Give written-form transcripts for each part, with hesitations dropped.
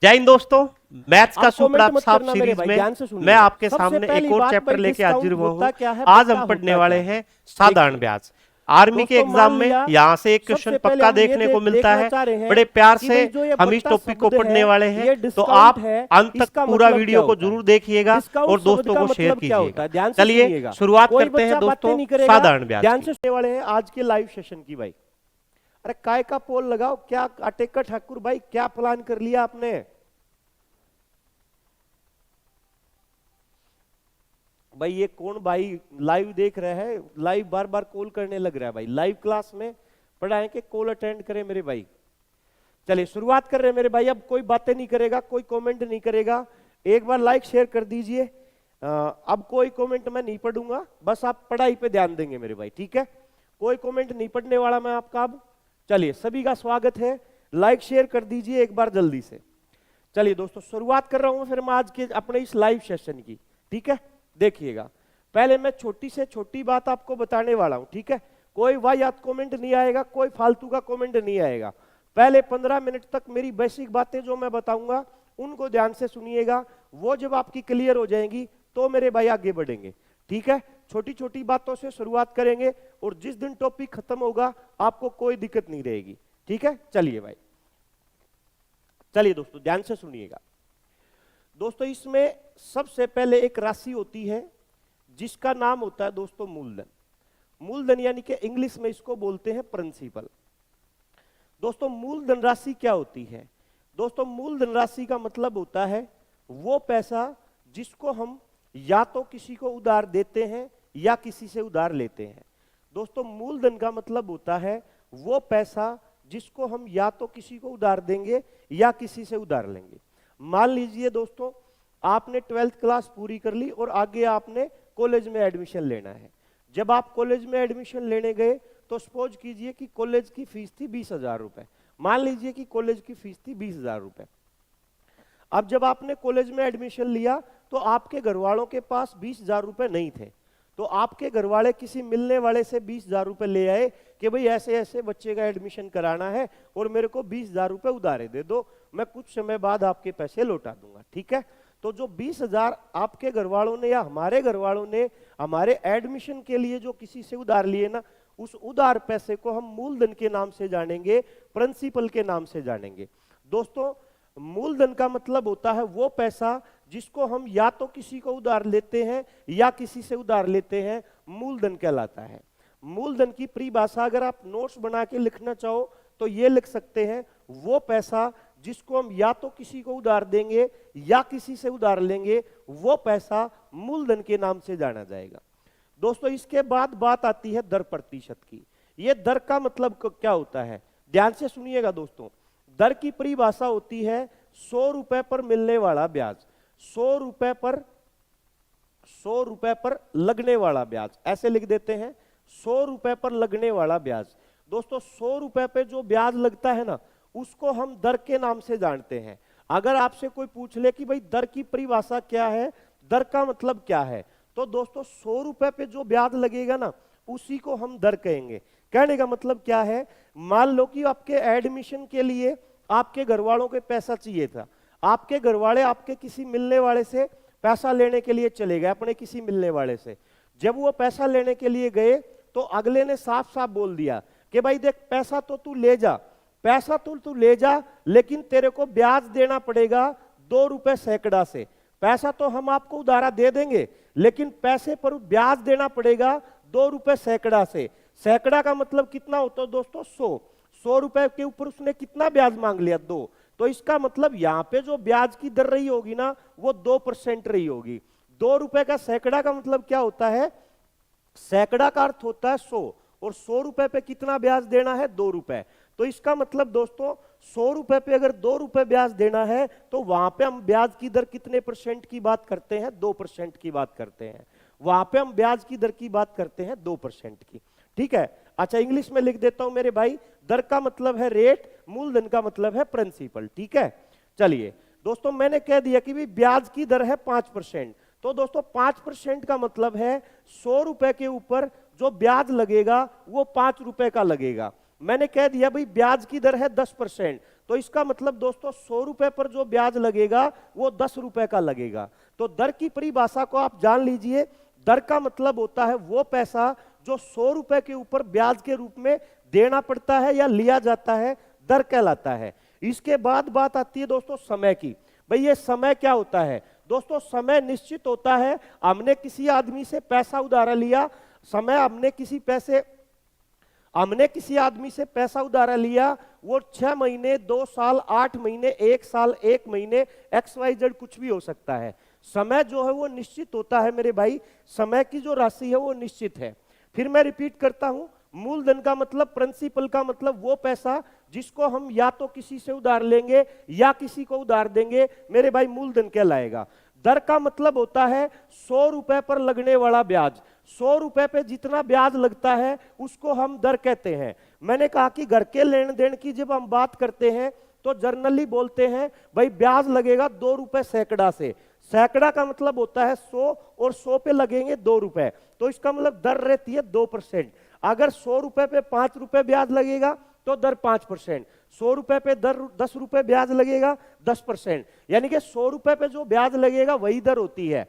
जय हिंद दोस्तों, मैथ्स का आप कमेंट सुपड़ा मत साफ करना मेरे सीरीज भाई, में ध्यान से सुनिए। मैं आपके सबसे सामने एक पहली और बात चैप्टर भाई, लेके हाजिर डिस्काउंट हुआ हूँ। होता क्या है, आज बट्टा हम पढ़ने होता क्या वाले है। हैं साधारण देखिए ब्याज। आर्मी के दोस्तों, मान एग्जाम में लिया यहाँ से एक क्वेश्चन सबसे पहले पक्का हम ये देखने को मिलता देखना है। चाह रहे हैं बड़े प्यार कि से भाई जो ये हम इस बट्टा टॉपिक को शब्द है पढ़ने वाले हैं, ये तो डिस्काउंट आप है, अंत तक इसका पूरा मतलब क्या वीडियो को होता है। जरूर देखिएगा डिस्काउंट और शब्द दोस्तों का को शेयर मतलब क्या होता कीजिएगा। है, ध्यान से चलिए सुनिएगा। शुरुआत कोई करते हैं बच्चा बातें दोस्तों नहीं करेगा, साधारण ब्याज ध्यान की। से सुनने वाले हैं आज के लाइव सेशन की। भाई अरे काय का पोल लगाओ, क्या अटेकर ठाकुर भाई क्या प्लान कर लिया आपने। भाई ये कौन भाई लाइव देख रहा है, लाइव बार बार कॉल करने लग रहा है। भाई लाइव क्लास में पढ़ाएं कि कॉल अटेंड करें मेरे भाई। चलिए शुरुआत कर रहे हैं मेरे भाई। अब कोई बातें नहीं करेगा, कोई कमेंट नहीं करेगा। एक बार लाइक शेयर कर दीजिए। अब कोई कमेंट मैं नहीं पढ़ूंगा, बस आप पढ़ाई पे ध्यान देंगे मेरे भाई, ठीक है। कोई कमेंट नहीं पढ़ने वाला मैं आपका अब। चलिए सभी का स्वागत है, लाइक शेयर कर दीजिए एक बार जल्दी से। चलिए दोस्तों शुरुआत कर रहा हूं फिर मैं आज के अपने इस लाइव सेशन की, ठीक है। देखिएगा पहले मैं छोटी से छोटी बात आपको बताने वाला हूं, ठीक है। कोई वाहियात कमेंट नहीं आएगा, कोई फालतू का कमेंट नहीं आएगा। पहले 15 मिनट तक मेरी बेसिक बातें जो मैं बताऊंगा उनको ध्यान से सुनिएगा। वो जब आपकी क्लियर हो जाएंगी तो मेरे भाई आगे बढ़ेंगे, ठीक है। छोटी छोटी बातों से शुरुआत करेंगे और जिस दिन टॉपिक खत्म होगा आपको कोई दिक्कत नहीं रहेगी, ठीक है। चलिए भाई, चलिए दोस्तों ध्यान से सुनिएगा। दोस्तों इसमें सबसे पहले एक राशि होती है जिसका नाम होता है दोस्तों मूलधन। मूलधन यानी कि इंग्लिश में इसको बोलते हैं प्रिंसिपल। दोस्तों मूलधन राशि क्या होती है। दोस्तों मूलधन राशि का मतलब होता है वो पैसा जिसको हम या तो किसी को उधार देते हैं या किसी से उधार लेते हैं। दोस्तों मूलधन का मतलब होता है वो पैसा जिसको हम या तो किसी को उधार देंगे या किसी से उधार लेंगे। मान लीजिए दोस्तों आपने 12th क्लास पूरी कर ली और आगे आपने कॉलेज में एडमिशन लेना है। जब आप कॉलेज में एडमिशन लेने गए तो सपोज कीजिए कि कॉलेज की फीस थी 20,000 रुपए। मान लीजिए कि कॉलेज की फीस थी 20,000 रुपए। अब जब आपने कॉलेज में एडमिशन लिया तो आपके घर वालों के पास 20,000 रुपए नहीं थे, तो आपके घर वाले किसी मिलने वाले से 20,000 रुपए ले आए कि भाई ऐसे ऐसे बच्चे का एडमिशन कराना है और मेरे को 20,000 रुपए उधारे दे दो, मैं कुछ समय बाद आपके पैसे लौटा दूंगा, ठीक है। तो जो 20,000 आपके घर वालों ने या हमारे घर वालों ने हमारे एडमिशन के लिए जो किसी से उधार लिए ना, उस उधार पैसे को हम मूलधन के नाम से जानेंगे, प्रिंसिपल के नाम से जानेंगे। दोस्तों मूलधन का मतलब होता है वो पैसा जिसको हम या तो किसी को उधार लेते हैं या किसी से उधार लेते हैं, मूलधन कहलाता है। मूलधन की परिभाषा अगर आप नोट्स बना के लिखना चाहो तो ये लिख सकते हैं, वो पैसा जिसको हम या तो किसी को उधार देंगे या किसी से उधार लेंगे, वो पैसा मूलधन के नाम से जाना जाएगा। दोस्तों इसके बाद बात आती है दर प्रतिशत की। ये दर का मतलब क्या होता है, ध्यान से सुनिएगा दोस्तों। दर की परिभाषा होती है 100 रुपए पर मिलने वाला ब्याज, 100 रुपए पर लगने वाला ब्याज, ऐसे लिख देते हैं 100 रुपए पर लगने वाला ब्याज। दोस्तों 100 रुपए पे जो ब्याज लगता है ना, उसको हम दर के नाम से जानते हैं। अगर आपसे कोई पूछ ले कि भाई दर की परिभाषा क्या है, दर का मतलब क्या है, तो दोस्तों 100 रुपए पे जो ब्याज लगेगा ना उसी को हम दर कहेंगे। कहने का मतलब क्या है, मान लो कि आपके एडमिशन के लिए आपके घर वालों को पैसा चाहिए था, आपके घर वाले आपके किसी मिलने वाले से पैसा लेने के लिए चले गए, अपने किसी मिलने वाले से। जब वो पैसा लेने के लिए गए तो अगले ने साफ साफ बोल दिया कि भाई देख पैसा तो तू ले जा, पैसा तो तू ले जा, लेकिन तेरे को ब्याज देना पड़ेगा 2 रुपए सैकड़ा से। पैसा तो हम आपको उधारा दे देंगे लेकिन पैसे पर ब्याज देना पड़ेगा 2 रुपए सैकड़ा से। सैकड़ा का मतलब कितना होता है दोस्तों, 100 रुपए के ऊपर उसने कितना ब्याज मांग लिया, 2। तो इसका मतलब यहां पे जो ब्याज की दर रही होगी ना वो 2% रही होगी। 2 रुपए का सैकड़ा का मतलब क्या होता है, सैकड़ा का अर्थ होता है 100 और 100 रुपए पे कितना ब्याज देना है, 2 रुपए। तो इसका मतलब दोस्तों 100 रुपए पे अगर 2 रुपए ब्याज देना है तो वहां पे हम ब्याज की दर कितने % की बात करते हैं, 2% की बात करते हैं। वहां पे हम ब्याज की दर की बात करते हैं 2% की, ठीक है। अच्छा इंग्लिश में लिख देता हूं मेरे भाई, दर का मतलब है रेट, मूलधन का मतलब है प्रिंसिपल, ठीक है। चलिए दोस्तों मैंने कह दिया कि भी ब्याज की दर है 5%, तो दोस्तों 5% का मतलब है 100 रुपए के ऊपर जो ब्याज लगेगा वो 5 रुपए का लगेगा। मैंने कह दिया भाई ब्याज की दर है 10%, तो इसका मतलब दोस्तों 100 रुपए पर जो ब्याज लगेगा वो 10 रुपए का लगेगा। तो दर की परिभाषा को आप जान लीजिए, दर का मतलब होता है वो पैसा जो 100 रुपए के ऊपर ब्याज के रूप में देना पड़ता है या लिया जाता है, दर कहलाता है। इसके बाद बात आती है दोस्तों समय की। भाई ये समय क्या होता है दोस्तों? समय निश्चित होता है। हमने किसी आदमी से पैसा उधार लिया, समय हमने किसी आदमी से पैसा उधार लिया, वो 6 महीने, 2 साल, 8 महीने, 1 साल, 1 महीने, XYZ कुछ भी हो सकता है। समय जो है वो निश्चित होता है मेरे भाई, समय की जो राशि है वो निश्चित है। फिर मैं रिपीट करता हूं, मूलधन का मतलब, प्रिंसिपल का मतलब वो पैसा जिसको हम या तो किसी से उधार लेंगे या किसी को उधार देंगे, मेरे भाई मूलधन कहलाएगा। दर का मतलब होता है 100 रुपए पर लगने वाला ब्याज। 100 रुपए पे जितना ब्याज लगता है उसको हम दर कहते हैं। मैंने कहा कि घर के लेन देन की जब हम बात करते हैं तो जनरली बोलते हैं भाई ब्याज लगेगा 2 रुपए सैकड़ा से। सैकड़ा का मतलब होता है 100 और 100 पे लगेंगे 2 रुपए, तो इसका मतलब दर रहती है 2%। अगर 100 रुपए पे 5 रुपए ब्याज लगेगा तो दर 5%, 100 रुपए पे दर 10 रुपए ब्याज लगेगा 10%, यानी कि 100 रुपए पे जो ब्याज लगेगा वही दर होती है।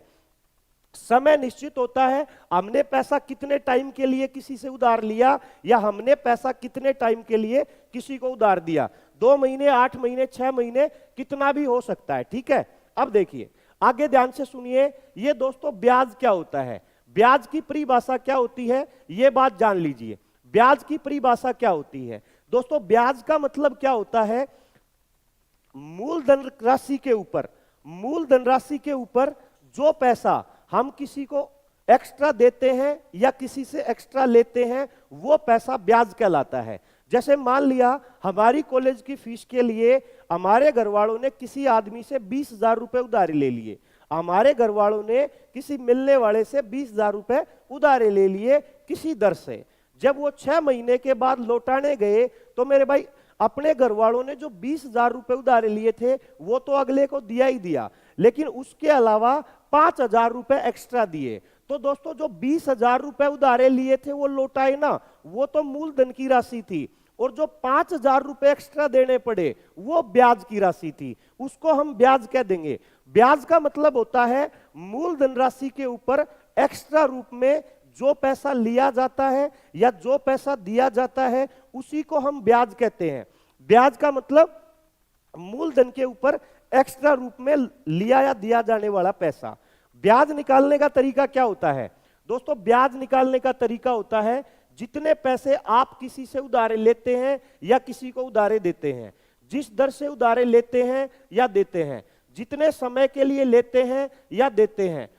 समय निश्चित होता है, हमने पैसा कितने टाइम के लिए किसी से उधार लिया या हमने पैसा कितने टाइम के लिए किसी को उधार दिया, 2 महीने, 8 महीने, 6 महीने, कितना भी हो सकता है। ठीक है, अब देखिए आगे ध्यान से सुनिए, ये दोस्तों ब्याज क्या होता है, ब्याज की परिभाषा क्या होती है, ये बात जान लीजिए। ब्याज की परिभाषा क्या होती है दोस्तों? ब्याज का मतलब क्या होता है? मूलधन राशि के ऊपर जो पैसा हम किसी को एक्स्ट्रा देते हैं या किसी से एक्स्ट्रा लेते हैं वो पैसा ब्याज कहलाता है। जैसे मान लिया हमारी कॉलेज की फीस के लिए हमारे घर वालों ने किसी आदमी से 20,000 रुपए उधारी ले लिए, हमारे घर वालों ने किसी मिलने वाले से 20,000 रुपए उधारे ले लिए किसी दर से। जब वो 6 महीने के बाद लौटाने गए तो मेरे भाई अपने घर वालों ने जो 20,000 रुपए उधारे लिए थे वो तो अगले को दिया ही दिया, लेकिन उसके अलावा 5,000 रुपए एक्स्ट्रा दिए। तो दोस्तों जो 20,000 रुपए उधारे लिए थे वो लौटाए ना, वो तो मूलधन की राशि थी, और जो 5,000 रुपए एक्स्ट्रा देने पड़े वो ब्याज की राशि थी, उसको हम ब्याज कह देंगे। ब्याज का मतलब होता है मूलधन राशि के ऊपर एक्स्ट्रा रूप में जो पैसा लिया जाता है या जो पैसा दिया जाता है उसी को हम ब्याज कहते हैं। ब्याज का मतलब मूलधन के ऊपर एक्स्ट्रा रूप में लिया या दिया जाने वाला पैसा। ब्याज निकालने का तरीका क्या होता है दोस्तों? ब्याज निकालने का तरीका होता है जितने पैसे आप किसी से उधारे लेते हैं या किसी को उधारे देते हैं, जिस दर से उधारे लेते हैं या देते हैं, जितने समय के लिए लेते हैं या देते हैं,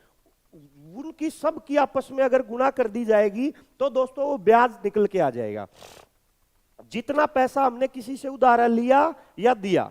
उनकी सब की आपस में अगर गुणा कर दी जाएगी तो दोस्तों वो ब्याज निकल के आ जाएगा। जितना पैसा हमने किसी से उधारा लिया या दिया,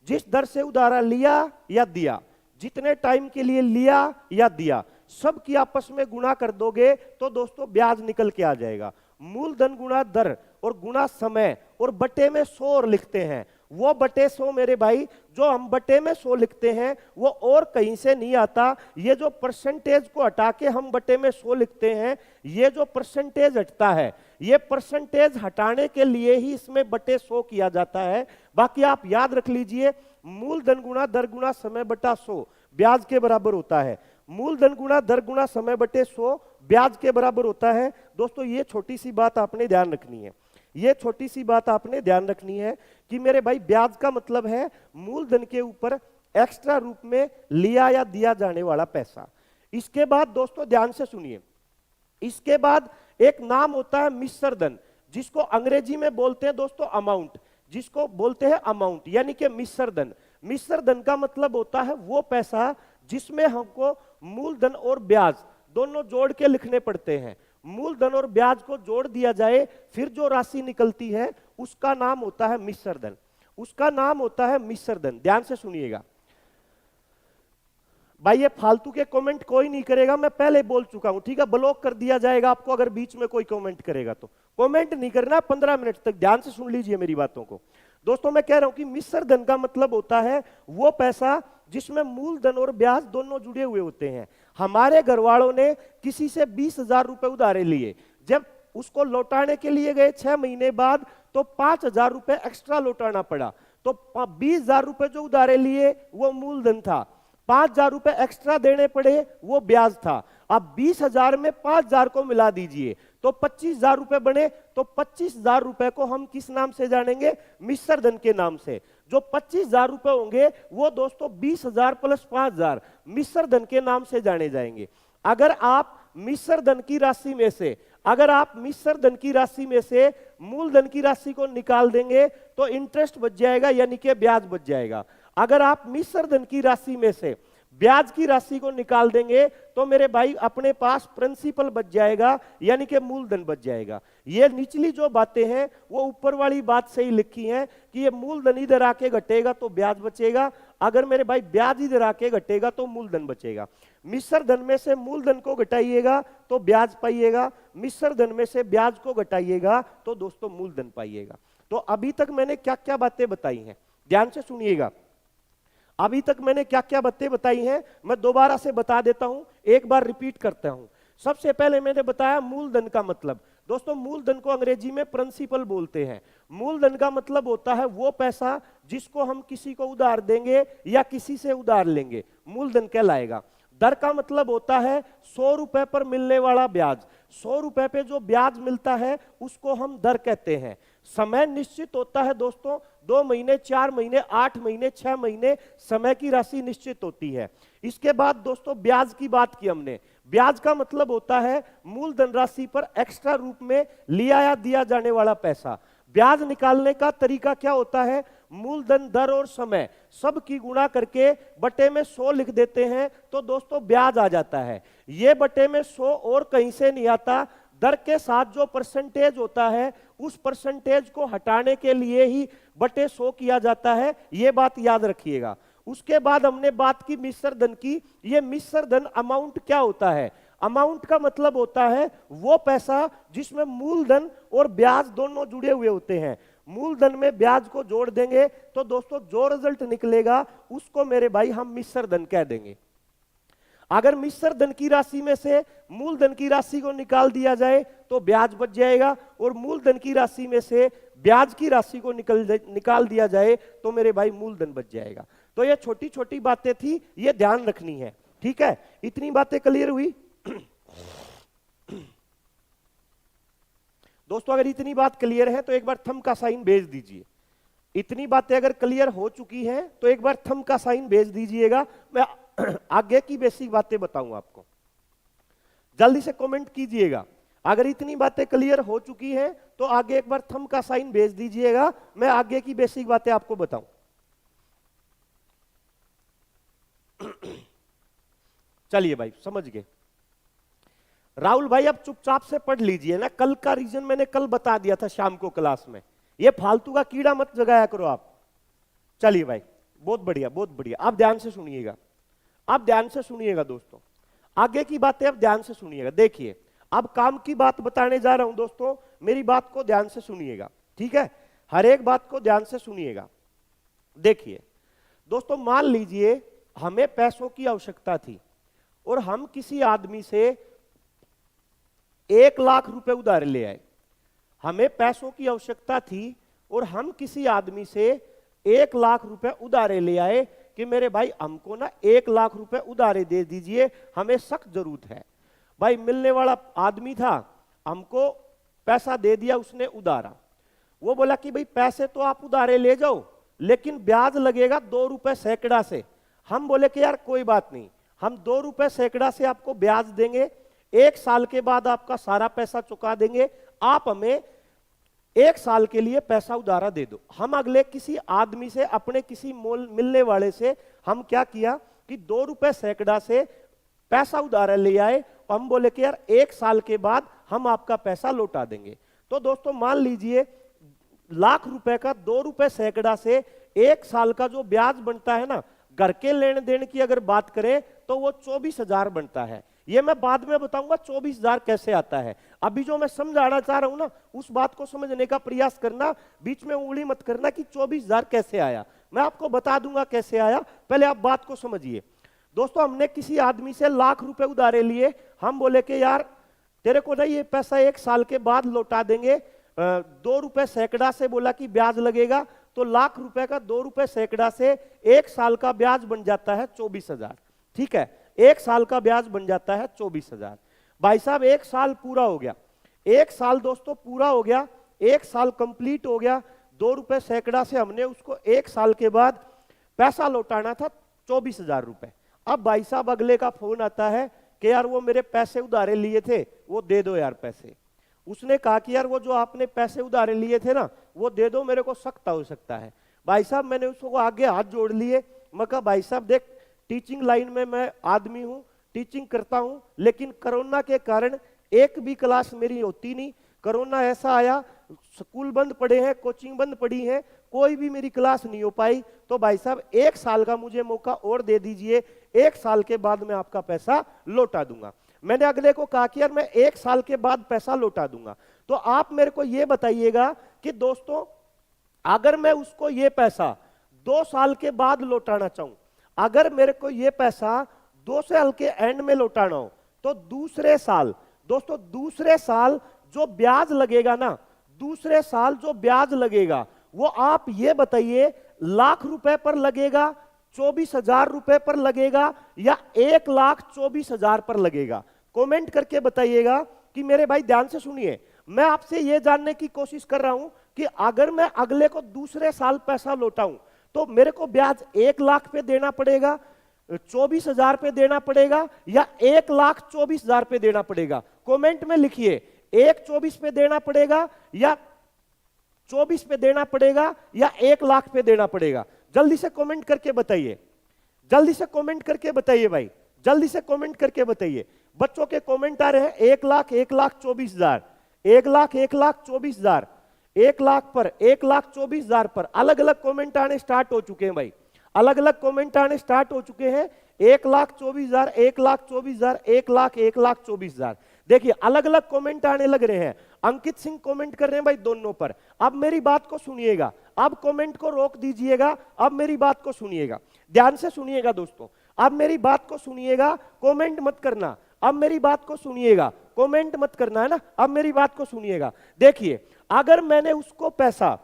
जिस दर से उधारा लिया या दिया, जितने टाइम के लिए लिया या दिया, सब की आपस में गुणा कर दोगे तो दोस्तों ब्याज निकल के आ जाएगा। मूलधन गुणा दर और गुणा समय और बटे में 100 और लिखते हैं, वो बटे 100 मेरे भाई जो हम बटे में 100 लिखते हैं वो और कहीं से नहीं आता। ये जो परसेंटेज को हटा के हम बटे में 100 लिखते हैं, ये जो परसेंटेज हटता है, ये परसेंटेज हटाने के लिए ही इसमें बटे 100 किया जाता है। बाकी आप याद रख लीजिए, मूलधन गुणा दर गुणा समय बटा 100 ब्याज के बराबर होता है। मूलधन गुणा दर गुणा समय बटे 100 ब्याज के बराबर होता है। दोस्तों ये छोटी सी बात आपने ध्यान रखनी है, ये छोटी सी बात आपने ध्यान रखनी है कि मेरे भाई ब्याज का मतलब है मूलधन के ऊपर एक्स्ट्रा रूप में लिया या दिया जाने वाला पैसा। इसके बाद दोस्तों ध्यान से सुनिए, इसके बाद एक नाम होता है मिश्र धन, जिसको अंग्रेजी में बोलते हैं दोस्तों अमाउंट, जिसको बोलते हैं अमाउंट यानी कि मिश्र धन। मिश्र धन का मतलब होता है वो पैसा जिसमें हमको मूलधन और ब्याज दोनों जोड़ के लिखने पड़ते हैं। मूलधन और ब्याज को जोड़ दिया जाए फिर जो राशि निकलती है उसका नाम होता है मिश्र धन, उसका नाम होता है मिश्र धन। ध्यान से सुनिएगा भाई, ये फालतू के कमेंट कोई नहीं करेगा, मैं पहले बोल चुका हूं, ठीक है? ब्लॉक कर दिया जाएगा आपको अगर बीच में कोई कमेंट करेगा तो। कमेंट नहीं करना 15 मिनट तक, ध्यान से सुन लीजिए मेरी बातों को। दोस्तों मैं कह रहा हूं कि मिश्र धन का मतलब होता है वो पैसा जिसमें मूलधन और ब्याज दोनों जुड़े हुए होते हैं। हमारे घर वालों ने किसी से 20,000 रुपए उधारे लिए, जब उसको लौटाने के लिए गए 6 महीने बाद तो 5,000 रुपए एक्स्ट्रा लौटाना पड़ा। तो 20,000 रुपए जो उधारे लिए वो मूलधन था, 5,000 रुपए एक्स्ट्रा देने पड़े वो ब्याज था। अब 20,000 में 5,000 को मिला दीजिए तो 25,000 रुपए बने। तो 25,000 रुपए को हम किस नाम से जानेंगे? मिश्र धन के नाम से। जो 25,000 रुपए होंगे वो दोस्तों 20,000 प्लस 5,000 मिश्र धन के नाम से जाने जाएंगे। अगर आप मिश्र धन की राशि में से मूलधन की राशि को निकाल देंगे तो इंटरेस्ट बच जाएगा, यानी कि ब्याज बच जाएगा। अगर आप मिश्र धन की राशि में से ब्याज की राशि को निकाल देंगे तो मेरे भाई अपने पास प्रिंसिपल बच जाएगा, यानी कि मूलधन बच जाएगा। ये निचली जो बातें हैं वो ऊपर वाली बात से ही लिखी हैं कि ये मूलधन इधर आके घटेगा तो ब्याज बचेगा, अगर मेरे भाई ब्याज इधर आके घटेगा तो मूलधन बचेगा। मिश्र धन में से मूलधन को घटाइएगा तो ब्याज पाइएगा, मिश्र धन में से ब्याज को घटाइएगा तो दोस्तों मूलधन पाइएगा। तो अभी तक मैंने क्या क्या बातें बताई हैं, ध्यान से सुनिएगा। अभी तक मैंने क्या क्या बातें बताई हैं मैं दोबारा से बता देता हूं, एक बार रिपीट करता हूं। सबसे पहले मैंने बताया मूलधन का मतलब। दोस्तों मूलधन को अंग्रेजी में प्रिंसिपल बोलते हैं। मूलधन का मतलब होता है वो पैसा जिसको हम किसी को उधार देंगे या किसी से उधार लेंगे, मूलधन कहलाएगा। दर का मतलब होता है 100 रुपए पर मिलने वाला ब्याज। 100 रुपए पे जो ब्याज मिलता है उसको हम दर कहते हैं। समय निश्चित होता है दोस्तों, 2 महीने, 4 महीने, 8 महीने, 6 महीने समय की राशि निश्चित होती है। इसके बाद दोस्तों ब्याज की बात की हमने। ब्याज का मतलब होता है मूलधन राशि पर एक्स्ट्रा रूप में लिया या दिया जाने वाला पैसा। ब्याज निकालने का तरीका क्या होता है? मूलधन, दर और समय सब की गुणा करके बटे में 100 लिख देते हैं तो दोस्तों ब्याज आ जाता है। ये बटे में 100 और कहीं से नहीं आता, दर के साथ जो परसेंटेज होता है उस परसेंटेज को हटाने के लिए ही बटे 100 किया जाता है, ये बात याद रखिएगा। उसके बाद हमने बात की मिश्र धन की। ये मिश्र धन अमाउंट क्या होता है? अमाउंट का मतलब होता है वो पैसा जिसमें मूलधन और ब्याज दोनों जुड़े हुए होते हैं। मूलधन में ब्याज को जोड़ देंगे तो दोस्तों जो रिजल्ट निकलेगा उसको मेरे भाई हम मिश्र धन कह देंगे। अगर मिश्र धन की राशि में से मूलधन की राशि को निकाल दिया जाए तो ब्याज बच जाएगा, और मूलधन की राशि में से ब्याज की राशि को निकाल दिया जाए तो मेरे भाई मूलधन बच जाएगा। तो ये छोटी छोटी बातें थी, ये ध्यान रखनी है, ठीक है? इतनी बातें क्लियर हुई दोस्तों? अगर इतनी बात क्लियर है तो एक बार थंब का साइन भेज दीजिए। इतनी बातें अगर क्लियर हो चुकी हैं तो एक बार थंब का साइन भेज दीजिएगा। मैं आगे की बेसिक बातें बताऊंगा आपको, जल्दी से कमेंट कीजिएगा। अगर इतनी बातें क्लियर हो चुकी हैं तो आगे एक बार थंब का साइन भेज दीजिएगा, मैं आगे की बेसिक बातें आपको बताऊं। चलिए भाई, समझ गए? राहुल भाई अब चुपचाप से पढ़ लीजिए ना, कल का रीजन मैंने कल बता दिया था शाम को क्लास में, ये फालतू का कीड़ा मत जगाया करो आप। चलिए भाई, बहुत बढ़िया बहुत बढ़िया। आप ध्यान से सुनिएगा, आप ध्यान से सुनिएगा दोस्तों, आगे की बातें आप ध्यान से सुनिएगा। देखिए अब काम की बात बताने जा रहा हूं दोस्तों, मेरी बात को ध्यान से सुनिएगा, ठीक है? हर एक बात को ध्यान से सुनिएगा। देखिए दोस्तों, मान लीजिए हमें पैसों की आवश्यकता थी और हम किसी आदमी से 1 लाख रुपए उधार ले आए। हमें पैसों की आवश्यकता थी और हम किसी आदमी से 1 लाख रुपए उधारे ले आए कि मेरे भाई हमको ना 1 लाख रुपए उधारे दे दीजिए, हमें सख्त जरूरत है। भाई मिलने वाला आदमी था, हमको पैसा दे दिया उसने उधारा। वो बोला कि भाई पैसे तो आप उधारे ले जाओ लेकिन ब्याज लगेगा 2 रुपए सैकड़ा से। हम बोले कि यार कोई बात नहीं, हम 2 रुपए सैकड़ा से आपको ब्याज देंगे, 1 साल के बाद आपका सारा पैसा चुका देंगे, आप हमें 1 साल के लिए पैसा उधारा दे दो। हम अगले किसी आदमी से, अपने किसी मिलने वाले से हम क्या किया कि 2 रुपए सैकड़ा से पैसा उधारा ले आए, और हम बोले कि यार 1 साल के बाद हम आपका पैसा लौटा देंगे। तो दोस्तों मान लीजिए लाख रुपए का 2 रुपए सैकड़ा से 1 साल का जो ब्याज बनता है ना, घर के लेन देन की अगर बात करें तो वो 24,000 बनता है। ये मैं बाद में बताऊंगा 24,000 कैसे आता है। अभी जो मैं समझाना चाह रहा हूं ना, उस बात को समझने का प्रयास करना, बीच में उंगली मत करना कि 24,000 कैसे आया। मैं आपको बता दूंगा कैसे आया, पहले आप बात को समझिए। दोस्तों हमने किसी आदमी से लाख रुपए उधारे लिए, हम बोले कि यार तेरे को ना ये पैसा 1 साल के बाद लौटा देंगे, 2 रुपए सैकड़ा से बोला कि ब्याज लगेगा, तो लाख रुपए का 2 रुपए सैकड़ा से 1 साल का ब्याज बन जाता है 24,000। ठीक है, 1 साल का ब्याज बन जाता है 24,000। भाई साहब 1 साल पूरा हो गया, 1 साल दोस्तों पूरा हो गया, 1 साल कंप्लीट हो गया। 2 रुपए सैकड़ा से हमने उसको 1 साल के बाद पैसा लौटाना था 24,000 रुपए। अब भाई साहब अगले का फोन आता है कि यार वो मेरे पैसे उधारे लिए थे वो दे दो यार पैसे। उसने कहा कि यार वो जो आपने पैसे उधारे लिए थे ना वो दे दो, मेरे को सख्त हो सकता है। भाई साहब मैंने उसको आगे हाथ जोड़ लिए, मैं कहा भाई साहब देख टीचिंग लाइन में मैं आदमी हूं, टीचिंग करता हूं, लेकिन कोरोना के कारण एक भी क्लास मेरी होती नहीं। कोरोना ऐसा आया, स्कूल बंद पड़े हैं, कोचिंग बंद पड़ी है, कोई भी मेरी क्लास नहीं हो पाई। तो भाई साहब 1 साल का मुझे मौका और दे दीजिए, 1 साल के बाद मैं आपका पैसा लौटा दूंगा। मैंने अगले को कहा कि यार मैं 1 साल के बाद पैसा लौटा दूंगा। तो आप मेरे को यह बताइएगा कि दोस्तों अगर मैं उसको ये पैसा 2 साल के बाद लौटाना चाहूं, अगर मेरे को ये पैसा 2 साल के एंड में लौटाना हो, तो दूसरे साल दोस्तों, दूसरे साल जो ब्याज लगेगा ना, दूसरे साल जो ब्याज लगेगा वो आप ये बताइए लाख रुपए पर लगेगा, 24,000 रुपए पर लगेगा, या 1,24,000 पर लगेगा? कमेंट करके बताइएगा। कि मेरे भाई ध्यान से सुनिए, मैं आपसे यह जानने की कोशिश कर रहा हूं कि अगर मैं अगले को दूसरे साल पैसा लौटाऊं तो मेरे को ब्याज 1 लाख पे देना पड़ेगा, 24,000 पे देना पड़ेगा, या 1,24,000 पे देना पड़ेगा? कमेंट में लिखिए 1,24 पे देना पड़ेगा, या 24 पे देना पड़ेगा, या 1 लाख पे देना पड़ेगा? जल्दी से कमेंट करके बताइए, जल्दी से कमेंट करके बताइए भाई, जल्दी से कमेंट करके बताइए। बच्चों के कमेंट आ रहे हैं 1 लाख, 1,24,000, 1 लाख, 1,24,000, 1 लाख पर, 1,24,000 पर अलग अलग कमेंट आने स्टार्ट हो चुके हैं भाई, अलग अलग कमेंट आने स्टार्ट हो चुके हैं। 1,24,000, 1,24,000, 1 लाख, 1,24,000। देखिए अलग अलग कमेंट आने लग रहे हैं। अंकित सिंह कमेंट कर रहे हैं भाई दोनों पर। अब मेरी बात को सुनिएगा, अब कमेंट को रोक दीजिएगा, अब मेरी बात को सुनिएगा, ध्यान से सुनिएगा दोस्तों, अब मेरी बात को सुनिएगा, कमेंट मत करना। अब मेरी बात को सुनिएगा, कमेंट मत करना, है ना? अब मेरी बात को सुनिएगा। देखिए अगर मैंने उसको पैसा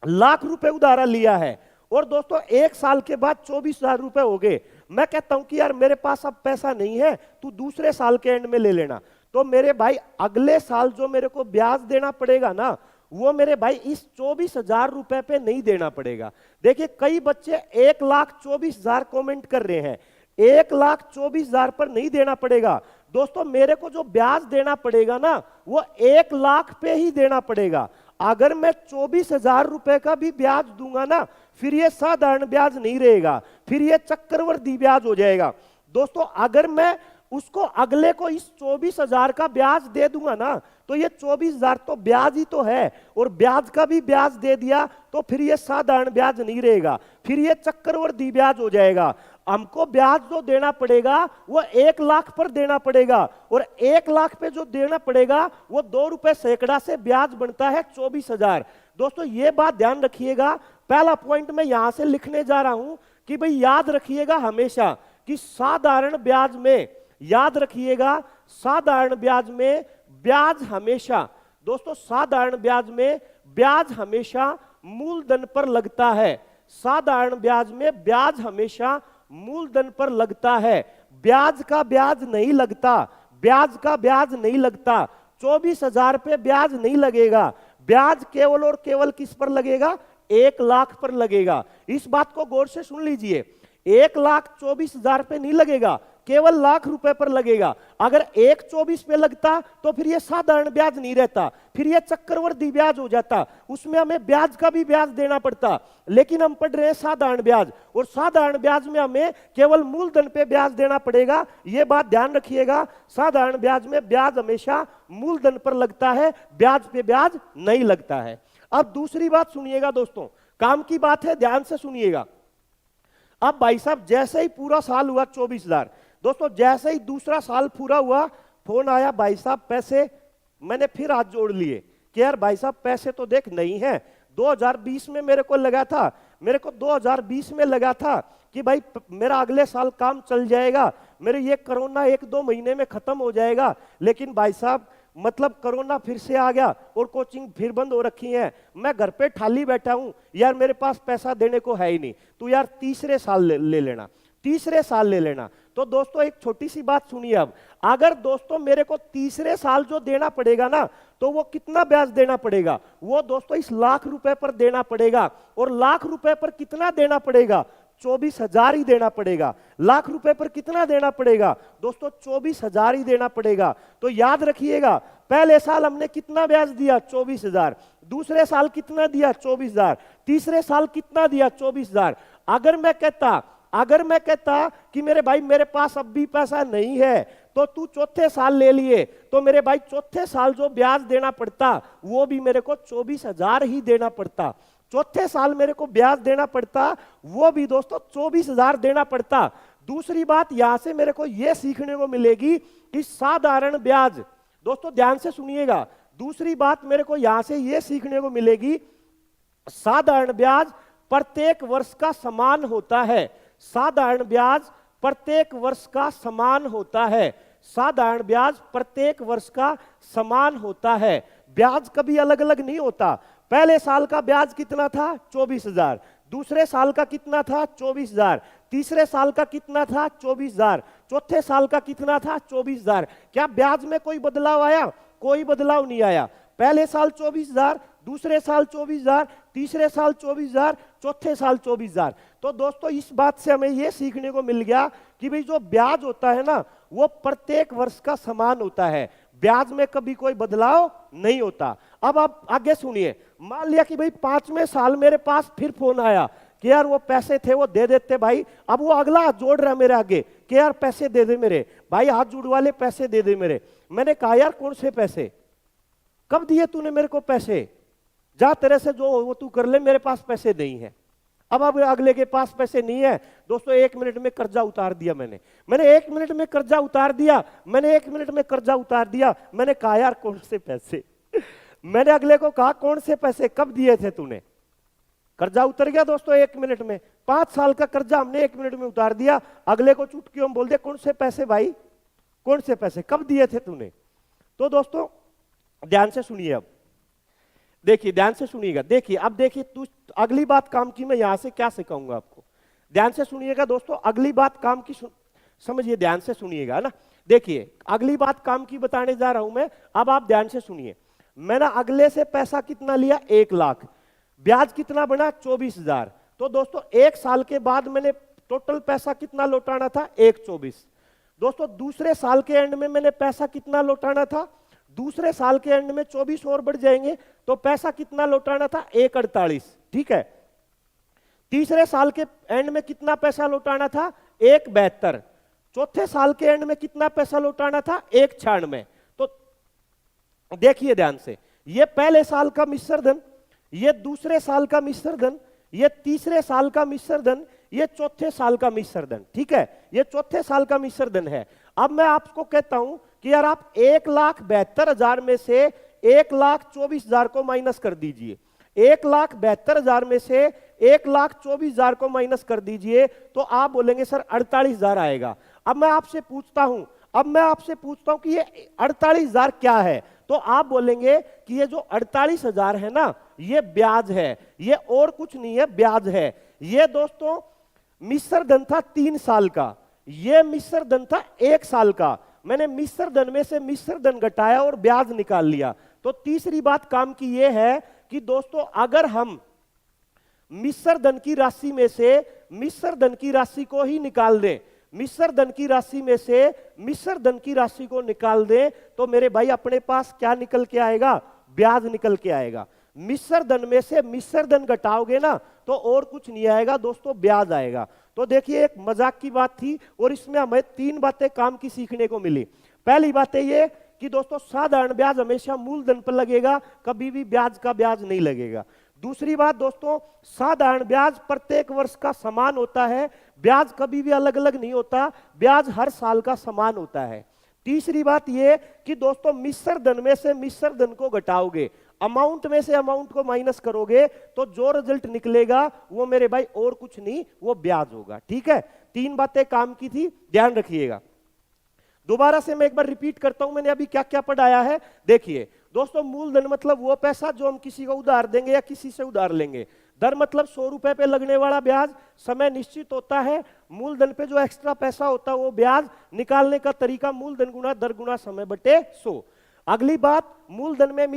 लाख रुपए उधारा लिया है और दोस्तों 1 साल के बाद 24,000 रुपए हो गए, मैं कहता हूं कि यार मेरे पास अब पैसा नहीं है, तू दूसरे साल के एंड में ले लेना, तो मेरे भाई अगले साल जो मेरे को ब्याज देना पड़ेगा ना, वो मेरे भाई इस 24,000 रुपए पे नहीं देना पड़ेगा। देखिए कई बच्चे 1,24,000 कमेंट कर रहे हैं, 1,24,000 पर नहीं देना पड़ेगा दोस्तों, मेरे को जो ब्याज देना पड़ेगा ना वो 1 लाख पे ही देना पड़ेगा। अगर मैं 24,000 रुपए का भी ब्याज दूंगा ना, फिर ये साधारण ब्याज नहीं रहेगा, फिर ये चक्रवृद्धि ब्याज हो जाएगा। दोस्तों अगर मैं उसको अगले को इस 24,000 का ब्याज दे दूंगा ना, तो ये 24,000 तो ब्याज ही तो है, और ब्याज का भी ब्याज दे दिया तो फिर ये साधारण ब्याज नहीं रहेगा, फिर ये चक्रवृद्धि ब्याज हो जाएगा। हमको ब्याज जो देना पड़ेगा वो 1 लाख पर देना पड़ेगा, और 1 लाख पे जो देना पड़ेगा वो 2 रुपए सैकड़ा से ब्याज बनता है 24,000। दोस्तों ये बात ध्यान रखिएगा, पहला पॉइंट मैं यहां से लिखने जा रहा हूं कि भाई याद रखिएगा हमेशा कि साधारण ब्याज में, याद रखिएगा साधारण ब्याज में ब्याज हमेशा, दोस्तों साधारण ब्याज में ब्याज हमेशा मूलधन पर लगता है। साधारण ब्याज में ब्याज हमेशा मूलधन पर लगता है, ब्याज का ब्याज नहीं लगता, ब्याज का ब्याज नहीं लगता। 24,000 पे ब्याज नहीं लगेगा, ब्याज केवल और केवल किस पर लगेगा? 1 लाख पर लगेगा। इस बात को गौर से सुन लीजिए, 1,24,000 पे नहीं लगेगा, केवल लाख रुपए पर लगेगा। अगर 1,24 पे लगता तो फिर ये साधारण ब्याज नहीं रहता, फिर ये चक्रवृद्धि ब्याज हो जाता, उसमें हमें ब्याज का भी ब्याज देना पड़ता। लेकिन हम पढ़ रहे हैं साधारण ब्याज, और साधारण ब्याज में हमें केवल मूलधन पे ब्याज देना पड़ेगा। ये बात ध्यान रखिएगा, साधारण ब्याज में ब्याज हमेशा मूलधन पर लगता है, ब्याज पे ब्याज नहीं लगता है। अब दूसरी बात सुनिएगा दोस्तों, काम की बात है, ध्यान से सुनिएगा। अब भाई साहब जैसे ही पूरा साल हुआ 24,000, दोस्तों जैसे ही दूसरा साल पूरा हुआ, फोन आया भाई साहब पैसे, मैंने फिर हाथ जोड़ लिए कि यार भाई साहब पैसे तो देख नहीं है, 2020 में मेरे को लगा था, मेरे को 2020 में लगा था कि भाई मेरा अगले साल काम चल जाएगा, मेरे ये कोरोना 1-2 महीने में खत्म हो जाएगा। लेकिन भाई साहब मतलब कोरोना फिर से आ गया और कोचिंग फिर बंद हो रखी है, मैं घर पे खाली बैठा हूं, यार मेरे पास पैसा देने को है ही नहीं, तो यार तीसरे साल ले लेना, तीसरे साल ले लेना। तो दोस्तों एक छोटी सी बात सुनिए, अब अगर दोस्तों मेरे को तीसरे साल जो देना पड़ेगा ना, तो वो कितना ब्याज देना पड़ेगा, वो दोस्तों इस लाख रुपए पर देना पड़ेगा। और लाख रुपए पर कितना देना पड़ेगा, 24,000 ही देना पड़ेगा। लाख रुपए पर कितना देना पड़ेगा दोस्तों, 24,000 ही देना पड़ेगा। तो याद रखिएगा, पहले साल हमने कितना ब्याज दिया, 24,000, दूसरे साल कितना दिया, 24,000, तीसरे साल कितना दिया, 24,000। अगर मैं कहता कि मेरे भाई मेरे पास अब भी पैसा नहीं है, तो तू चौथे साल ले लिए, तो मेरे भाई चौथे साल जो ब्याज देना पड़ता वो भी मेरे को 24,000 ही देना पड़ता। चौथे साल मेरे को ब्याज देना पड़ता, वो भी दोस्तों 24,000 देना पड़ता। दूसरी बात यहां से मेरे को यह सीखने को मिलेगी कि साधारण ब्याज, दोस्तों ध्यान से सुनिएगा, दूसरी बात मेरे को यहां से यह सीखने को मिलेगी, साधारण ब्याज प्रत्येक वर्ष का समान होता है। साधारण ब्याज प्रत्येक वर्ष का समान होता है। साधारण ब्याज प्रत्येक वर्ष का समान होता है। ब्याज कभी अलग अलग नहीं होता। पहले साल का ब्याज कितना था, 24,000, दूसरे साल का कितना था, 24,000, तीसरे साल का कितना था, 24,000, चौथे साल का कितना था, 24,000। क्या ब्याज में कोई बदलाव आया? कोई बदलाव नहीं आया। पहले साल 24,000, दूसरे साल 24,000, तीसरे साल 24,000, चौथे साल 24,000। तो दोस्तों इस बात से हमें यह सीखने को मिल गया कि भाई जो ब्याज होता है ना, वो प्रत्येक वर्ष का समान होता है, ब्याज में कभी कोई बदलाव नहीं होता। अब आप आगे सुनिए, मान लिया कि भाई 5वें साल मेरे पास फिर फोन आया कि यार वो पैसे थे वो दे देते भाई। अब वो अगला हाथ जोड़ रहा है मेरे आगे कि यार पैसे दे दे मेरे भाई, हाथ जुड़वा ले, पैसे दे दे मेरे। मैंने कहा यार कौन से पैसे, कब दिए तूने मेरे को पैसे, जा तेरे से जो वो तू कर ले, मेरे पास पैसे नहीं है। अब अगले के पास पैसे नहीं है, दोस्तों 1 मिनट में कर्जा उतार दिया मैंने 1 मिनट में कर्जा उतार दिया, मैंने 1 मिनट में कर्जा उतार दिया। मैंने कहा यार कौन से पैसे, मैंने अगले को कहा कौन से पैसे, कब दिए थे तूने, कर्जा उतर गया दोस्तों 1 मिनट में। 5 साल का कर्जा हमने 1 मिनट में उतार दिया। अगले को चुटकियों में बोल दे कौन से पैसे भाई, कौन से पैसे, कब दिए थे तूने। तो दोस्तों ध्यान से सुनिए, अब देखिए ध्यान से सुनिएगा, देखिए अब देखिए तू अगली बात काम की, मैं यहां से क्या सिखाऊंगा आपको, ध्यान से सुनिएगा दोस्तों। अगली बात काम की समझिए, ध्यान से सुनिएगा ना। देखिए अगली बात काम की बताने जा रहा हूं मैं, अब आप ध्यान से सुनिए। मैंने अगले से पैसा कितना लिया, 1 लाख, ब्याज कितना बना, 24,000। तो दोस्तों 1 साल के बाद मैंने टोटल पैसा कितना लौटाना था, 1,24। दोस्तों दूसरे साल के एंड में मैंने पैसा कितना लौटाना था, दूसरे साल के एंड में 24 और बढ़ जाएंगे तो पैसा कितना लौटाना था, 1,48, ठीक है। तीसरे साल के एंड में कितना पैसा लौटाना था, 1,72। चौथे साल के एंड में कितना पैसा लौटाना था, 1,96। तो देखिए ध्यान से, ये पहले साल का मिश्र धन, ये दूसरे साल का मिश्र धन, ये तीसरे साल का मिश्र धन, ये चौथे साल का मिश्र धन, ठीक है, ये चौथे साल का मिश्र धन है। अब मैं आपको कहता हूं कि यार आप 1,72,000 में से 1,24,000 को माइनस कर दीजिए, 1,72,000 में से 1,24,000 को माइनस कर दीजिए, तो आप बोलेंगे सर 48,000 आएगा। अब मैं आपसे पूछता हूं कि ये 48,000 क्या है, तो आप बोलेंगे कि ये जो 48,000 है ना, ये ब्याज है, ये और कुछ नहीं है, ब्याज है। ये दोस्तों मिश्र धन था 3 साल का, ये मिश्र धन था 1 साल का। मैंने मिश्र धन में से मिश्र धन घटाया और ब्याज निकाल लिया। तो तीसरी बात काम की ये है कि दोस्तों अगर हम मिश्र धन की राशि में से मिश्र धन की राशि को ही निकाल दें, मिश्र धन की राशि में से मिश्र धन की राशि को निकाल दें, तो मेरे भाई अपने पास क्या निकल के आएगा, ब्याज निकल के आएगा। मिश्र धन में से मिश्र धन घटाओगे ना तो और कुछ नहीं आएगा दोस्तों, ब्याज आएगा। तो देखिए एक मजाक की बात थी और इसमें हमें 3 बातें काम की सीखने को मिली। पहली बात है ये कि दोस्तों साधारण ब्याज हमेशा मूलधन पर लगेगा, कभी भी ब्याज का ब्याज नहीं लगेगा। दूसरी बात दोस्तों, साधारण ब्याज प्रत्येक वर्ष का समान होता है, ब्याज कभी भी अलग अलग नहीं होता, ब्याज हर साल का समान होता है। तीसरी बात यह कि दोस्तों मिश्र धन में से मिश्र धन को घटाओगे, अमाउंट में से अमाउंट को माइनस करोगे, तो जो रिजल्ट निकलेगा वो मेरे भाई और कुछ नहीं, वो ब्याज होगा। ठीक है, 3 बातें काम की थी, ध्यान रखिएगा। दोबारा से मैं एक बार रिपीट करता हूं, मैंने अभी क्या क्या पढ़ाया है। देखिए दोस्तों, मूलधन मतलब वो पैसा जो हम किसी को उधार देंगे या किसी से उधार लेंगे। दर मतलब 100 रुपए पे लगने वाला ब्याज। समय निश्चित होता है। मूलधन पे जो एक्स्ट्रा पैसा होता है वो ब्याज। निकालने का तरीका मूलधन गुना दर गुना समय बटे 100। अगली बात, मूलधन में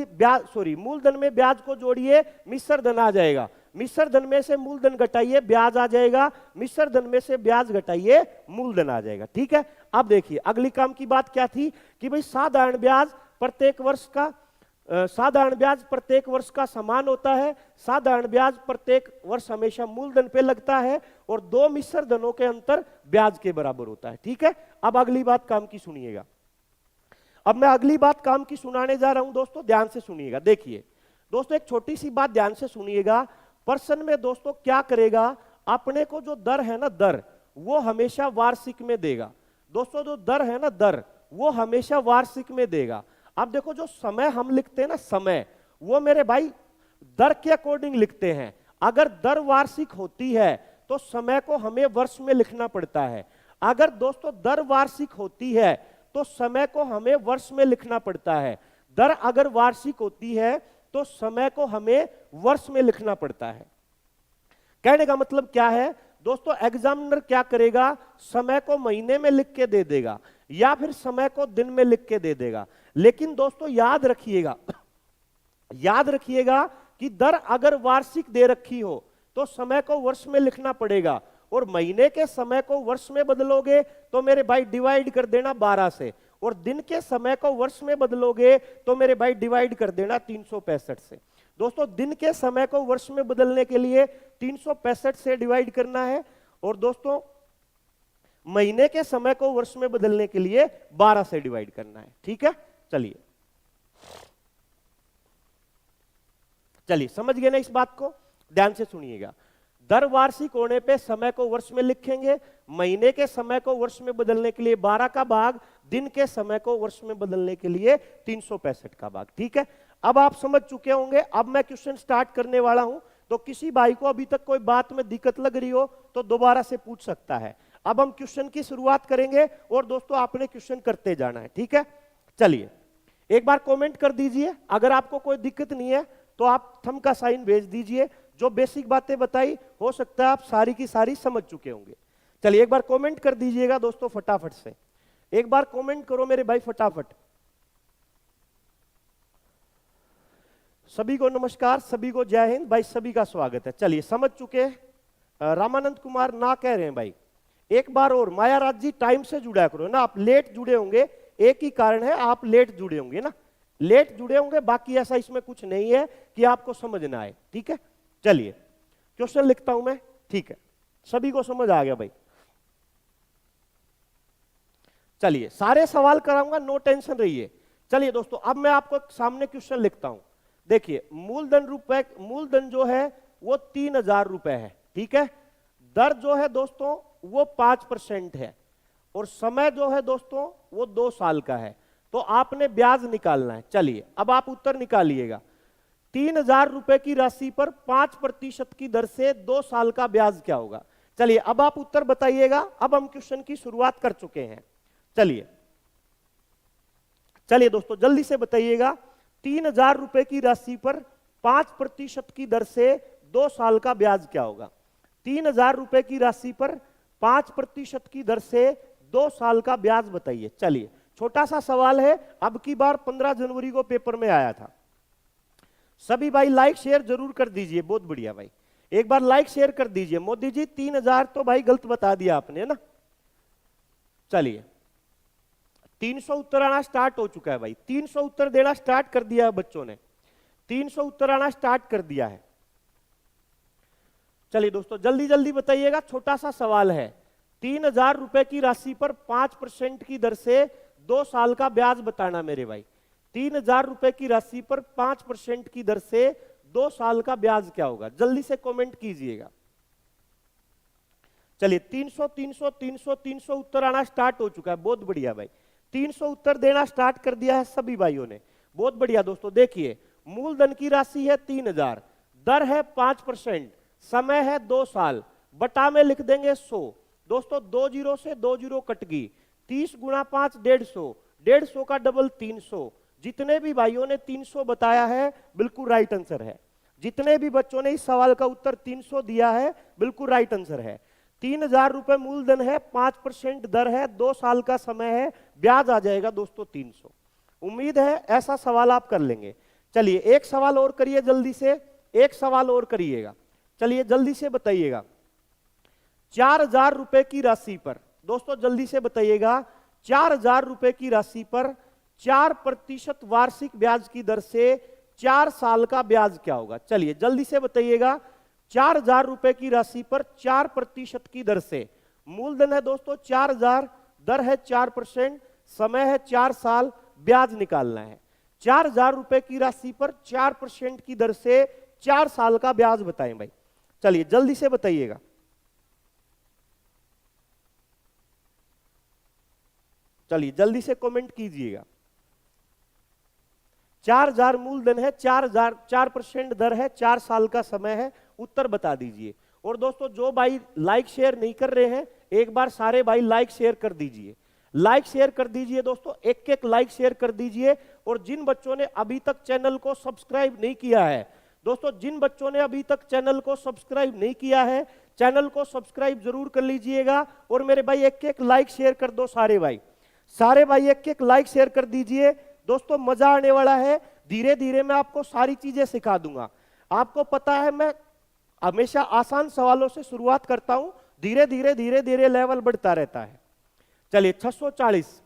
ब्याज को जोड़िए, मिश्र धन आ जाएगा। मिश्र धन में से मूलधन घटाइए, ब्याज आ जाएगा। मिश्र धन में से ब्याज घटाइए, मूलधन आ जाएगा। ठीक है, अब देखिए अगली काम की बात क्या थी कि भाई साधारण ब्याज प्रत्येक वर्ष का समान होता है। साधारण ब्याज प्रत्येक वर्ष हमेशा मूलधन पे लगता है और दो मिश्र धनों के अंतर ब्याज के बराबर होता है। ठीक है, अब अगली बात काम की सुनिएगा। अब मैं अगली बात काम की सुनाने जा रहा हूं दोस्तों, ध्यान से सुनिएगा। देखिए दोस्तों, एक छोटी सी बात ध्यान से सुनिएगा। पर्सन में दोस्तों क्या करेगा, अपने को जो दर है ना, दर वो हमेशा वार्षिक में देगा। दोस्तों जो दर है ना, दर वो हमेशा वार्षिक में देगा। अब देखो जो समय हम लिखते हैं ना, समय, वो मेरे भाई दर के अकॉर्डिंग लिखते हैं। अगर दर वार्षिक होती है तो समय को हमें वर्ष में लिखना पड़ता है। अगर दोस्तों दर वार्षिक होती है तो समय को हमें वर्ष में लिखना पड़ता है। दर अगर वार्षिक होती है तो समय को हमें वर्ष में लिखना पड़ता है। कहने का मतलब क्या है दोस्तों, एग्जामिनर क्या करेगा, समय को महीने में लिख के दे देगा या फिर समय को दिन में लिख के दे देगा। लेकिन दोस्तों याद रखिएगा कि दर अगर वार्षिक दे रखी हो तो समय को वर्ष में लिखना पड़ेगा, और महीने के समय को वर्ष में बदलोगे तो मेरे भाई डिवाइड कर देना 12 से, और दिन के समय को वर्ष में बदलोगे तो मेरे भाई डिवाइड कर देना 365 से। दोस्तों दिन के समय को वर्ष में बदलने के लिए 365 से डिवाइड करना है, और दोस्तों महीने के समय को वर्ष में बदलने के लिए 12 से डिवाइड करना है। ठीक है, चलिए समझ गए ना इस बात को, ध्यान से सुनिएगा। दर वार्षिक होने पे समय को वर्ष में लिखेंगे, महीने के समय को वर्ष में बदलने के लिए 12 का भाग, दिन के समय को वर्ष में बदलने के लिए 365 का भाग। ठीक है, अब आप समझ चुके होंगे। अब मैं क्वेश्चन स्टार्ट करने वाला हूं, तो किसी भाई को अभी तक कोई बात में दिक्कत लग रही हो तो दोबारा से पूछ सकता है। अब हम क्वेश्चन की शुरुआत करेंगे और दोस्तों आपने क्वेश्चन करते जाना है। ठीक है, चलिए एक बार कमेंट कर दीजिए। अगर आपको कोई दिक्कत नहीं है तो आप थंब का साइन भेज दीजिए। जो बेसिक बातें बताई हो सकता है आप सारी की सारी समझ चुके होंगे। चलिए एक बार कमेंट कर दीजिएगा दोस्तों फटाफट से, एक बार कमेंट करो मेरे भाई फटाफट। सभी को नमस्कार, सभी को जय हिंद भाई, सभी का स्वागत है। चलिए समझ चुके। रामानंद कुमार ना कह रहे हैं भाई, एक बार और। माया राज जी टाइम से जुड़ा करो ना, आप लेट जुड़े होंगे, एक ही कारण है आप लेट जुड़े होंगे ना, लेट जुड़े होंगे, बाकी ऐसा इसमें कुछ नहीं है कि आपको समझ ना आए। ठीक है, चलिए क्वेश्चन लिखता हूं मैं। ठीक है, सभी को समझ आ गया भाई। चलिए सारे सवाल कराऊंगा, नो टेंशन रहिए। चलिए दोस्तों अब मैं आपको सामने क्वेश्चन लिखता हूं। देखिए मूलधन जो है वो 3000 रुपए है। ठीक है, दर जो है दोस्तों वो 5% है, और समय जो है दोस्तों वो 2 साल का है। तो आपने ब्याज निकालना है। चलिए अब आप उत्तर निकालिएगा। 3000 रुपए की राशि पर 5% की दर से 2 साल का ब्याज क्या होगा। चलिए अब आप उत्तर बताइएगा। अब हम क्वेश्चन की शुरुआत कर चुके हैं। चलिए दोस्तों जल्दी से बताइएगा। 3000 रुपए की राशि पर 5% की दर से 2 साल का ब्याज क्या होगा। 3000 रुपए की राशि पर 5% की दर से 2 साल का ब्याज बताइए। चलिए छोटा सा सवाल है, अब की बार 15 जनवरी को पेपर में आया था। सभी भाई लाइक शेयर जरूर कर दीजिए, बहुत बढ़िया भाई, एक बार लाइक शेयर कर दीजिए। मोदी जी 3000 तो भाई गलत बता दिया आपने ना। चलिए 300 उत्तर आना स्टार्ट हो चुका है भाई, 300 उत्तर देना स्टार्ट कर दिया है बच्चों ने, 300 उत्तर आना स्टार्ट कर दिया है। चलिए दोस्तों जल्दी जल्दी बताइएगा, छोटा सा सवाल है। 3000 रुपए की राशि पर 5% की दर से 2 साल का ब्याज बताना मेरे भाई। 3000 रुपए की राशि पर 5% की दर से 2 साल का ब्याज क्या होगा, जल्दी से कमेंट कीजिएगा। चलिए 300 300 300 300 उत्तर आना स्टार्ट हो चुका है, बहुत बढ़िया भाई, 300 उत्तर देना स्टार्ट कर दिया है सभी भाइयों ने, बहुत बढ़िया। दोस्तों देखिए मूलधन की राशि है 3000, दर है 5%, समय है 2 साल, बटा में लिख देंगे 100। दोस्तों 2 जीरो से 2 जीरो कट गई, 30 गुणा 5 150, 150 का डबल 300। जितने भी भाइयों ने 300 बताया है बिल्कुल राइट आंसर है। जितने भी बच्चों ने इस सवाल का उत्तर 300 दिया है बिल्कुल राइट आंसर है। 3000 रुपए मूलधन है, 5% दर है, 2 साल का समय है, ब्याज आ जाएगा दोस्तों 300। उम्मीद है ऐसा सवाल आप कर लेंगे। चलिए एक सवाल और करिए जल्दी से, एक सवाल और करिएगा। चलिए जल्दी से बताइएगा। 4000 रुपए की राशि पर, दोस्तों जल्दी से बताइएगा, 4000 रुपए की राशि पर 4% वार्षिक ब्याज की दर से 4 साल का ब्याज क्या होगा? चलिए जल्दी से बताइएगा। 4000 रुपए की राशि पर 4% की दर से, मूलधन है दोस्तों 4000, दर है 4%, समय है 4 साल, ब्याज निकालना है। 4000 रुपए की राशि पर 4% की दर से 4 साल का ब्याज बताएं भाई। चलिए जल्दी से बताइएगा। चलिए जल्दी से कमेंट कीजिएगा। 4000 मूलधन है, 4000 4% दर है, 4 साल का समय है, उत्तर बता दीजिए। और दोस्तों जो भाई लाइक शेयर नहीं कर रहे हैं, एक बार सारे भाई लाइक शेयर कर दीजिए, लाइक शेयर कर दीजिए दोस्तों, एक एक लाइक शेयर कर दीजिए। और जिन बच्चों ने अभी तक चैनल को सब्सक्राइब नहीं किया है दोस्तों, जिन बच्चों ने अभी तक चैनल को सब्सक्राइब नहीं किया है, चैनल को सब्सक्राइब जरूर कर लीजिएगा। और मेरे भाई एक एक लाइक शेयर कर दो, सारे भाई, सारे भाई एक एक लाइक शेयर कर दीजिए। दोस्तों मजा आने वाला है, धीरे धीरे मैं आपको सारी चीजें सिखा दूंगा। आपको पता है मैं हमेशा आसान सवालों से शुरुआत करता हूं, धीरे धीरे धीरे धीरे लेवल बढ़ता रहता है। चलिए 640,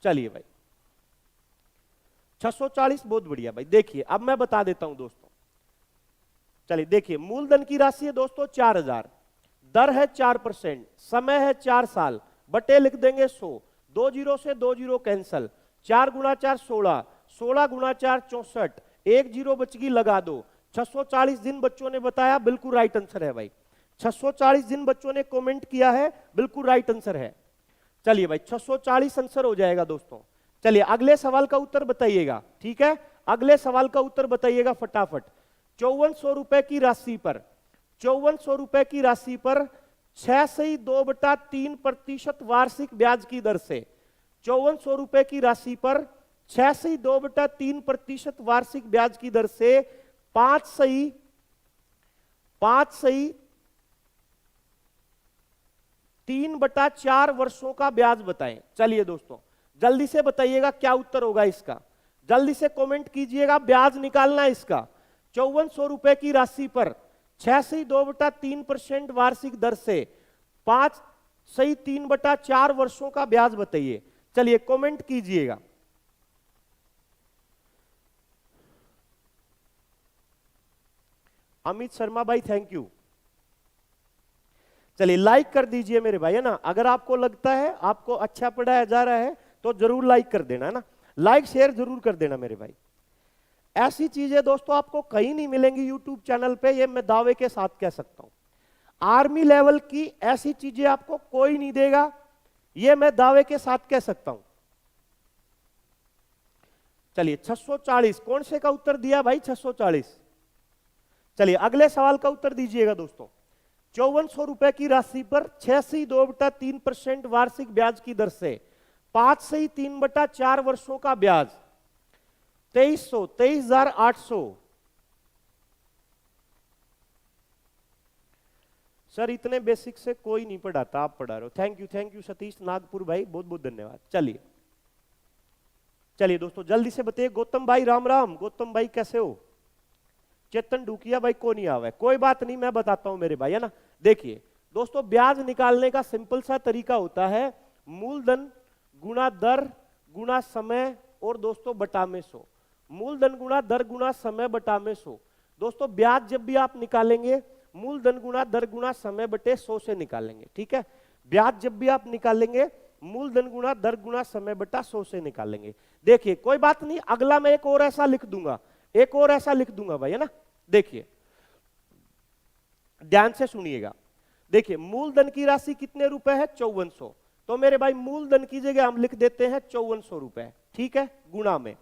चलिए भाई 640 बहुत बढ़िया भाई। देखिए अब मैं बता देता हूं दोस्तों। चलिए देखिए मूलधन की राशि है दोस्तों 4000, दर है 4%, समय है 4 साल, बटे लिख देंगे 100, 2 जीरो से 2 जीरो कैंसल, 4 गुणा 4 16, 16 गुणा 4 64, 1 जीरो बच गई लगा दो। 640 दिन बच्चों ने बताया, बिल्कुल राइट आंसर है भाई। 640 दिन बच्चों ने कमेंट किया है, बिल्कुल राइट आंसर है। चलिए भाई 640 आंसर हो जाएगा दोस्तों। चलिए अगले सवाल का उत्तर बताइएगा, ठीक है? अगले सवाल का उत्तर बताइएगा फटाफट। 5400 रुपए की राशि पर, 5400 रुपए की राशि पर 6.2/3% वार्षिक ब्याज की दर से, 5400 रुपए की राशि पर 6.2/3% वार्षिक ब्याज की दर से 5.3/4 वर्षों का ब्याज बताएं। चलिए दोस्तों जल्दी से बताइएगा क्या उत्तर होगा इसका, जल्दी से कमेंट कीजिएगा, ब्याज निकालना है इसका। 5400 रुपए की राशि पर 6.2/3% वार्षिक दर से 5.3/4 वर्षों का ब्याज बताइए। चलिए कमेंट कीजिएगा। अमित शर्मा भाई थैंक यू। चलिए लाइक कर दीजिए मेरे भाई, है ना? अगर आपको लगता है आपको अच्छा पढ़ाया जा रहा है तो जरूर लाइक कर देना, है ना? लाइक शेयर जरूर कर देना मेरे भाई। ऐसी चीजें दोस्तों आपको कहीं नहीं मिलेंगी यूट्यूब चैनल पे, ये मैं दावे के साथ कह सकता हूं। आर्मी लेवल की ऐसी चीजें आपको कोई नहीं देगा, ये मैं दावे के साथ कह सकता हूं। चलिए 640 कौन से का उत्तर दिया भाई? 640। चलिए अगले सवाल का उत्तर दीजिएगा दोस्तों। 5400 रुपए की राशि पर 6.2/3% वार्षिक ब्याज की दर से 5.3/4 वर्षों का ब्याज 2300, 23,800। सर इतने बेसिक से कोई नहीं पढ़ाता, आप पढ़ा रहे हो। थैंक यू सतीश नागपुर भाई, बहुत बहुत धन्यवाद। चलिए चलिए दोस्तों जल्दी से बताइए। गौतम भाई राम राम, गौतम भाई कैसे हो? चेतन डुकिया भाई को नहीं आवा, कोई बात नहीं, मैं बताता हूं मेरे भाई, है ना? देखिए दोस्तों ब्याज निकालने का सिंपल सा तरीका होता है मूलधन गुणा दर गुणा समय और दोस्तों बटा में 100। मूलधन गुणा दर गुणा समय बटा में 100। दोस्तों ब्याज जब भी आप निकालेंगे मूलधन गुणा दर गुणा समय बटे 100 से निकालेंगे, ठीक है? ब्याज जब भी आप निकालेंगे मूलधन गुणा दर गुणा समय बटा 100 से निकालेंगे। देखिए कोई बात नहीं, अगला मैं एक और ऐसा लिख दूंगा, एक और ऐसा लिख दूंगा भाई, है ना? देखिए ध्यान से सुनिएगा। देखिए मूलधन की राशि कितने रुपए है? 5400। तो मेरे भाई मूलधन की जगह हम लिख देते हैं 5400 रुपए, ठीक है? गुणा में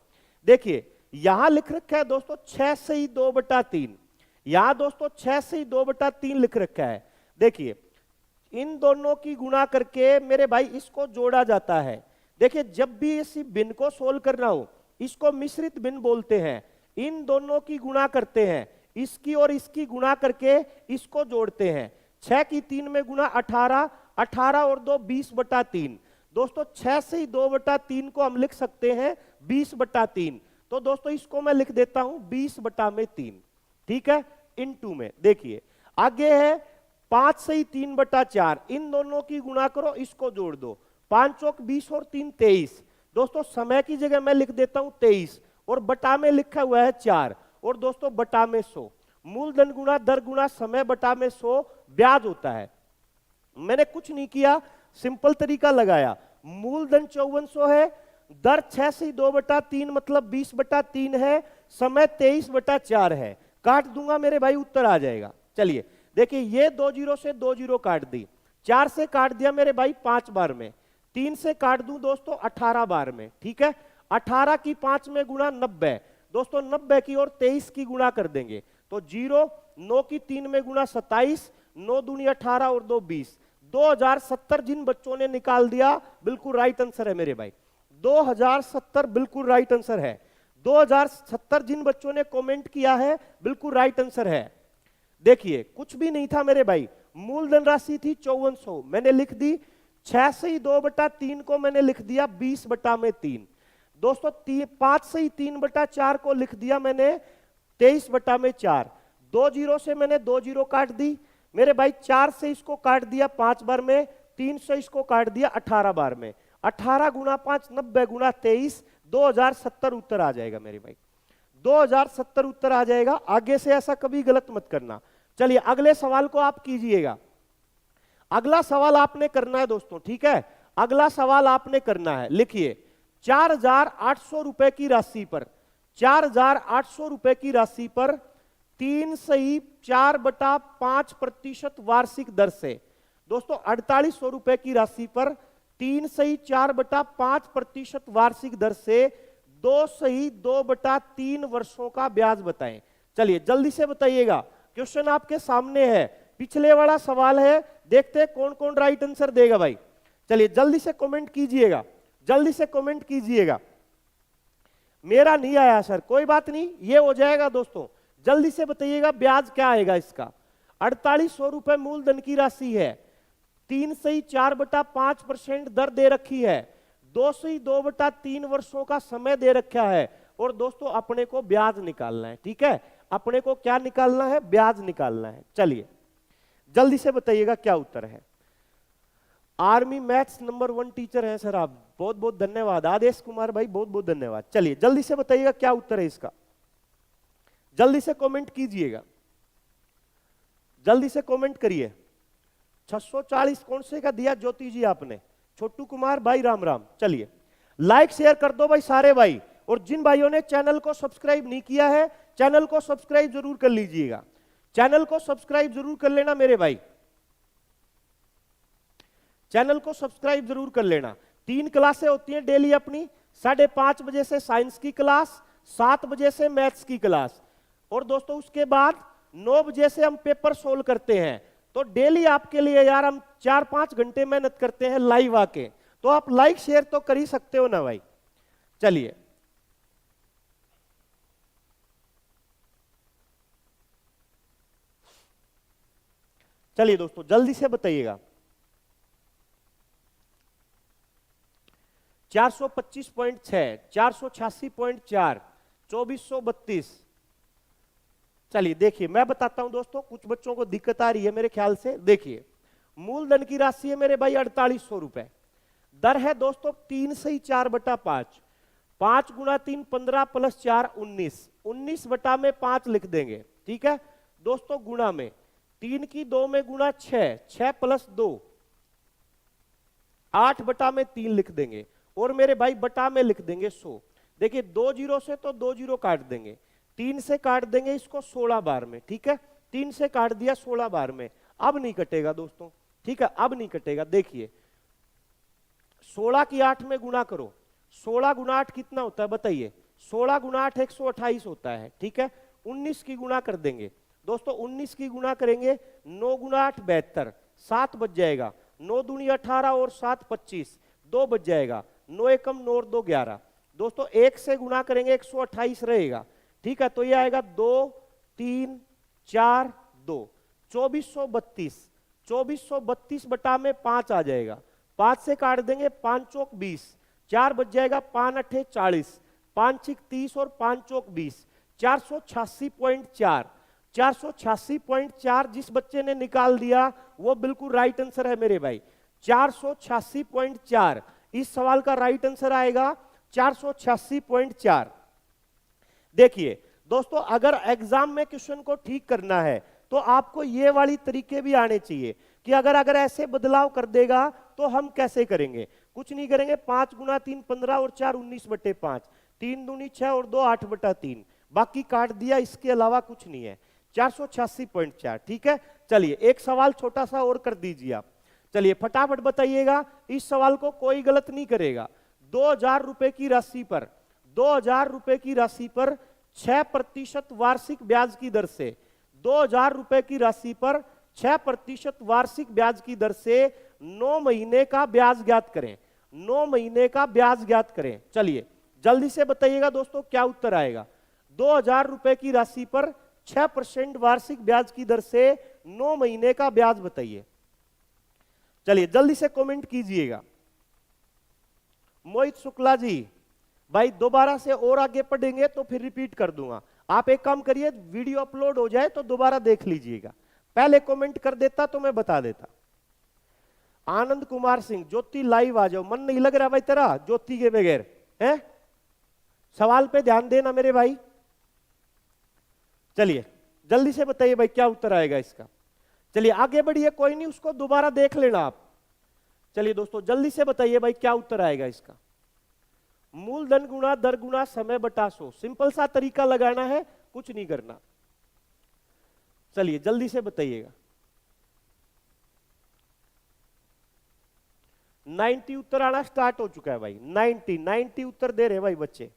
देखिए यहां लिख रखा है दोस्तों 6.2/3, यहां दोस्तों 6.2/3 लिख रखा है। देखिए इन दोनों की गुणा करके मेरे भाई इसको जोड़ा जाता है। देखिए जब भी इसी भिन्न को सोल्व करना हो, इसको मिश्रित भिन्न बोलते हैं। इन दोनों की गुणा करते हैं, इसकी और इसकी गुणा करके इसको जोड़ते हैं। 6 की 3 में गुणा 18, 18 और 2 20/3। दोस्तों 6 से ही 2/3 को हम लिख सकते हैं 20/3। तो दोस्तों इसको मैं लिख देता हूं 20/3, ठीक है, इनटू में। देखिए आगे है 5 से ही 3/4, इन दोनों की गुणा करो, इसको जोड़ दो। 5 चौक 20 और 3 23। दोस्तों समय की जगह मैं लिख देता हूं 23 और बटा में लिखा हुआ है 4 और दोस्तों बटा में 100। मूलधन गुणा दर गुणा समय बटा में 100 ब्याज होता है। मैंने कुछ नहीं किया, सिंपल तरीका लगाया। मूलधन 5400 है, दर 6 से 2/3 मतलब 20/3 है, समय 23/4 है। काट दूंगा मेरे भाई, उत्तर आ जाएगा। चलिए देखिए ये 2 जीरो से 2 जीरो काट दी, 4 से काट दिया मेरे भाई 5 बार में, 3 से काट दूं दोस्तों 18 बार में, ठीक है। 18 की 5 में गुणा 90, दोस्तों 90 की और 23 की गुणा कर देंगे तो 0, 9 की 3 में गुणा 27, 9 दूनी 18 और 2 20। 2070 जिन बच्चों ने निकाल दिया बिल्कुल राइट आंसर है मेरे भाई, 2070 बिल्कुल राइट आंसर है। 2070 जिन बच्चों ने कमेंट किया है बिल्कुल राइट आंसर है। देखिए कुछ भी नहीं था मेरे भाई, मूलधन राशि थी 5400, मैंने लिख दी। 6 से ही 2/3 को मैंने लिख दिया 20/3। दोस्तों 5 से ही 3/4 को लिख दिया मैंने 23/4। 2 जीरो से मैंने 2 जीरो काट दी मेरे भाई, 4 से इसको काट दिया 5 बार में, 3 से इसको काट दिया 18 बार में। 18 गुणा 5 90 गुणा 23, 2070 उत्तर आ जाएगा मेरे भाई, 2070 उत्तर आ जाएगा। आगे से ऐसा कभी गलत मत करना। चलिए अगले सवाल को आप कीजिएगा। अगला सवाल आपने करना है दोस्तों, ठीक है। अगला सवाल आपने करना है, लिखिए 4800 रुपए की राशि पर, 4800 रुपए की राशि पर 3 सही 4/5% वार्षिक दर से, दोस्तों 4800 रुपए की राशि पर 3 सही 4/5% वार्षिक दर से 2 सही 2/3 वर्षों का ब्याज बताएं। चलिए जल्दी से बताइएगा, क्वेश्चन आपके सामने है, पिछले वाला सवाल है, देखते हैं कौन कौन राइट आंसर देगा भाई। चलिए जल्दी से कमेंट कीजिएगा, जल्दी से कमेंट कीजिएगा। मेरा नहीं आया सर, कोई बात नहीं, ये हो जाएगा दोस्तों। जल्दी से बताइएगा ब्याज क्या आएगा इसका। 4800 रुपए मूलधन की राशि है, 3 सही 4/5% दर दे रखी है, 2 सही 2/3 वर्षों का समय दे रखा है और दोस्तों अपने को ब्याज निकालना है, ठीक है। अपने को क्या निकालना है, ब्याज निकालना है। चलिए जल्दी से बताइएगा क्या उत्तर है। आर्मी मैथ्स नंबर 1 टीचर हैं सर आप, बहुत बहुत धन्यवाद। आदेश कुमार भाई बहुत बहुत धन्यवाद। चलिए जल्दी से बताइएगा क्या उत्तर है इसका, जल्दी से कमेंट कीजिएगा, जल्दी से कमेंट करिए। 640 कौन से का दिया ज्योति जी आपने, छोटू कुमार भाई राम राम। चलिए लाइक शेयर कर दो भाई सारे भाई, और जिन भाइयों ने चैनल को सब्सक्राइब नहीं किया है चैनल को सब्सक्राइब जरूर कर लीजिएगा, चैनल को सब्सक्राइब जरूर कर लेना मेरे भाई, चैनल को सब्सक्राइब जरूर कर लेना। 3 क्लासें होती हैं डेली अपनी, 5:30 बजे से साइंस की क्लास, 7 बजे से मैथ्स की क्लास, और दोस्तों उसके बाद 9 बजे से हम पेपर सोल्व करते हैं। तो डेली आपके लिए यार हम 4-5 घंटे मेहनत करते हैं लाइव आके, तो आप लाइक शेयर तो कर ही सकते हो ना भाई। चलिए चलिए दोस्तों जल्दी से बताइएगा। 425.6, 486.4, 2432। चलिए देखिए मैं बताता हूं दोस्तों, कुछ बच्चों को दिक्कत आ रही है मेरे ख्याल से। देखिए मूलधन की राशि है मेरे भाई 4800 रुपए, दर है दोस्तों 3 सही 4/5, 5 गुणा 3 15 प्लस 4 19, 19 बटा में 5 लिख देंगे, ठीक है दोस्तों। गुणा में 3 की 2 में गुणा 6, 6 प्लस 2 8 बटा में 3 लिख देंगे, और मेरे भाई बटा में लिख देंगे 100। देखिए 2 जीरो से तो 2 जीरो काट देंगे, 3 से काट देंगे इसको 16 बार में, ठीक है। 3 से काट दिया 16 बार में, अब नहीं कटेगा दोस्तों, ठीक है, अब नहीं कटेगा। देखिए 16 की 8 में गुणा करो, 16 गुणा 8 कितना होता है बताइए, 16 गुणा 8 128 होता है, ठीक है। 19 की गुणा कर देंगे दोस्तों, 19 की गुणा करेंगे 9 गुणा 8 72, 7 बच जाएगा, 9 दूनी 18 और 7 25, 2 बच जाएगा, 9 एकम 9 और 2 11। दोस्तों 1 से गुणा करेंगे 128 रहेगा, ठीक है, तो ये आएगा 2 3 4 2, 2432, 2432 बटा में 5 आ जाएगा, 5 से काट देंगे, 5 चौक 20, 4 बच जाएगा, 5 अठे 40, 5 छिक 30 और 5 चौक 20, 486.4, 486.4 जिस बच्चे ने निकाल दिया वो बिल्कुल राइट आंसर है मेरे भाई। 486.4 इस सवाल का राइट आंसर आएगा 486.4। देखिए दोस्तों, अगर एग्जाम में क्वेश्चन को ठीक करना है तो आपको ये वाली तरीके भी आने चाहिए कि अगर ऐसे बदलाव कर देगा तो हम कैसे करेंगे। कुछ नहीं करेंगे, 5 गुना 3 15 और 4 19/5, 3 दूनी 6 और 2 8/3, बाकी काट दिया, इसके अलावा कुछ नहीं है। 486.4, ठीक है। चलिए एक सवाल छोटा सा और कर दीजिए आप, चलिए फटाफट बताइएगा, इस सवाल को कोई गलत नहीं करेगा। 2000 रुपए की राशि पर 2000 रुपए की राशि पर 6% वार्षिक ब्याज की दर से 2000 रुपए की राशि पर 6% वार्षिक ब्याज की दर से 9 महीने का ब्याज ज्ञात करें। 9 महीने का ब्याज ज्ञात करें। चलिए जल्दी से बताइएगा दोस्तों क्या उत्तर आएगा। 2000 रुपए की राशि पर 6% वार्षिक ब्याज की दर से 9 महीने का ब्याज बताइए। चलिए जल्दी से कमेंट कीजिएगा। मोहित शुक्ला जी, भाई दोबारा से और आगे पढ़ेंगे तो फिर रिपीट कर दूंगा। आप एक काम करिए, वीडियो अपलोड हो जाए तो दोबारा देख लीजिएगा, पहले कमेंट कर देता तो मैं बता देता। आनंद कुमार सिंह, ज्योति लाइव आ जाओ, मन नहीं लग रहा भाई तेरा ज्योति के बगैर है। सवाल पे ध्यान देना मेरे भाई। चलिए जल्दी से बताइए भाई क्या उत्तर आएगा इसका। चलिए आगे बढ़िए, कोई नहीं, उसको दोबारा देख लेना आप। चलिए दोस्तों जल्दी से बताइए भाई क्या उत्तर आएगा इसका। मूलधन गुणा दर गुणा समय बटा 100, सिंपल सा तरीका लगाना है, कुछ नहीं करना। चलिए जल्दी से बताइएगा। 90 उत्तर आना स्टार्ट हो चुका है भाई। 90 उत्तर दे रहे भाई बच्चे।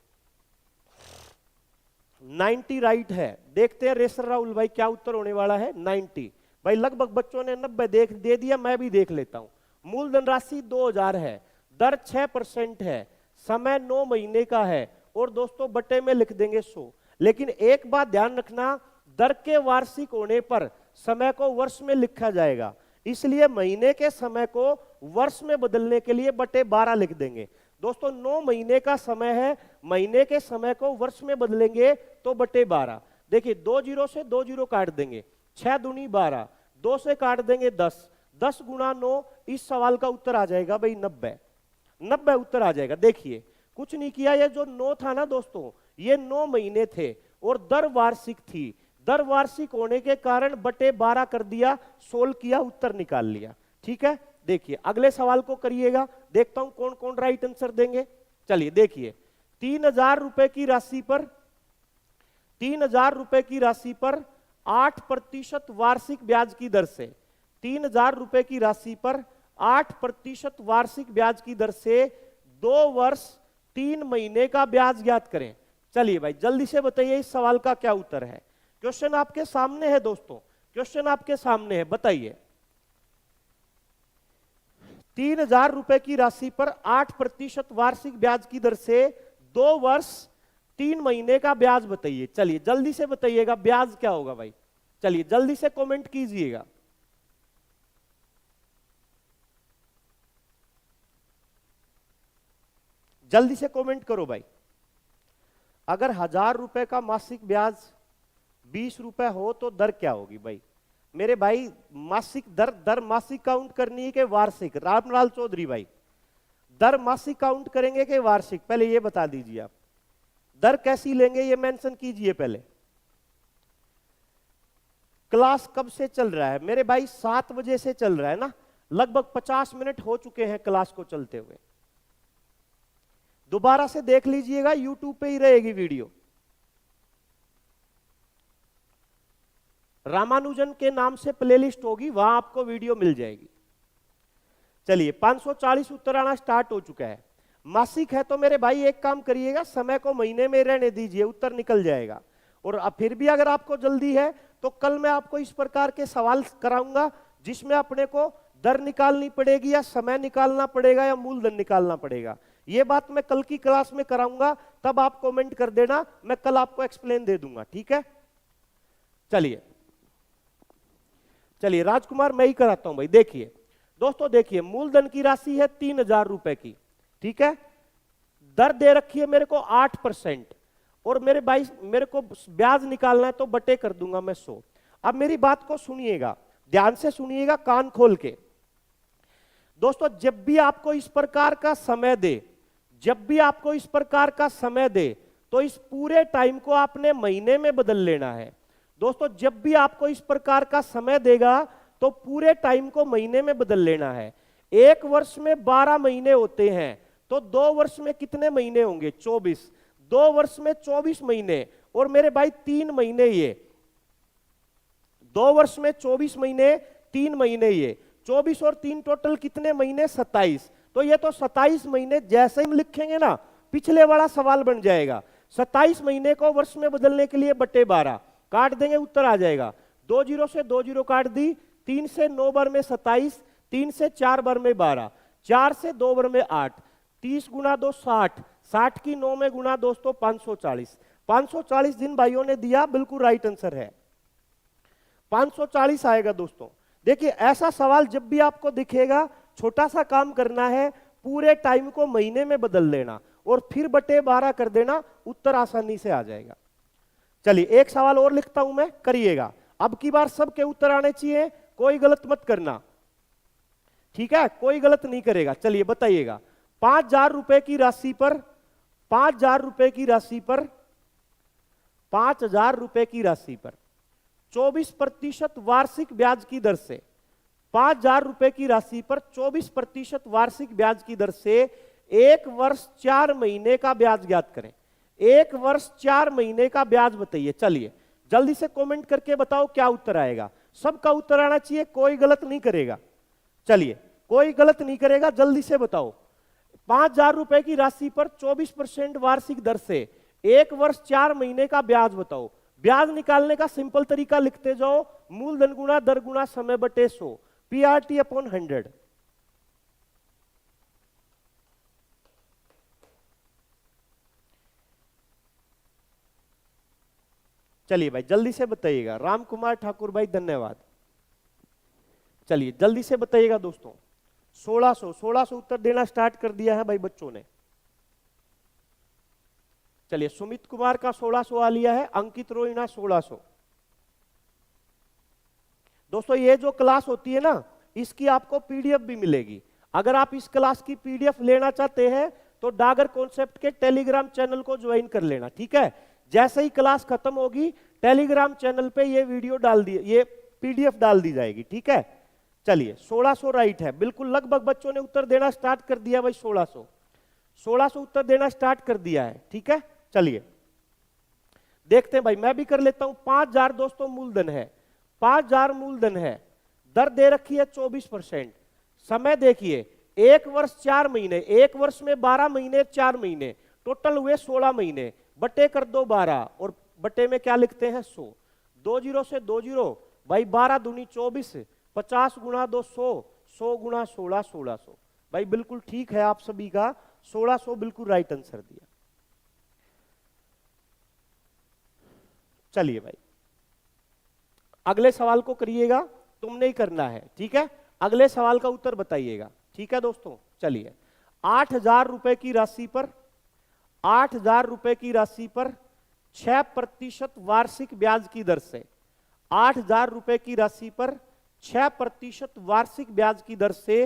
90 राइट है। देखते हैं रेसर राहुल भाई क्या उत्तर होने वाला है। 90 भाई, लगभग बच्चों ने 90 दे दिया, मैं भी देख लेता हूं। मूलधन राशि 2000 है, दर 6% है, समय 9 महीने का है और दोस्तों बटे में लिख देंगे 100। लेकिन एक बात ध्यान रखना, दर के वार्षिक होने पर समय को वर्ष में लिखा जाएगा, इसलिए महीने के समय को वर्ष में बदलने के लिए बटे 12 लिख देंगे। दोस्तों 9 महीने का समय है, महीने के समय को वर्ष में बदलेंगे तो बटे 12। देखिए 2 जीरो से 2 जीरो काट देंगे, 6 दूनी 12, 2 से काट देंगे 10, 10 गुणा 9, इस सवाल का उत्तर आ जाएगा भाई 90 उत्तर आ जाएगा। देखिए कुछ नहीं किया, ये जो 9 था ना दोस्तों, ये 9 महीने थे और दर वार्षिक थी। दर वार्षिक होने के कारण बटे 12 कर दिया, सोल्व किया, उत्तर निकाल लिया। ठीक है, देखिए अगले सवाल को करिएगा, देखता हूं कौन कौन राइट आंसर देंगे। चलिए देखिए, 3000 रुपए की राशि पर 3000 रुपए की राशि पर 8% वार्षिक ब्याज की दर से 3000 रुपए की राशि पर 8% वार्षिक ब्याज की दर से 2 वर्ष 3 महीने का ब्याज ज्ञात करें। चलिए भाई जल्दी से बताइए इस सवाल का क्या उत्तर है। क्वेश्चन आपके सामने है दोस्तों, क्वेश्चन आपके सामने है, बताइए। 3000 रुपए की राशि पर 8% वार्षिक ब्याज की दर से 2 वर्ष 3 महीने का ब्याज बताइए। चलिए जल्दी से बताइएगा ब्याज क्या होगा भाई। चलिए जल्दी से कमेंट कीजिएगा। जल्दी से कमेंट करो भाई। अगर 1000 रुपए का मासिक ब्याज 20 रुपए हो तो दर क्या होगी भाई मेरे भाई। मासिक दर मासिक काउंट करनी है कि वार्षिक? रामलाल चौधरी भाई, दर मासिक काउंट करेंगे कि वार्षिक, पहले ये बता दीजिए आप। दर कैसी लेंगे ये मेंशन कीजिए पहले। क्लास कब से चल रहा है मेरे भाई? 7 बजे से चल रहा है ना, लगभग 50 मिनट हो चुके हैं क्लास को चलते हुए। दोबारा से देख लीजिएगा, यूट्यूब पे ही रहेगी वीडियो। रामानुजन के नाम से प्लेलिस्ट होगी, वहां आपको वीडियो मिल जाएगी। चलिए 540 उत्तर आना स्टार्ट हो चुका है। मासिक है तो मेरे भाई एक काम करिएगा, समय को महीने में रहने दीजिए, उत्तर निकल जाएगा। और अब फिर भी अगर आपको जल्दी है तो कल मैं आपको इस प्रकार के सवाल कराऊंगा जिसमें अपने को दर निकालनी पड़ेगी या समय निकालना पड़ेगा या मूलधन निकालना पड़ेगा। ये बात मैं कल की क्लास में कराऊंगा, तब आप कमेंट कर देना, मैं कल आपको एक्सप्लेन दे दूंगा, ठीक है। चलिए चलिए राजकुमार मैं ही कराता हूं भाई। देखिए दोस्तों, देखिए मूलधन की राशि है 3000 रुपए की, ठीक है। दर दे रखी है मेरे को 8%, और मेरे को ब्याज निकालना है तो बटे कर दूंगा मैं 100। अब मेरी बात को सुनिएगा, ध्यान से सुनिएगा, कान खोल के। दोस्तों जब भी आपको इस प्रकार का समय दे, जब भी आपको इस प्रकार का समय दे, तो इस पूरे टाइम को आपने महीने में बदल लेना है। दोस्तों जब भी आपको इस प्रकार का समय देगा तो पूरे टाइम को महीने में बदल लेना है। एक वर्ष में 12 महीने होते हैं, तो 2 वर्ष में कितने महीने होंगे? 24। 2 वर्ष में 24 महीने, और मेरे भाई 3 महीने ये 2 वर्ष में 24 महीने, 3 महीने ये 24 और 3 टोटल कितने महीने? 27। तो ये तो 27 महीने जैसे ही लिखेंगे ना, पिछले वाला सवाल बन जाएगा। 27 महीने को वर्ष में बदलने के लिए बटे 12 काट देंगे, उत्तर आ जाएगा। 2 जीरो से 2 जीरो काट दी, 3 से 9 बार में 27, 3 से 4 बार में 12, 4 से 2 बार में 8, 30 गुना 2 60, 60 की 9 में गुना दोस्तों 540। 540 दिन भाइयों ने दिया, बिल्कुल राइट आंसर है, 540 आएगा दोस्तों। देखिए ऐसा सवाल जब भी आपको दिखेगा, छोटा सा काम करना है, पूरे टाइम को महीने में बदल लेना और फिर बटे 12 कर देना, उत्तर आसानी से आ जाएगा। चलिए एक सवाल और लिखता हूं मैं, करिएगा। अब की बार सबके उत्तर आने चाहिए, कोई गलत मत करना, ठीक है, कोई गलत नहीं करेगा। चलिए बताइएगा, 5000 रुपए की राशि पर 5000 रुपए की राशि पर 5000 रुपए की राशि पर 24% वार्षिक ब्याज की दर से 5000 रुपए की राशि पर 24% वार्षिक ब्याज की दर से 1 वर्ष 4 महीने का ब्याज ज्ञात करें। 1 वर्ष 4 महीने का ब्याज बताइए। चलिए जल्दी से कमेंट करके बताओ क्या उत्तर आएगा। सबका उत्तर आना चाहिए, कोई गलत नहीं करेगा। चलिए कोई गलत नहीं करेगा, जल्दी से बताओ। 5000 रुपए की राशि पर 24% वार्षिक दर से 1 वर्ष 4 महीने का ब्याज बताओ। ब्याज निकालने का सिंपल तरीका लिखते जाओ, मूलधन गुणा दर गुणा समय बटे 100, PRT अपॉन 100। चलिए भाई जल्दी से बताइएगा। राम कुमार ठाकुर भाई धन्यवाद। चलिए जल्दी से बताइएगा दोस्तों। 1600 उत्तर देना स्टार्ट कर दिया है भाई बच्चों ने। चलिए सुमित कुमार का 1600 आ लिया है, अंकित रोहिणा 1600। दोस्तों ये जो क्लास होती है ना, इसकी आपको पीडीएफ भी मिलेगी। अगर आप इस क्लास की पीडीएफ लेना चाहते हैं तो डागर कॉन्सेप्ट के टेलीग्राम चैनल को ज्वाइन कर लेना, ठीक है। जैसे ही क्लास खत्म होगी टेलीग्राम चैनल पे ये वीडियो डाल दी, ये पीडीएफ डाल दी जाएगी, ठीक है। चलिए 1600 राइट है, बिल्कुल लगभग बच्चों ने उत्तर देना स्टार्ट कर दिया भाई। 1600 उत्तर देना स्टार्ट कर दिया है, ठीक है। चलिए देखते हैं भाई, मैं भी कर लेता हूं। 5000 दोस्तों मूलधन है, 5000 मूलधन है, दर दे रखी है 24%। समय देखिए 1 वर्ष 4 महीने, 1 वर्ष में 12 महीने 4 महीने, टोटल हुए 16 महीने, बटे कर दो 12 और बटे में क्या लिखते हैं 100। 2 जीरो से 2 जीरो भाई, 12 दूनी 24, 50 गुणा 2 100, 100 गुणा 16 1600। भाई बिल्कुल ठीक है आप सभी का, 1600 बिल्कुल राइट आंसर दिया। चलिए भाई अगले सवाल को करिएगा, तुमने ही करना है, ठीक है। अगले सवाल का उत्तर बताइएगा, ठीक है दोस्तों। चलिए 8000 रुपए की राशि पर 8000 रुपए की राशि पर 6% वार्षिक ब्याज की दर से 8000 रुपए की राशि पर 6% वार्षिक ब्याज की दर से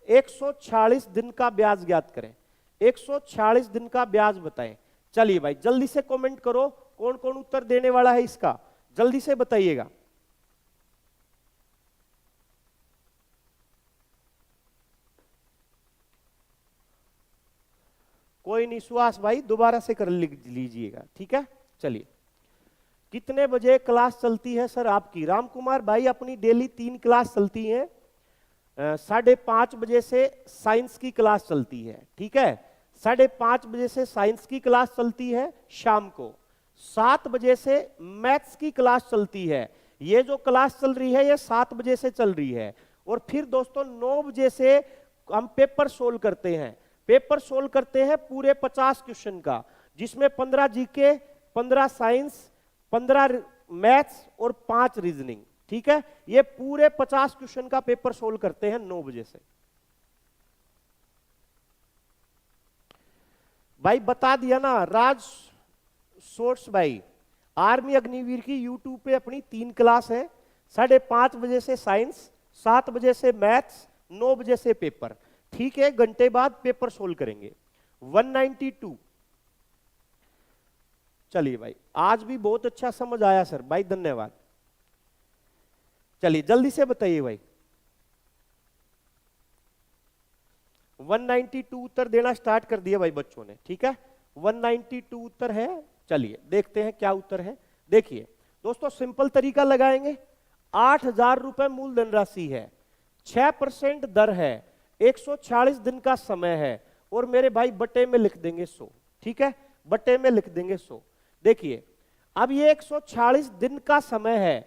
146 दिन का ब्याज ज्ञात करें। 146 दिन का ब्याज बताएं। चलिए भाई जल्दी से कमेंट करो, कौन कौन उत्तर देने वाला है इसका, जल्दी से बताइएगा। कोई नहीं, सुहास भाई दोबारा से कर लीजिएगा, ठीक है। चलिए कितने बजे क्लास चलती है सर आपकी? राम कुमार भाई अपनी डेली 3 क्लास चलती है। 5:30 बजे से साइंस की क्लास चलती है, ठीक है। 5:30 बजे से साइंस की क्लास चलती है शाम को। 7 बजे से मैथ्स की क्लास चलती है। ये जो क्लास चल रही है ये 7 बजे से चल रही है, और फिर दोस्तों 9 बजे से हम पेपर सोल्व करते हैं। पेपर सोल्व करते हैं पूरे 50 क्वेश्चन का, जिसमें 15 जीके, 15 साइंस, 15 मैथ्स और 5 रीजनिंग। ठीक है, ये पूरे 50 क्वेश्चन का पेपर सोल्व करते हैं 9 बजे से। भाई बता दिया ना, राज सोर्स भाई, आर्मी अग्निवीर की यूट्यूब पे अपनी 3 क्लास है, 5:30 बजे से साइंस, 7 बजे से मैथ्स, 9 बजे से पेपर। ठीक है, घंटे बाद पेपर सोल्व करेंगे। 192। चलिए भाई, आज भी बहुत अच्छा समझ आया सर, भाई धन्यवाद। चलिए जल्दी से बताइए भाई। 192 उत्तर देना स्टार्ट कर दिया भाई बच्चों ने। ठीक है, 192 उत्तर है। चलिए देखते हैं क्या उत्तर है। देखिए दोस्तों, सिंपल तरीका लगाएंगे। 8,000 रुपए मूलधन राशि है, 6% दर है, 140 दिन का समय है, और मेरे भाई बटे में लिख देंगे 100। ठीक है, बटे में लिख देंगे 100। देखिए अब ये 140 दिन का समय है,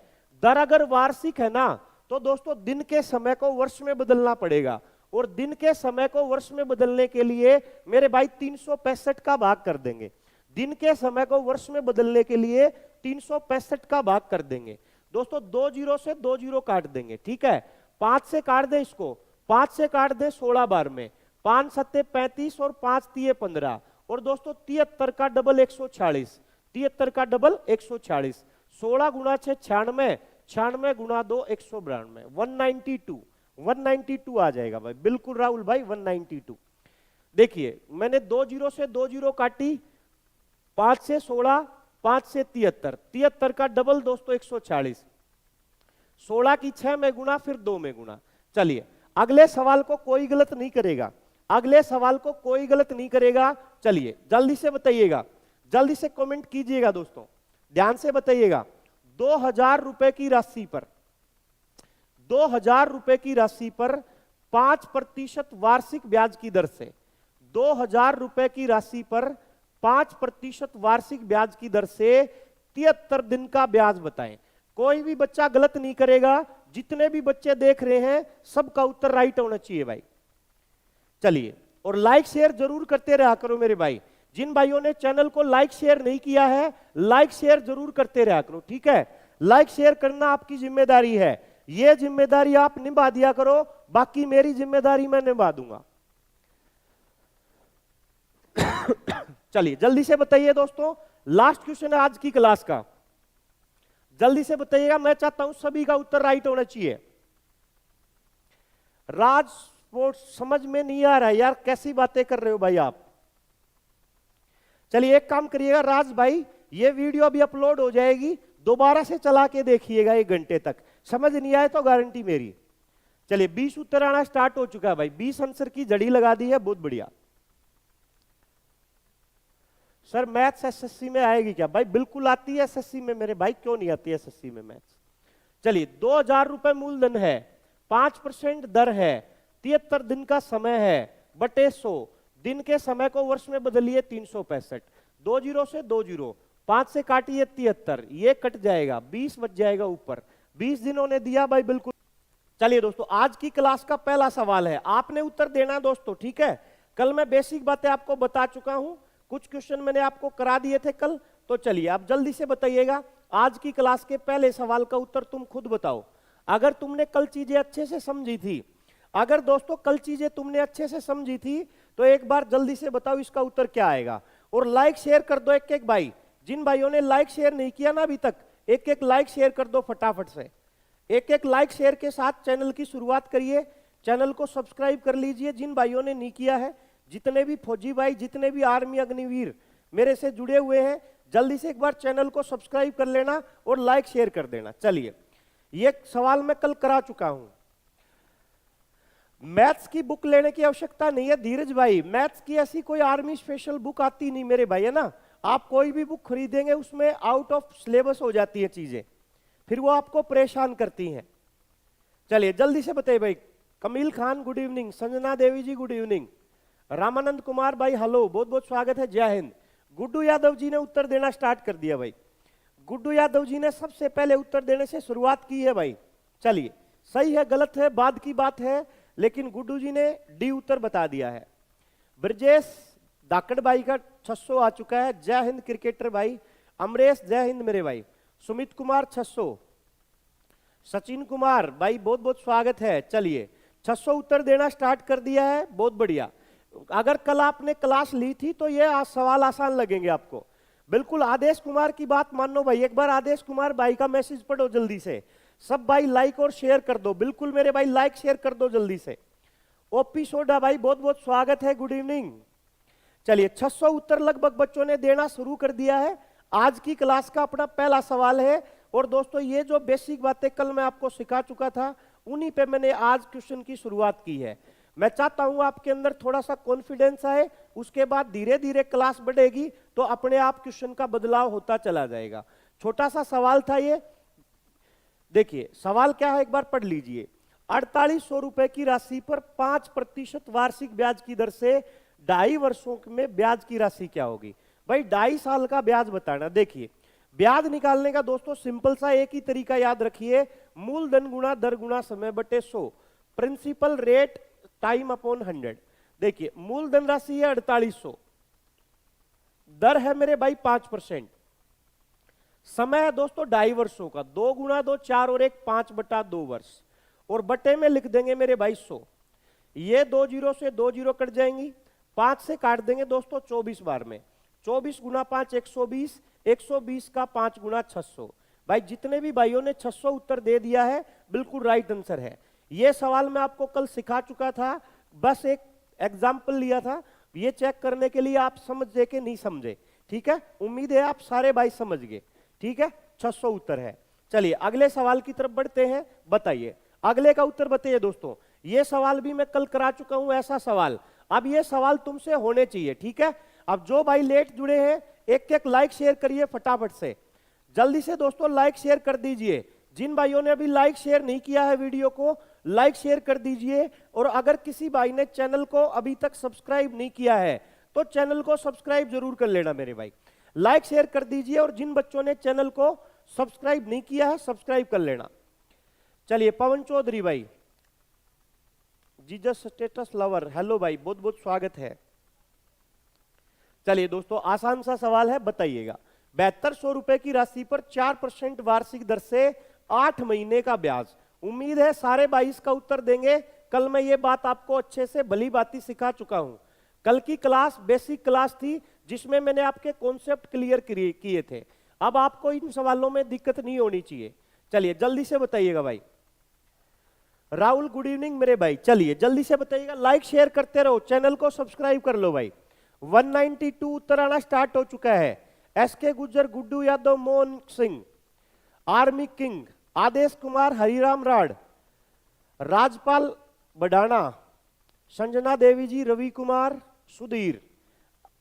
दर अगर वार्षिक है ना, तो दोस्तों दिन के समय को वर्ष में बदलना पड़ेगा, और दिन के समय को वर्ष में बदलने के लिए मेरे भाई 365 का भाग कर देंगे। दिन के समय को वर्ष में बदलने के लिए 365 का भाग कर देंगे। दोस्तों 2 जीरो से 2 जीरो काट देंगे। ठीक है, 5 से काट दें इसको, 5 से काट दें 16 बार में, 5 सत्ते 35 और 5 तिये 15, और दोस्तों 73 का डबल 140, 73 का डबल 140, 16 गुणा 6 96, 96 गुणा 2 192, 192 आ जाएगा भाई। बिल्कुल राहुल भाई 192। देखिए मैंने 2 जीरो से 2 जीरो काटी, 5 से 16, 5 से 73, 73 का डबल दोस्तों 140, 16 की 6 में गुणा, फिर 2 में गुणा। चलिए अगले सवाल को कोई गलत नहीं करेगा, अगले सवाल को कोई गलत नहीं करेगा। चलिए जल्दी से बताइएगा, जल्दी से कमेंट कीजिएगा दोस्तों, ध्यान से बताइएगा। 2,000 रुपए की राशि पर, 2,000 रुपए की राशि पर 5% वार्षिक ब्याज की दर से, 2,000 रुपए की राशि पर 5% वार्षिक ब्याज की दर से 73 दिन का ब्याज बताएं। कोई भी बच्चा गलत नहीं करेगा, जितने भी बच्चे देख रहे हैं सबका उत्तर राइट होना चाहिए भाई। चलिए, और लाइक शेयर जरूर करते रहा करो मेरे भाई। जिन भाइयों ने चैनल को लाइक शेयर नहीं किया है, लाइक शेयर जरूर करते रहा करो। ठीक है, लाइक शेयर करना आपकी जिम्मेदारी है, ये जिम्मेदारी आप निभा दिया करो, बाकी मेरी जिम्मेदारी मैं निभा दूंगा। चलिए जल्दी से बताइए दोस्तों, लास्ट क्वेश्चन है आज की क्लास का, जल्दी से बताइएगा। मैं चाहता हूं सभी का उत्तर राइट होना चाहिए। राज स्पोर्ट्स समझ में नहीं आ रहा है यार, कैसी बातें कर रहे हो भाई आप। चलिए एक काम करिएगा राज भाई, ये वीडियो अभी अपलोड हो जाएगी, दोबारा से चला के देखिएगा 1 घंटे तक, समझ नहीं आए तो गारंटी मेरी। चलिए 20 उत्तर आना स्टार्ट हो चुका है भाई, 20 आंसर की जड़ी लगा दी है, बहुत बढ़िया। सर मैथ्स एसएससी में आएगी क्या? भाई बिल्कुल आती है एसएससी में मेरे भाई, क्यों नहीं आती है एसएससी में मैथ्स। चलिए 2,000 रुपए मूलधन है, 5% दर है, 73 दिन का समय है, बटे 100, दिन के समय को वर्ष में बदलिए 365, 2 जीरो से 2 जीरो, 5 से काटिए 73, ये कट जाएगा, 20 बच जाएगा ऊपर, 20 दिनों ने दिया भाई बिल्कुल। चलिए दोस्तों आज की क्लास का पहला सवाल है, आपने उत्तर देना है दोस्तों। ठीक है, कल मैं बेसिक बातें आपको बता चुका हूं, कुछ क्वेश्चन मैंने आपको करा दिए थे कल, तो चलिए आप जल्दी से बताइएगा। आज की क्लास के पहले सवाल का उत्तर तुम खुद बताओ। अगर तुमने कल चीजें अच्छे से समझी थी, अगर दोस्तों कल चीजें तुमने अच्छे से समझी थी, तो एक बार जल्दी से बताओ इसका उत्तर क्या आएगा। और लाइक शेयर कर दो एक एक भाई, जिन भाइयों ने लाइक शेयर नहीं किया ना अभी तक, एक एक लाइक शेयर कर दो फटाफट से। एक एक लाइक शेयर के साथ चैनल की शुरुआत करिए, चैनल को सब्सक्राइब कर लीजिए जिन भाइयों ने नहीं किया है। जितने भी फौजी भाई, जितने भी आर्मी अग्निवीर मेरे से जुड़े हुए हैं, जल्दी से एक बार चैनल को सब्सक्राइब कर लेना और लाइक शेयर कर देना। चलिए ये सवाल मैं कल करा चुका हूं। मैथ्स की बुक लेने की आवश्यकता नहीं है धीरज भाई, मैथ्स की ऐसी कोई आर्मी स्पेशल बुक आती नहीं मेरे भाई, है ना। आप कोई भी बुक खरीदेंगे उसमें आउट ऑफ सिलेबस हो जाती है चीजें, फिर वो आपको परेशान करती हैं। चलिए जल्दी से बताइए भाई। कमील खान गुड इवनिंग, संजना देवी जी गुड इवनिंग, रामानंद कुमार भाई हेलो, बहुत बहुत स्वागत है, जय हिंद। गुड्डू यादव जी ने उत्तर देना स्टार्ट कर दिया भाई। गुड्डू यादव जी ने सबसे पहले उत्तर देने से शुरुआत की है भाई। चलिए, सही है गलत है बाद की बात है, लेकिन गुड्डू जी ने डी उत्तर बता दिया है। ब्रजेश दाकड़ भाई का 600 आ चुका है। जय हिंद क्रिकेटर भाई। अमरेश जय हिंद मेरे भाई। सुमित कुमार 600। सचिन कुमार भाई बहुत बहुत स्वागत है। चलिए 600 उत्तर देना स्टार्ट कर दिया है, बहुत बढ़िया। अगर कल आपने क्लास ली थी तो ये आज सवाल आसान लगेंगे आपको। बिल्कुल आदेश कुमार की बात मानो भाई। एक बार आदेश कुमार भाई का मैसेज पढ़ो जल्दी से। सब भाई लाइक और शेयर कर दो। बिल्कुल मेरे भाई लाइक शेयर कर दो जल्दी से। ओपी सोडा भाई बहुत बहुत स्वागत है, गुड इवनिंग। चलिए 600 उत्तर लगभग बच्चों ने देना शुरू कर दिया है। आज की क्लास का अपना पहला सवाल है। और दोस्तों ये जो बेसिक बातें कल मैं आपको सिखा चुका था, उन्हीं पे मैंने आज क्वेश्चन की शुरुआत की है। मैं चाहता हूं आपके अंदर थोड़ा सा कॉन्फिडेंस आए, उसके बाद धीरे धीरे क्लास बढ़ेगी तो अपने आप क्वेश्चन का बदलाव होता चला जाएगा। छोटा सा सवाल था ये। देखिए सवाल क्या है, एक बार पढ़ लीजिए। 4800 रुपए की राशि पर 5% वार्षिक ब्याज की दर से 2.5 वर्षों में ब्याज की राशि क्या होगी? भाई 2.5 साल का ब्याज बताना। देखिए ब्याज निकालने का दोस्तों सिंपल सा एक ही तरीका याद रखिए, मूलधन गुणा दर गुणा समय बटे 100, प्रिंसिपल रेट टाइम अपॉन 100। देखिए मूलधन राशि है 4800, दर है मेरे भाई 5%, समय है दोस्तों 2.5 वर्षों का, 2 गुणा 2 4 और 1 5/2 वर्ष, और बटे में लिख देंगे मेरे भाई 100। ये 2 जीरो से 2 जीरो कट जाएंगी, 5 से काट देंगे दोस्तों 24 बार में। 24 गुना 5 120, 120 का 5 गुना 600। भाई जितने भी भाइयों ने 600 उत्तर दे दिया है बिल्कुल राइट आंसर है। ये सवाल मैं आपको कल सिखा चुका था, बस एक एग्जाम्पल लिया था, ये चेक करने के लिए आप समझे कि नहीं समझे। ठीक है, उम्मीद है आप सारे भाई समझ गए। ठीक है, 600 उत्तर है। चलिए अगले सवाल की तरफ बढ़ते हैं। बताइए अगले का उत्तर बताइए दोस्तों। ये सवाल भी मैं कल करा चुका हूं, ऐसा सवाल। अब ये सवाल तुमसे होने चाहिए। ठीक है, अब जो भाई लेट जुड़े हैं एक एक लाइक शेयर करिए फटाफट से, जल्दी से दोस्तों लाइक शेयर कर दीजिए। जिन भाइयों ने अभी लाइक शेयर नहीं किया है वीडियो को, लाइक शेयर कर दीजिए। और अगर किसी भाई ने चैनल को अभी तक सब्सक्राइब नहीं किया है तो चैनल को सब्सक्राइब जरूर कर लेना मेरे भाई। लाइक शेयर कर दीजिए, और जिन बच्चों ने चैनल को सब्सक्राइब नहीं किया है सब्सक्राइब कर लेना। चलिए पवन चौधरी भाई, जीजस स्टेटस लवर, हेलो भाई, बहुत बहुत स्वागत है। चलिए दोस्तों आसान सा सवाल है, बताइएगा। 7200 रुपए की राशि पर 4% वार्षिक दर से 8 महीने का ब्याज। उम्मीद है सारे भाई इसका उत्तर देंगे। कल मैं ये बात आपको अच्छे से भली भांति सिखा चुका हूं। कल की क्लास बेसिक क्लास थी जिसमें मैंने आपके कॉन्सेप्ट क्लियर किए थे। अब आपको इन सवालों में दिक्कत नहीं होनी चाहिए। चलिए जल्दी से बताइएगा भाई। राहुल गुड इवनिंग मेरे भाई। चलिए जल्दी से बताइएगा, लाइक शेयर करते रहो, चैनल को सब्सक्राइब कर लो भाई। 192 उत्तर आना स्टार्ट हो चुका है। SK Gujjar, Guddu Yadav, Mohan Singh, army king, Adesh Kumar, Hariram Rad, Rajpal Badana, Sanjana Devi ji, Ravi Kumar, Sudhir,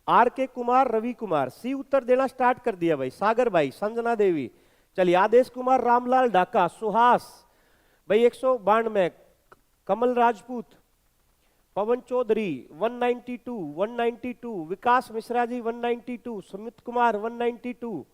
R K Kumar, Ravi Kumar. सी उत्तर देना स्टार्ट कर दिया भाई। सागर भाई, संजना देवी। चलिए आदेश कुमार, रामलाल ढाका, सुहास भाई 192, कमल राजपूत, पवन चौधरी 192, विकास मिश्रा जी 192, सुमित कुमार 192।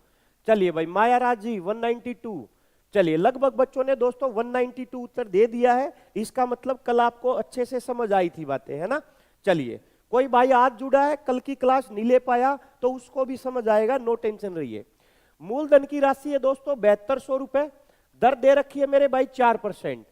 चलिए भाई माया राज जी 192। चलिए लगभग बच्चों ने दोस्तों 192 उत्तर दे दिया है। इसका मतलब कल आपको अच्छे से समझ आई थी बातें, है ना। चलिए कोई भाई आज जुड़ा है, कल की क्लास नहीं ले पाया तो उसको भी समझ आएगा, नो टेंशन रहिए। मूलधन की राशि है दोस्तों 7200 रुपए, दर दे रखी है मेरे भाई 4%,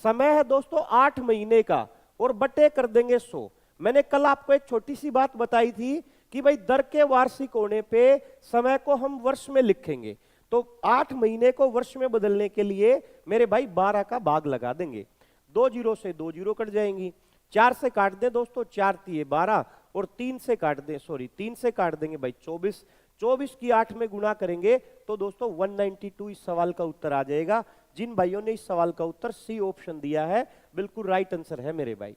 समय है दोस्तों 8 महीने का, और बटे कर देंगे 100। मैंने कल आपको एक छोटी सी बात बताई थी कि भाई दर के वार्षिक होने पे समय को हम वर्ष में लिखेंगे, तो 8 महीने को वर्ष में बदलने के लिए मेरे भाई 12 का भाग लगा देंगे। 2 जीरो से 2 जीरो कट जाएंगी, 4 से काट दें दोस्तों, 4 तिये 12, और 3 से काट दें, सॉरी 3 से काट देंगे भाई 24, 24 की 8 में गुणा करेंगे तो दोस्तों 192 इस सवाल का उत्तर आ जाएगा। जिन भाइयों ने इस सवाल का उत्तर सी ऑप्शन दिया है बिल्कुल राइट आंसर है मेरे भाई,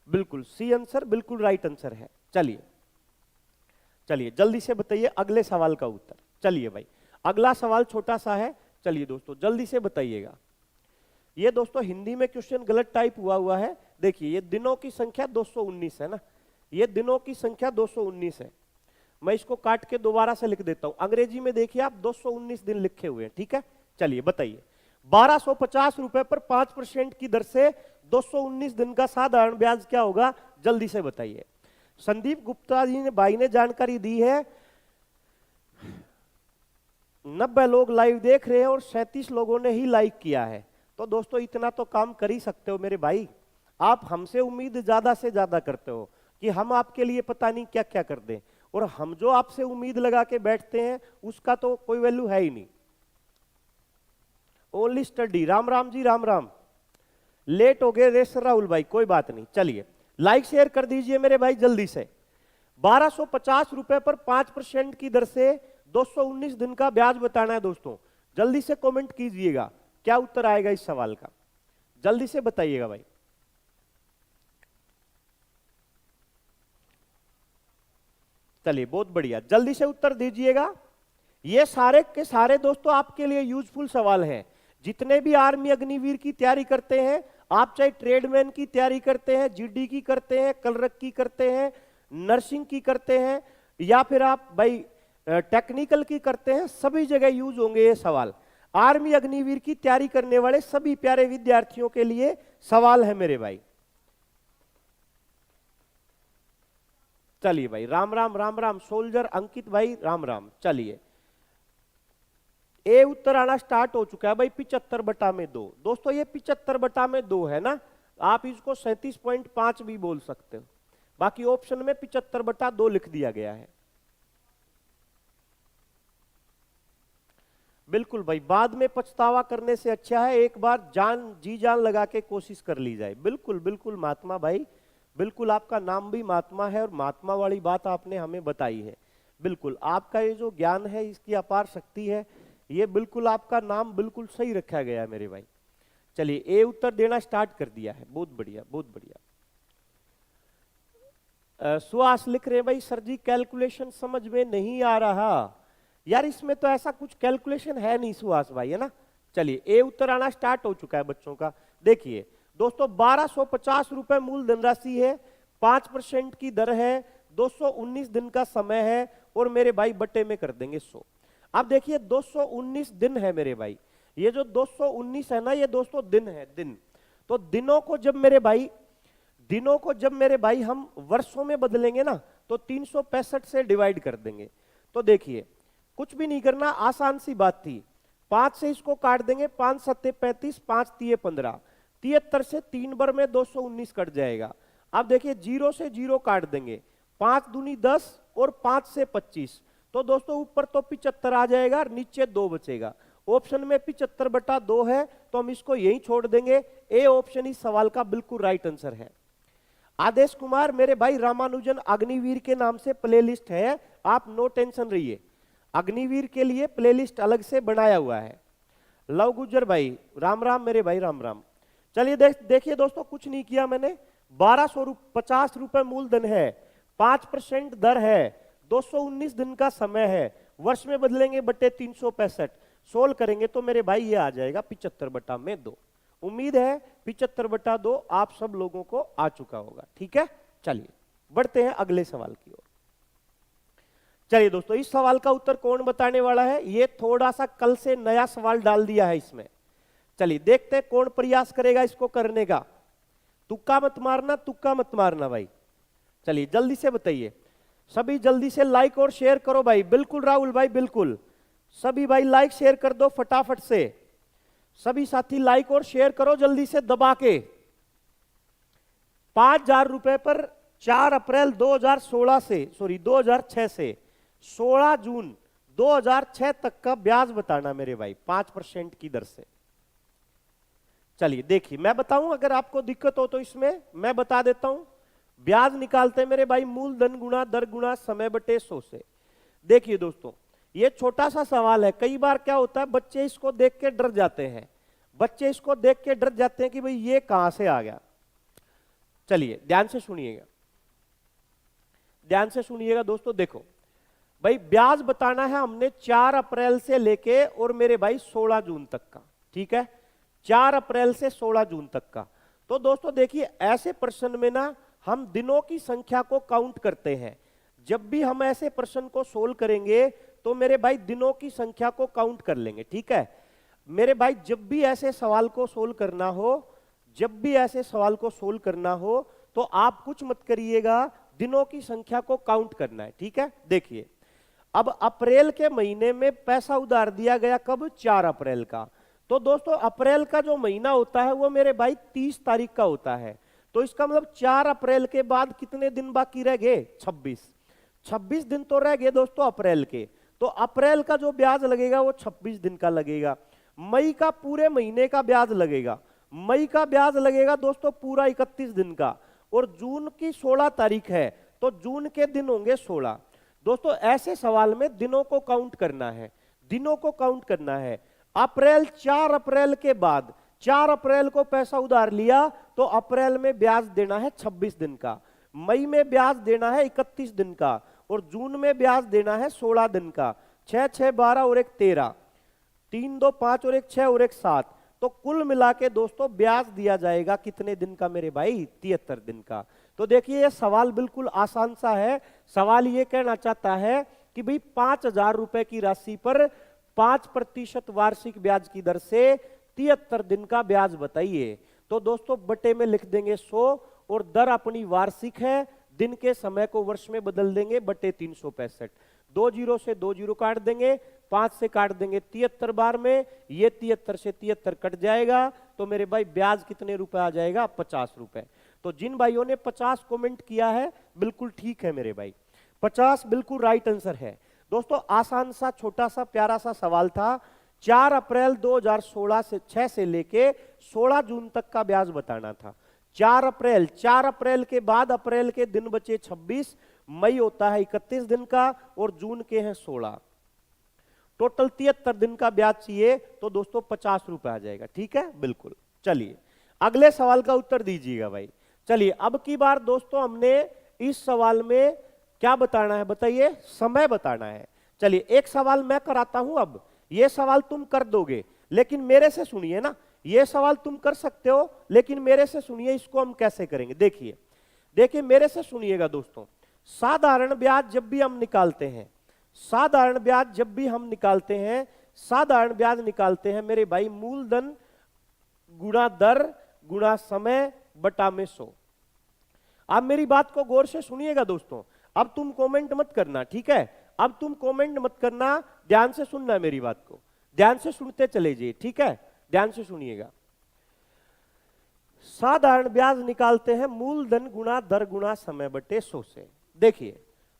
बिल्कुल सी आंसर बिल्कुल राइट आंसर है। चलिए चलिए जल्दी से बताइए अगले सवाल का उत्तर। चलिए भाई अगला सवाल छोटा सा है, चलिए दोस्तों जल्दी से बताइएगा। ये दोस्तों हिंदी में क्वेश्चन गलत टाइप हुआ है। देखिए ये दिनों की संख्या 219 है ना, ये दिनों की संख्या 219 है। मैं इसको काट के दोबारा से लिख देता हूं। अंग्रेजी में देखिए आप 219 दिन लिखे हुए हैं, ठीक है। चलिए बताइए, 1250 रुपए पर 5% की दर से 219 दिन का साधारण ब्याज क्या होगा, जल्दी से बताइए। संदीप गुप्ता जी ने भाई ने जानकारी दी है, 90 लोग लाइव देख रहे हैं और 37 लोगों ने ही लाइक किया है। तो दोस्तों इतना तो काम कर ही सकते हो मेरे भाई। आप हमसे उम्मीद ज्यादा से ज्यादा करते हो कि हम आपके लिए पता नहीं क्या क्या कर दें, और हम जो आपसे उम्मीद लगा के बैठते हैं उसका तो कोई वैल्यू है ही नहीं। Only study. Ram Ram ji, Ram Ram. Late हो गए रेसर राहुल भाई, कोई बात नहीं। चलिए लाइक शेयर कर दीजिए मेरे भाई जल्दी से। 1250 रुपए पर 5% की दर से 219 दिन का ब्याज बताना है दोस्तों। जल्दी से कमेंट कीजिएगा क्या उत्तर आएगा इस सवाल का, जल्दी से बताइएगा भाई। चलिए बहुत बढ़िया, जल्दी से उत्तर दीजिएगा। ये सारे के सारे दोस्तों आपके लिए यूजफुल सवाल हैं। जितने भी आर्मी अग्निवीर की तैयारी करते हैं, आप चाहे ट्रेडमैन की तैयारी करते हैं, जीडी की करते हैं, कलरक की करते हैं, नर्सिंग की करते हैं, या फिर आप भाई टेक्निकल की करते हैं, सभी जगह यूज होंगे ये सवाल। आर्मी अग्निवीर की तैयारी करने वाले सभी प्यारे विद्यार्थियों के लिए सवाल है मेरे भाई। चलिए भाई, राम राम राम राम। सोल्जर अंकित भाई राम राम। चलिए ए उत्तर आना स्टार्ट हो चुका है भाई, 75/2। दोस्तों ये 75/2 है ना, आप इसको 37.5 भी बोल सकते हो, बाकी ऑप्शन में 75/2 लिख दिया गया है। बिल्कुल भाई, बाद में पछतावा करने से अच्छा है एक बार जी जान लगा के कोशिश कर ली जाए। बिल्कुल बिल्कुल महात्मा भाई, बिल्कुल आपका नाम भी महात्मा है और महात्मा वाली बात आपने हमें बताई है। बिल्कुल आपका ये जो ज्ञान है, इसकी अपार शक्ति है, ये बिल्कुल आपका नाम बिल्कुल सही रखा गया है मेरे भाई। चलिए ए उत्तर देना स्टार्ट कर दिया है, बहुत बढ़िया बहुत बढ़िया। सुहास लिख रहे हैं भाई, सर जी कैलकुलेशन समझ में नहीं आ रहा। यार इसमें तो ऐसा कुछ कैलकुलेशन है नहीं सुहास भाई, है ना। चलिए ए उत्तर आना स्टार्ट हो चुका है बच्चों का। देखिए दोस्तों 1250 रुपए मूल धनराशि है, 5% की दर है, 219 दिन का समय है, और मेरे भाई बट्टे में कर देंगे 100। अब देखिए 219 दिन है मेरे भाई, ये जो 219 है ना, ये दोस्तों दिन है, दिन। तो दिनों को जब मेरे भाई हम वर्षों में बदलेंगे ना, तो 365 से डिवाइड कर देंगे। तो देखिए कुछ भी नहीं करना, आसान सी बात थी। 5 से इसको काट देंगे, 5 7 35, 5 3 15, 73 से 3 बार में 219 कट जाएगा। अब देखिए 0 से 0 काट देंगे, 5 दूनी 10 और 5 से 25, तो दोस्तों ऊपर तो 75 आ जाएगा और नीचे 2 बचेगा। ऑप्शन में 75/2 है, तो हम इसको यहीं छोड़ देंगे। ए ऑप्शन इस सवाल का बिल्कुल राइट आंसर है। आदेश कुमार मेरे भाई, रामानुजन अग्निवीर के नाम से प्लेलिस्ट है, आप नो टेंशन रहिए, अग्निवीर के लिए प्लेलिस्ट अलग से बनाया हुआ है। लव गुजर भाई राम राम मेरे भाई, राम राम। चलिए देखिए दोस्तों, कुछ नहीं किया मैंने। 1250 रुपए मूलधन है, 5% दर है, 219 दिन का समय है, वर्ष में बदलेंगे बट्टे 365, सोल्व करेंगे तो मेरे भाई ये आ जाएगा 75/2। उम्मीद है 75/2 आप सब लोगों को आ चुका होगा, ठीक है। चलिए बढ़ते हैं अगले सवाल की ओर। चलिए दोस्तों, इस सवाल का उत्तर कौन बताने वाला है, ये थोड़ा सा कल से नया सवाल डाल दिया है इसमें। चलिए देखते हैं कौन प्रयास करेगा इसको करने का। तुक्का मत मारना, तुक्का मत मारना भाई। चलिए जल्दी से बताइए, सभी जल्दी से लाइक और शेयर करो भाई। बिल्कुल राहुल भाई, बिल्कुल सभी भाई लाइक शेयर कर दो फटाफट से। सभी साथी लाइक और शेयर करो जल्दी से दबा के। 5000 रुपए पर 4 अप्रैल 2006 से 16 जून 2006 तक का ब्याज बताना मेरे भाई, 5% की दर से। चलिए देखिए मैं बताऊं, अगर आपको दिक्कत हो तो इसमें मैं बता देता हूं। ब्याज निकालते हैं मेरे भाई मूलधन गुणा दर गुणा समय बटे 100 से। देखिए दोस्तों ये छोटा सा सवाल है, कई बार क्या होता है बच्चे इसको देख के डर जाते हैं, बच्चे इसको देख के डर जाते हैं कि भाई ये कहां से आ गया। चलिए ध्यान से सुनिएगा, ध्यान से सुनिएगा दोस्तों। देखो भाई ब्याज बताना है हमने 4 अप्रैल से लेके और मेरे भाई 16 जून तक का, ठीक है। 4 अप्रैल से 16 जून तक का। तो दोस्तों देखिए ऐसे प्रश्न में ना हम दिनों की संख्या को काउंट करते हैं। जब भी हम ऐसे प्रश्न को सोल्व करेंगे तो मेरे भाई दिनों की संख्या को काउंट कर लेंगे, ठीक है मेरे भाई। जब भी ऐसे सवाल को सोल्व करना हो, जब भी ऐसे सवाल को सोल्व करना हो तो आप कुछ मत करिएगा, दिनों की संख्या को काउंट करना है, ठीक है। देखिए अब अप्रैल के महीने में पैसा उधार दिया गया कब, 4 अप्रैल का। तो दोस्तों अप्रैल का जो महीना होता है वो मेरे भाई 30 तारीख का होता है। तो इसका मतलब 4 अप्रैल के बाद कितने दिन बाकी रह गए, 26 दिन तो रह गए दोस्तों अप्रैल के। तो अप्रैल का जो ब्याज लगेगा वो 26 दिन का लगेगा। मई का पूरे महीने का ब्याज लगेगा, मई का ब्याज लगेगा दोस्तों पूरा 31 दिन का। और जून की 16 तारीख है तो जून के दिन होंगे 16। दोस्तों ऐसे सवाल में दिनों को काउंट करना है, दिनों को काउंट करना है। अप्रैल 4 अप्रैल के बाद 4 अप्रैल को पैसा उधार लिया तो अप्रैल में ब्याज देना है 26 दिन का, मई में ब्याज देना है 31 दिन का और जून में ब्याज देना है 16 दिन का। 6 6 12 और 1 13, 3 2 5 और 1 6 और 1 7। तो कुल मिला के दोस्तों ब्याज दिया जाएगा कितने दिन का मेरे भाई, 73 दिन का। तो देखिए ये सवाल बिल्कुल आसान सा है। सवाल ये कहना चाहता है कि भाई 5,000 रुपए की राशि पर 5% वार्षिक ब्याज की दर से 73 दिन का ब्याज बताइए। तो दोस्तों बटे में लिख देंगे 100 और दर अपनी वार्षिक है, दिन के समय को वर्ष में बदल देंगे बटे 365। 2 जीरो से 2 जीरो काट देंगे, 5 से काट देंगे 73 बार में, ये 73 से 73 कट जाएगा। तो मेरे भाई ब्याज कितने रुपए आ जाएगा, 50 रुपए। तो जिन भाइयों ने 50 कमेंट किया है बिल्कुल ठीक है मेरे भाई, 50 बिल्कुल राइट आंसर है। दोस्तों आसान सा छोटा सा प्यारा सा सवाल था। 4 अप्रैल 2016 से 6 से लेके 16 जून तक का ब्याज बताना था। 4 अप्रैल के बाद अप्रैल के दिन बचे 26, मई होता है 31 दिन का और जून के हैं 16। टोटल 73 दिन का ब्याज चाहिए तो दोस्तों 50 रुपए आ जाएगा, ठीक है बिल्कुल। चलिए अगले सवाल का उत्तर दीजिएगा भाई। चलिए अब की बार दोस्तों हमने इस सवाल में क्या बताना है बताइए, समय बताना है। चलिए एक सवाल मैं कराता हूं, अब ये सवाल तुम कर दोगे लेकिन मेरे से सुनिए ना, ये सवाल तुम कर सकते हो लेकिन मेरे से सुनिए इसको हम कैसे करेंगे। देखिए मेरे से सुनिएगा दोस्तों। साधारण ब्याज जब भी हम निकालते हैं, साधारण ब्याज जब भी हम निकालते हैं, साधारण ब्याज निकालते हैं मेरे भाई मूलधन गुणा दर गुणा समय बटा में 100। आप मेरी बात को गौर से सुनिएगा दोस्तों, अब तुम कमेंट मत करना, ठीक है। अब तुम कमेंट मत करना, ध्यान से सुनना मेरी बात को, ध्यान से सुनते चले जाइए, ठीक है। ध्यान से सुनिएगा। साधारण ब्याज निकालते हैं मूलधन गुणा दर गुणा समय बटे 100 से। देखिए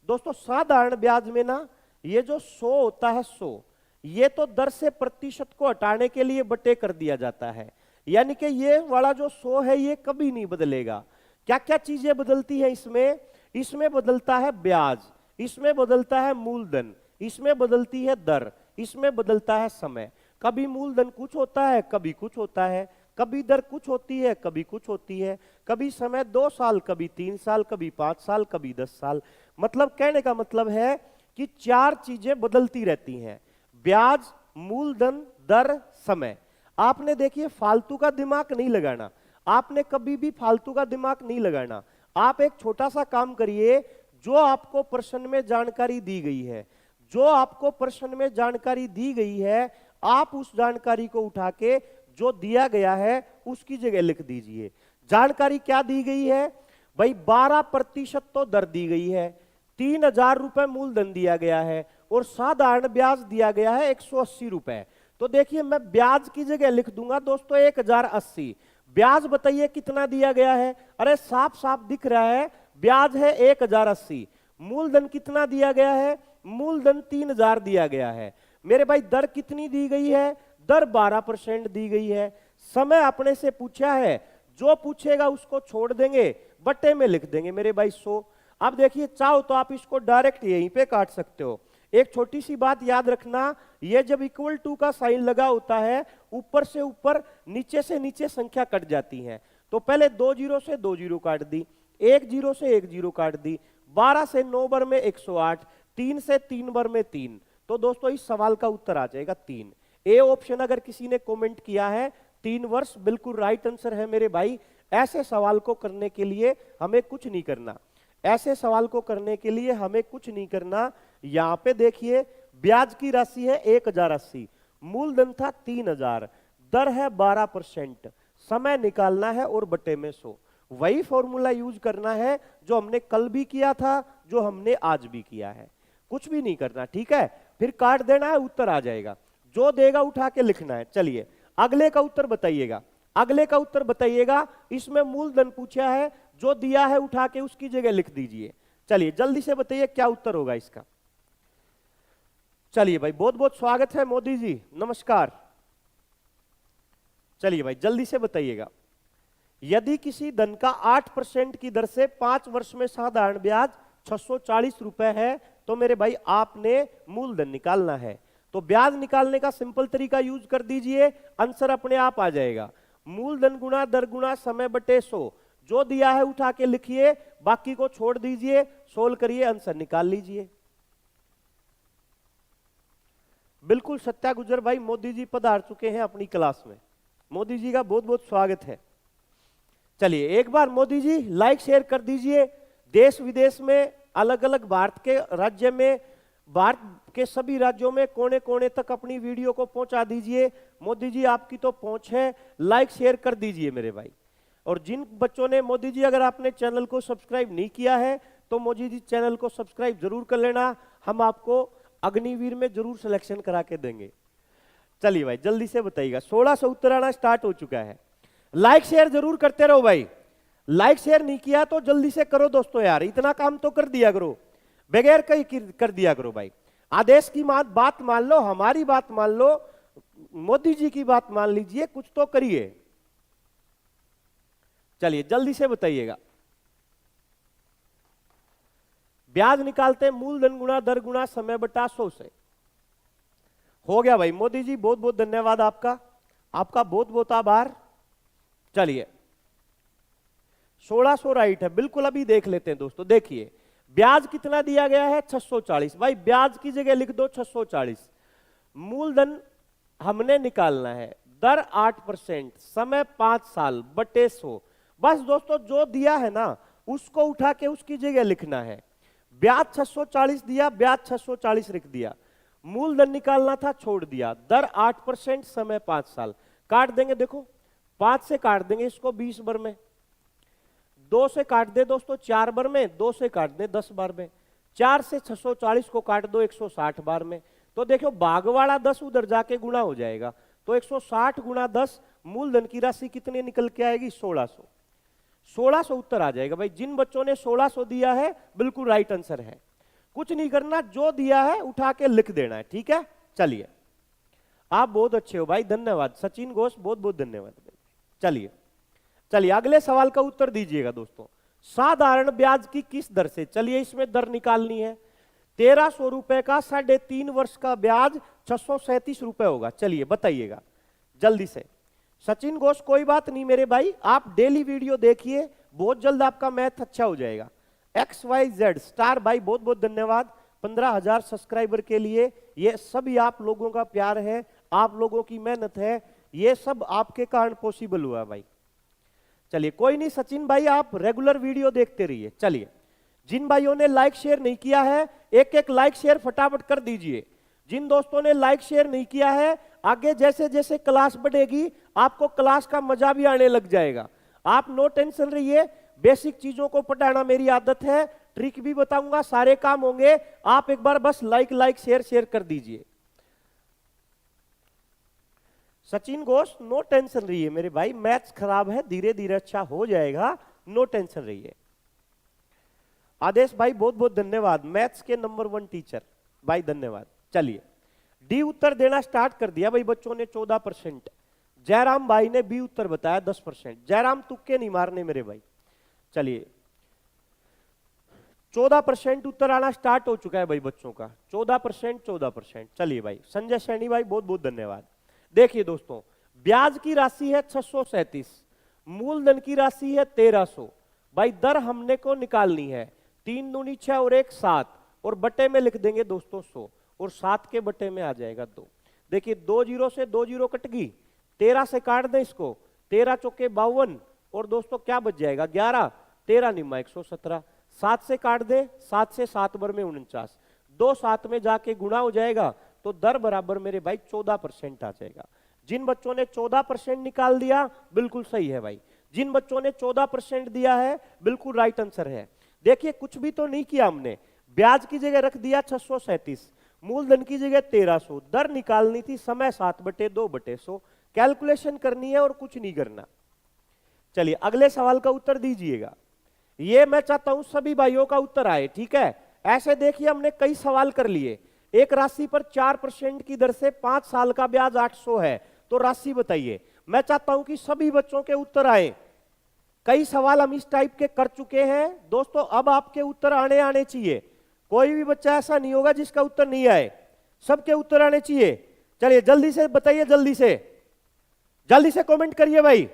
दोस्तों साधारण ब्याज में ना ये जो 100 होता है 100, ये तो दर से प्रतिशत को हटाने के लिए बटे कर दिया जाता है, यानी कि ये वाला जो 100 है ये कभी नहीं बदलेगा। क्या क्या चीजें बदलती है इसमें, इसमें बदलता है ब्याज, इसमें बदलता है मूलधन, इसमें बदलती है दर, इसमें बदलता है समय। कभी मूलधन कुछ होता है कभी कुछ होता है, कभी दर कुछ होती है कभी कुछ होती है, कभी समय 2 साल कभी 3 साल कभी 5 साल कभी 10 साल। मतलब कहने का मतलब है कि 4 चीजें बदलती रहती हैं, ब्याज, मूलधन, दर, समय। आपने देखिए फालतू का दिमाग नहीं लगाना, आपने कभी भी फालतू का दिमाग नहीं लगाना। आप एक छोटा सा काम करिए, जो आपको प्रश्न में जानकारी दी गई है, जो आपको प्रश्न में जानकारी दी गई है, आप उस जानकारी को उठा के जो दिया गया है उसकी जगह लिख दीजिए। जानकारी क्या दी गई है भाई, 12% तो दर दी गई है, 3,000 रुपए मूलधन दिया गया है और साधारण ब्याज दिया गया है 180 रुपए। तो देखिए मैं ब्याज की जगह लिख दूंगा दोस्तों 1080। ब्याज बताइए कितना दिया गया है, अरे साफ साफ दिख रहा है ब्याज है 1080। मूलधन कितना दिया गया है, मूलधन 3,000 दिया गया है। मेरे भाई दर कितनी दी गई है, दर 12% दी गई है। समय अपने से पूछा है, जो पूछेगा उसको छोड़ देंगे, बट्टे में लिख देंगे मेरे भाई 100। अब देखिए चाहो तो आप इसको डायरेक्ट यहीं पे काट सकते हो। एक छोटी सी बात याद रखना, ये जब इक्वल टू का साइन लगा होता है ऊपर से ऊपर नीचे से नीचे संख्या कट जाती है। तो पहले 2 जीरो से 2 जीरो काट दी, 1 जीरो से 1 जीरो काट दी, 12 से 9 बार में 108, 3 से 3 बार में 3। तो दोस्तों इस सवाल का उत्तर आ जाएगा 3। ए ऑप्शन अगर किसी ने कमेंट किया है 3 वर्ष बिल्कुल राइट आंसर है मेरे भाई। ऐसे सवाल को करने के लिए हमें कुछ नहीं करना, ऐसे सवाल को करने के लिए हमें कुछ नहीं करना। यहां पे देखिए ब्याज की राशि है 1080, मूलधन था 3000, दर है 12%, समय निकालना है और बटे में 100। वही फॉर्मूला यूज करना है जो हमने कल भी किया था, जो हमने आज भी किया है। कुछ भी नहीं करना, ठीक है। फिर काट देना है, उत्तर आ जाएगा। जो देगा उठा के लिखना है। चलिए अगले का उत्तर बताइएगा, अगले का उत्तर बताइएगा। इसमें मूलधन पूछा है, जो दिया है उठा के उसकी जगह लिख दीजिए। चलिए जल्दी से बताइए क्या उत्तर होगा इसका। चलिए भाई बहुत बहुत स्वागत है मोदी जी, नमस्कार। चलिए भाई जल्दी से बताइएगा। यदि किसी धन का 8% की दर से 5 वर्ष में साधारण ब्याज 640 रुपए है, तो मेरे भाई आपने मूलधन निकालना है। तो ब्याज निकालने का सिंपल तरीका यूज कर दीजिए, आंसर अपने आप आ जाएगा। मूलधन गुणा दर गुणा समय बटे 100। जो दिया है उठा के लिखिए, बाकी को छोड़ दीजिए, सोल्व करिए, आंसर निकाल लीजिए। बिल्कुल सत्या गुजर भाई, मोदी जी पधार चुके हैं अपनी क्लास में। मोदी जी का बहुत बहुत स्वागत है। चलिए एक बार मोदी जी लाइक शेयर कर दीजिए। देश विदेश में, अलग अलग भारत के राज्य में, भारत के सभी राज्यों में कोने कोने तक अपनी वीडियो को पहुंचा दीजिए। मोदी जी आपकी तो पहुंच है, लाइक शेयर कर दीजिए मेरे भाई। और जिन बच्चों ने, मोदी जी अगर आपने चैनल को सब्सक्राइब नहीं किया है तो मोदी जी चैनल को सब्सक्राइब जरूर कर लेना, हम आपको अग्निवीर में जरूर सिलेक्शन करा के देंगे। चलिए भाई जल्दी से बताइएगा। 1600 उत्तर आना स्टार्ट हो चुका है। लाइक शेयर जरूर करते रहो भाई, लाइक शेयर नहीं किया तो जल्दी से करो दोस्तों यार, इतना काम तो कर दिया करो, बगैर कहीं कर दिया करो भाई। आदेश की बात मान लो, हमारी बात मान लो, मोदी जी की बात मान लीजिए, कुछ तो करिए। चलिए जल्दी से बताइएगा। ब्याज निकालते मूलधन गुणा दर गुणा समय बटा 100 से। हो गया भाई मोदी जी, बहुत बहुत धन्यवाद आपका, आपका बहुत बहुत आभार। चलिए 1600 राइट है बिल्कुल। अभी देख लेते हैं दोस्तों, देखिए ब्याज कितना दिया गया है 640। भाई ब्याज की जगह लिख दो 640। मूलधन हमने निकालना है, दर 8%, समय 5 साल बटे 100। बस दोस्तों जो दिया है ना उसको उठा के उसकी जगह लिखना है। ब्याज 640 दिया, ब्याज 640 लिख दिया। मूलधन निकालना था, छोड़ दिया। दर 8%, समय 5 साल। काट देंगे, देखो 5 से काट देंगे इसको 20 बार में, 2 से काट दे दोस्तों 4 बार में, 2 से काट दे 10 बार में, 4 से 640 को काट दो 160 बार में। तो देखो भाग वाला 10 उधर जाके गुणा हो जाएगा, तो 160 गुणा 10, मूलधन की राशि कितनी निकल के आएगी 1600। 1600 उत्तर आ जाएगा भाई। जिन बच्चों ने 1600 दिया है बिल्कुल राइट आंसर है। कुछ नहीं करना, जो दिया है उठा के लिख देना है, ठीक है। चलिए आप बहुत अच्छे हो भाई, धन्यवाद। सचिन घोष बहुत बहुत धन्यवाद। चलिए चलिए अगले सवाल का उत्तर दीजिएगा दोस्तों। साधारण ब्याज की किस दर से, चलिए इसमें दर निकालनी है। 1300 रुपए का 3.5 वर्ष का ब्याज 637 रुपए होगा। चलिए बताइएगा जल्दी से। सचिन घोष कोई बात नहीं मेरे भाई, आप डेली वीडियो देखिए, बहुत जल्द आपका मैथ अच्छा हो जाएगा। XYZ स्टार भाई बहुत बहुत धन्यवाद 15,000 सब्सक्राइबर के लिए। ये सभी आप लोगों का प्यार है, आप लोगों की मेहनत है, ये सब आपके कारण पॉसिबल हुआ भाई। चलिए कोई नहीं सचिन भाई, आप रेगुलर वीडियो देखते रहिए। चलिए जिन भाइयों ने लाइक शेयर नहीं किया है, एक एक लाइक शेयर फटाफट कर दीजिए। जिन दोस्तों ने लाइक शेयर नहीं किया है, आगे जैसे जैसे क्लास बढ़ेगी आपको क्लास का मजा भी आने लग जाएगा। आप नो टेंशन रहिए, बेसिक चीजों को पढ़ाना मेरी आदत है, ट्रिक भी बताऊंगा, सारे काम होंगे। आप एक बार बस लाइक शेयर कर दीजिए। सचिन घोष नो टेंशन रहिए मेरे भाई, मैथ्स खराब है, धीरे धीरे अच्छा हो जाएगा, नो टेंशन रहिए। आदेश भाई बहुत बहुत धन्यवाद, मैथ्स के नंबर 1 टीचर भाई, धन्यवाद। चलिए डी उत्तर देना स्टार्ट कर दिया भाई बच्चों ने 14%। जयराम भाई ने बी उत्तर बताया 10%। जयराम तुक्के नहीं मारने मेरे भाई। चलिए 14% उत्तर आना स्टार्ट हो चुका है भाई बच्चों का, 14%। चलिए भाई संजय सैनी भाई बहुत बहुत धन्यवाद। देखिए दोस्तों ब्याज की राशि है 637, मूलधन की राशि है 1300। भाई दर हमने को निकालनी है, 3 दूनी 6 और 1 7, और बटे में लिख देंगे दोस्तों 100, और 7 के बटे में आ जाएगा 2। देखिए 2 जीरो से 2 जीरो कट गई, 13 से काट दें इसको, 13 चौके 52, और दोस्तों क्या बच जाएगा 11, 13 निम्मा 117। 7 से काट दे, 7 से 7 बर में 49, 2 7 में जाके गुणा हो जाएगा, तो दर बराबर मेरे भाई 14% आ जाएगा। जिन बच्चों ने 14% निकाल दिया बिल्कुल सही है भाई, जिन बच्चों ने 14% दिया है बिल्कुल राइट आंसर है। देखिए कुछ भी तो नहीं किया हमने, ब्याज की जगह रख दिया 637, मूलधन की जगह 1300, दर निकालनी थी, समय 7/2/100, कैलकुलेशन करनी है और कुछ नहीं करना। चलिए अगले सवाल का उत्तर दीजिएगा। ये मैं चाहता हूं सभी भाइयों का उत्तर आए, ठीक है। ऐसे देखिए हमने कई सवाल कर लिए। एक राशि पर 4% की दर से 5 साल का ब्याज 800 है, तो राशि बताइए। मैं चाहता हूं कि सभी बच्चों के उत्तर आए। कई सवाल हम इस टाइप के कर चुके हैं दोस्तों, अब आपके उत्तर आने चाहिए। कोई भी बच्चा ऐसा नहीं होगा जिसका उत्तर नहीं आए, सबके उत्तर आने चाहिए। चलिए जल्दी से बताइए, जल्दी से कमेंट करिए भाई।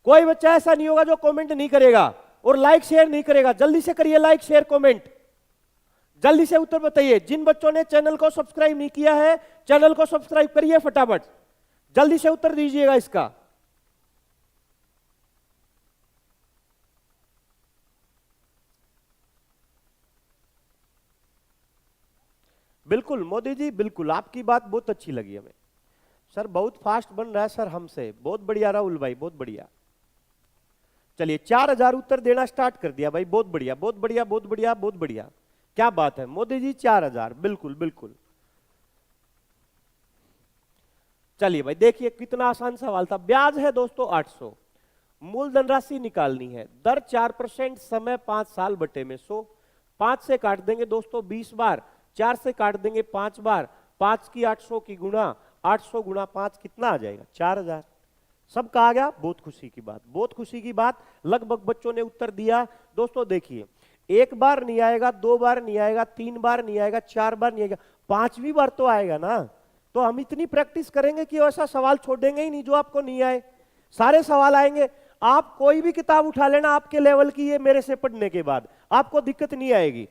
कोई बच्चा ऐसा नहीं होगा जो कमेंट नहीं करेगा और लाइक शेयर नहीं करेगा। जल्दी से करिए लाइक शेयर कमेंट, जल्दी से उत्तर बताइए। जिन बच्चों ने चैनल को सब्सक्राइब नहीं किया है चैनल को सब्सक्राइब करिए फटाफट, जल्दी से उत्तर दीजिएगा इसका। बिल्कुल मोदी जी, बिल्कुल आपकी बात बहुत अच्छी लगी हमें। सर बहुत फास्ट बन रहा है सर हमसे, बहुत बढ़िया राहुल भाई, बहुत बढ़िया। चलिए 4000 उत्तर देना स्टार्ट कर दिया भाई, बहुत बढ़िया बहुत बढ़िया बहुत बढ़िया बहुत बढ़िया, क्या बात है मोदी जी, 4000 बिल्कुल बिल्कुल। चलिए भाई देखिए कितना आसान सवाल था। ब्याज है दोस्तों 800, मूलधन राशि निकालनी है, दर 4%, समय 5 साल बटे में 100। 5 से काट देंगे दोस्तों 20 बार, 4 से काट देंगे 5 बार, 5 की 800 की गुणा, 800 गुणा 5 कितना आ जाएगा 4000। सब कहा गया, बहुत खुशी की बात, बहुत खुशी की बात। लगभग बच्चों ने उत्तर दिया। दोस्तों देखिए एक बार नहीं आएगा, 2 बार नहीं आएगा, 3 बार नहीं आएगा, 4 बार नहीं आएगा, 5वीं बार तो आएगा ना। तो हम इतनी प्रैक्टिस करेंगे कि ऐसा सवाल छोड़ेंगे ही नहीं जो आपको नहीं आए, सारे सवाल आएंगे। आप कोई भी किताब उठा लेना आपके लेवल की, ये मेरे से पढ़ने के बाद आपको दिक्कत नहीं आएगी।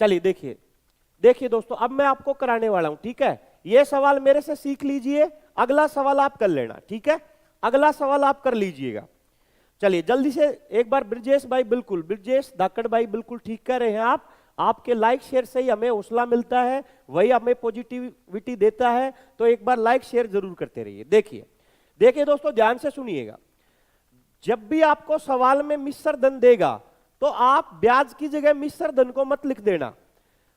चलिए देखिए देखिए दोस्तों, अब मैं आपको कराने वाला हूं, ठीक है। ये सवाल मेरे से सीख लीजिए, अगला सवाल आप कर लेना, ठीक है। अगला सवाल आप कर लीजिएगा। चलिए जल्दी से एक बार ब्रिजेश भाई, बिल्कुल ब्रिजेश धाकड़ भाई बिल्कुल ठीक कर रहे हैं आप। आपके लाइक शेयर से ही हमें हौसला मिलता है, वही हमें पॉजिटिविटी देता है, तो एक बार लाइक शेयर जरूर करते रहिए। देखिए देखिए दोस्तों ध्यान से सुनिएगा, जब भी आपको सवाल में मिश्र धन देगा तो आप ब्याज की जगह मिश्र धन को मत लिख देना।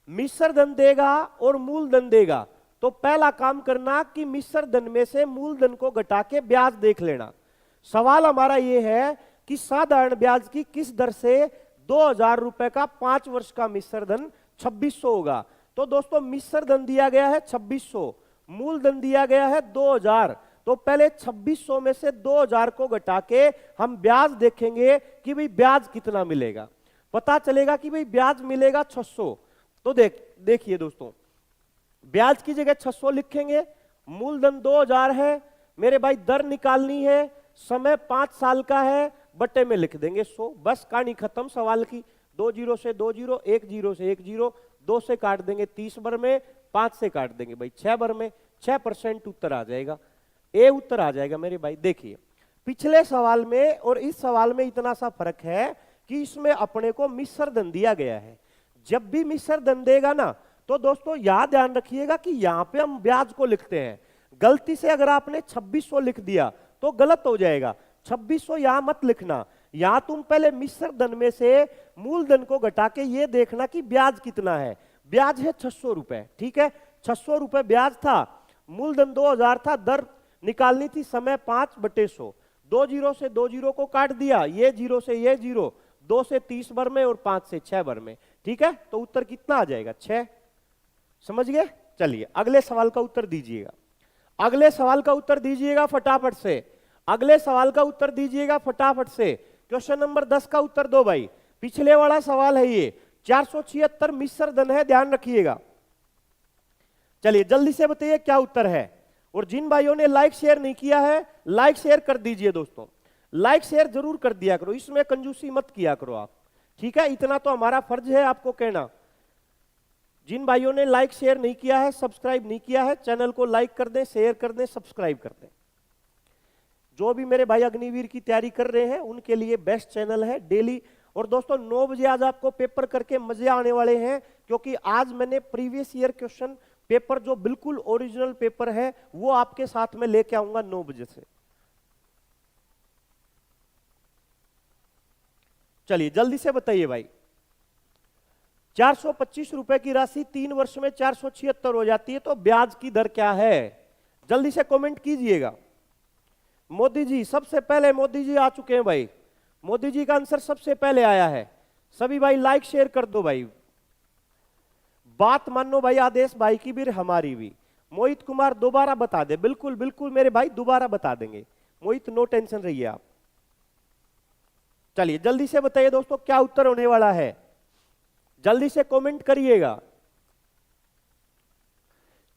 मिश्र धन देगा और मूलधन देगा तो पहला काम करना कि मिश्र धन में से मूलधन को घटा के ब्याज देख लेना। सवाल हमारा यह है कि साधारण ब्याज की किस दर से 2000 रुपए का 5 वर्ष का मिश्र धन 2600 होगा। तो दोस्तों मिश्र धन दिया गया है 2600, मूलधन दिया गया है 2000, तो पहले 2600 में से 2000 को घटा के हम ब्याज देखेंगे कि भाई ब्याज कितना मिलेगा। पता चलेगा कि भाई ब्याज मिलेगा 600। तो देखिए दोस्तों, ब्याज की जगह 600 लिखेंगे, मूलधन 2000 है मेरे भाई, दर निकालनी है, समय 5 साल का है, बट्टे में लिख देंगे 100, बस कहानी खत्म सवाल की। 2 जीरो से 2 जीरो, 1 जीरो से 1 जीरो, 2 से काट देंगे 30 बार में, 5 से काट देंगे भाई 6 बार में, 6% उत्तर आ जाएगा, ए उत्तर आ जाएगा मेरे भाई। देखिए पिछले सवाल में और इस सवाल में इतना सा फर्क है कि इसमें अपने को मिश्र धन दिया गया है। जब भी मिश्र धन देगा ना तो दोस्तों यहां ध्यान रखिएगा कि यहां पे हम ब्याज को लिखते हैं। गलती से अगर आपने 2600 लिख दिया तो गलत हो जाएगा। 2600 यहां मत लिखना, यहां तुम पहले मिश्र धन में से मूलधन को घटा के ये देखना कि ब्याज कितना है। ब्याज है 600 रुपए, ठीक है, 600 रुपए ब्याज था, मूलधन 2000 था, दर निकालनी थी, समय 5/100। 2 जीरो से 2 जीरो को काट दिया, ये जीरो से ये जीरो, 2 से 30 बार में और 5 से 6 बार में, ठीक है। तो उत्तर कितना आ जाएगा 6, समझ गए। चलिए अगले सवाल का उत्तर दीजिएगा, अगले सवाल का उत्तर दीजिएगा फटाफट से, अगले सवाल का उत्तर दीजिएगा फटाफट से। क्वेश्चन नंबर 10 का उत्तर दो भाई, पिछले वाला सवाल है ये। 476 मिश्र धन है, ध्यान रखिएगा। चलिए जल्दी से बताइए क्या उत्तर है। और जिन भाइयों ने लाइक शेयर नहीं किया है लाइक शेयर कर दीजिए दोस्तों, लाइक शेयर जरूर कर दिया करो, इसमें कंजूसी मत किया करो आप, ठीक है। इतना तो हमारा फर्ज है आपको कहना। जिन भाइयों ने लाइक शेयर नहीं किया है, सब्सक्राइब नहीं किया है, चैनल को लाइक कर दें, शेयर कर दें, सब्सक्राइब कर दें। जो भी मेरे भाई अग्निवीर की तैयारी कर रहे हैं उनके लिए बेस्ट चैनल है, डेली और दोस्तों 9 बजे आज आपको पेपर करके मजे आने वाले हैं, क्योंकि आज मैंने प्रीवियस ईयर क्वेश्चन पेपर जो बिल्कुल ओरिजिनल पेपर है वो आपके साथ में लेके आऊंगा 9 बजे से। चलिए जल्दी से बताइए भाई, 425 रुपए की राशि 3 वर्ष में 476 हो जाती है, तो ब्याज की दर क्या है? जल्दी से कमेंट कीजिएगा। मोदी जी सबसे पहले, मोदी जी आ चुके हैं भाई, मोदी जी का आंसर सबसे पहले आया है। सभी भाई लाइक शेयर कर दो भाई, बात मानो भाई, आदेश भाई की भी हमारी भी। मोहित कुमार दोबारा बता दे, बिल्कुल बिल्कुल मेरे भाई दोबारा बता देंगे मोहित, नो टेंशन रहिए आप। चलिए जल्दी से बताइए दोस्तों क्या उत्तर होने वाला है, जल्दी से कमेंट करिएगा।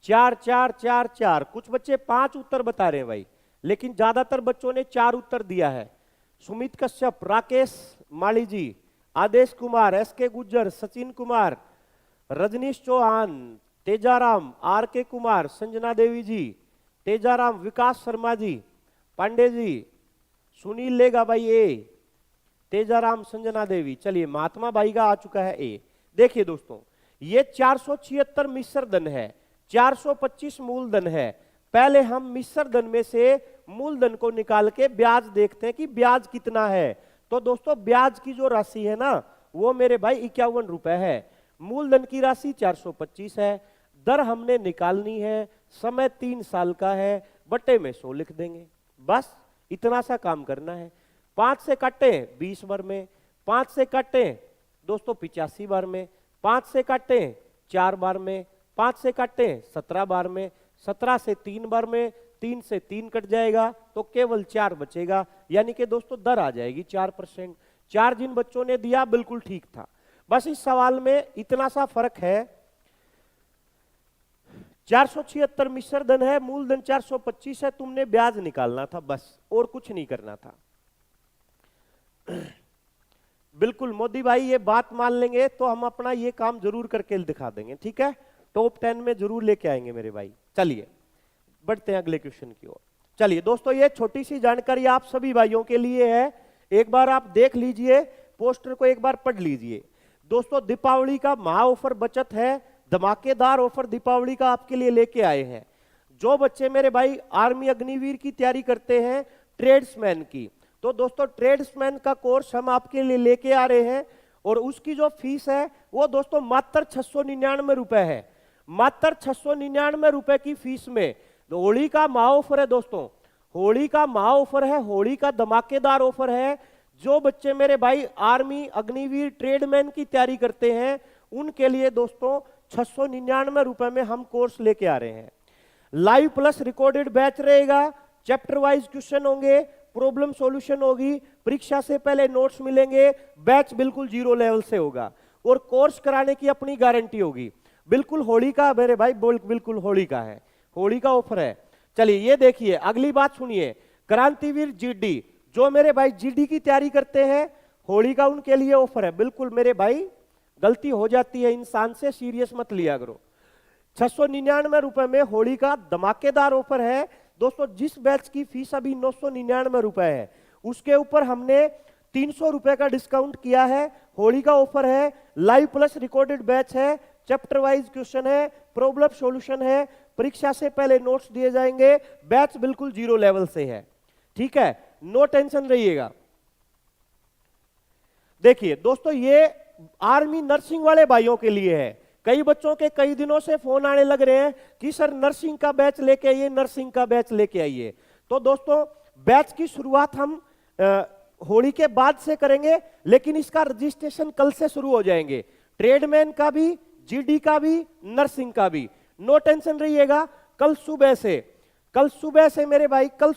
4 4 4 4, कुछ बच्चे 5 उत्तर बता रहे हैं भाई, लेकिन ज्यादातर बच्चों ने 4 उत्तर दिया है। सुमित कश्यप, राकेश माली जी, आदेश Kumar, SK Gujjar, Sachin Kumar, Rajneesh Chauhan, Tejaram, are K Kumar, Sanjana Devi जी, तेजाराम, विकास शर्मा जी, पांडे जी, सुनील लेगा भाई ए, तेजाराम, संजना देवी। चलिए महात्मा भाई का आ चुका है ए। देखिए दोस्तों, ये 476 मिश्र धन है, 425 मूलधन है। पहले हम मिश्र धन में से मूलधन को निकाल के ब्याज देखते हैं कि ब्याज कितना है। तो दोस्तों ब्याज की जो राशि है ना वो मेरे भाई 51 रुपए है। मूलधन की राशि 425 है, दर हमने निकालनी है, समय 3 साल का है, बटे में 100 लिख देंगे, बस इतना सा काम करना है। 5 से काटे 20 बार में, 5 से काटे दोस्तों 85 बार में, 5 से काटे 4 बार में, 5 से काटे 17 बार में, 17 से 3 बार में, 3 से 3 कट जाएगा तो केवल 4 बचेगा, यानी कि दोस्तों दर आ जाएगी 4%। 4 जिन बच्चों ने दिया बिल्कुल ठीक था। बस इस सवाल में इतना सा फर्क है, 476 मिश्र धन है, मूलधन 425 है, तुमने ब्याज निकालना था बस, और कुछ नहीं करना था। बिल्कुल मोदी भाई ये बात मान लेंगे तो हम अपना ये काम जरूर करके दिखा देंगे, ठीक है, टॉप 10 में जरूर लेके आएंगे मेरे भाई। चलिए बढ़ते हैं अगले क्वेश्चन की ओर। चलिए दोस्तों ये छोटी सी जानकारी आप सभी भाइयों के लिए है, एक बार आप देख लीजिए, पोस्टर को एक बार पढ़ लीजिए। दोस्तों दीपावली का महा ऑफर बचत है, धमाकेदार ऑफर दीपावली का आपके लिए लेके आए हैं। जो बच्चे मेरे भाई आर्मी अग्निवीर की तैयारी करते हैं, ट्रेड्समैन की, तो दोस्तों ट्रेड्समैन का कोर्स हम आपके लिए लेके आ रहे हैं, और उसकी जो फीस है वो दोस्तों मात्र 699 रुपए है। मात्र 699 रुपए की फीस में होली का महा ऑफर है दोस्तों, होली का महा ऑफर है, होली का धमाकेदार ऑफर है। जो बच्चे मेरे भाई आर्मी अग्निवीर ट्रेडमैन की तैयारी करते हैं उनके लिए दोस्तों 699 रुपए में हम कोर्स लेके आ रहे हैं। लाइव प्लस रिकॉर्डेड बैच रहेगा, चैप्टर वाइज क्वेश्चन होंगे, प्रॉब्लम सॉल्यूशन होगी, परीक्षा से पहले नोट्स मिलेंगे, बैच बिल्कुल 0 लेवल से होगा, और कोर्स कराने की अपनी गारंटी होगी। बिल्कुल होली का मेरे भाई बिल्कुल होली का है, होली का ऑफर है। चलिए ये देखिए अगली बात सुनिए, क्रांतिवीर जीडी, जो मेरे भाई जीडी की तैयारी करते हैं होली का उनके लिए ऑफर है। बिल्कुल मेरे भाई गलती हो जाती है इंसान से, सीरियस मत लिया करो। 699 रुपए में होली का धमाकेदार ऑफर है दोस्तों। जिस बैच की फीस अभी 999 रुपए है उसके ऊपर हमने 300 रुपए का डिस्काउंट किया है। होली का ऑफर है, लाइव प्लस रिकॉर्डेड बैच है, चैप्टर वाइज क्वेश्चन है, प्रॉब्लम सॉल्यूशन है, परीक्षा से पहले नोट्स दिए जाएंगे, बैच बिल्कुल 0 लेवल से है, ठीक है, नो टेंशन रहिएगा। देखिए दोस्तों ये आर्मी नर्सिंग वाले भाइयों के लिए है। कई बच्चों के कई दिनों से फोन आने लग रहे हैं कि सर नर्सिंग का बैच लेके आइए, नर्सिंग का बैच लेके आइए। तो दोस्तों बैच की शुरुआत हम होली के बाद से करेंगे, लेकिन इसका रजिस्ट्रेशन कल से शुरू हो जाएंगे, ट्रेडमैन का भी, जीडी का भी, नर्सिंग का भी। नो टेंशन रहिएगा, कल सुबह से मेरे भाई कल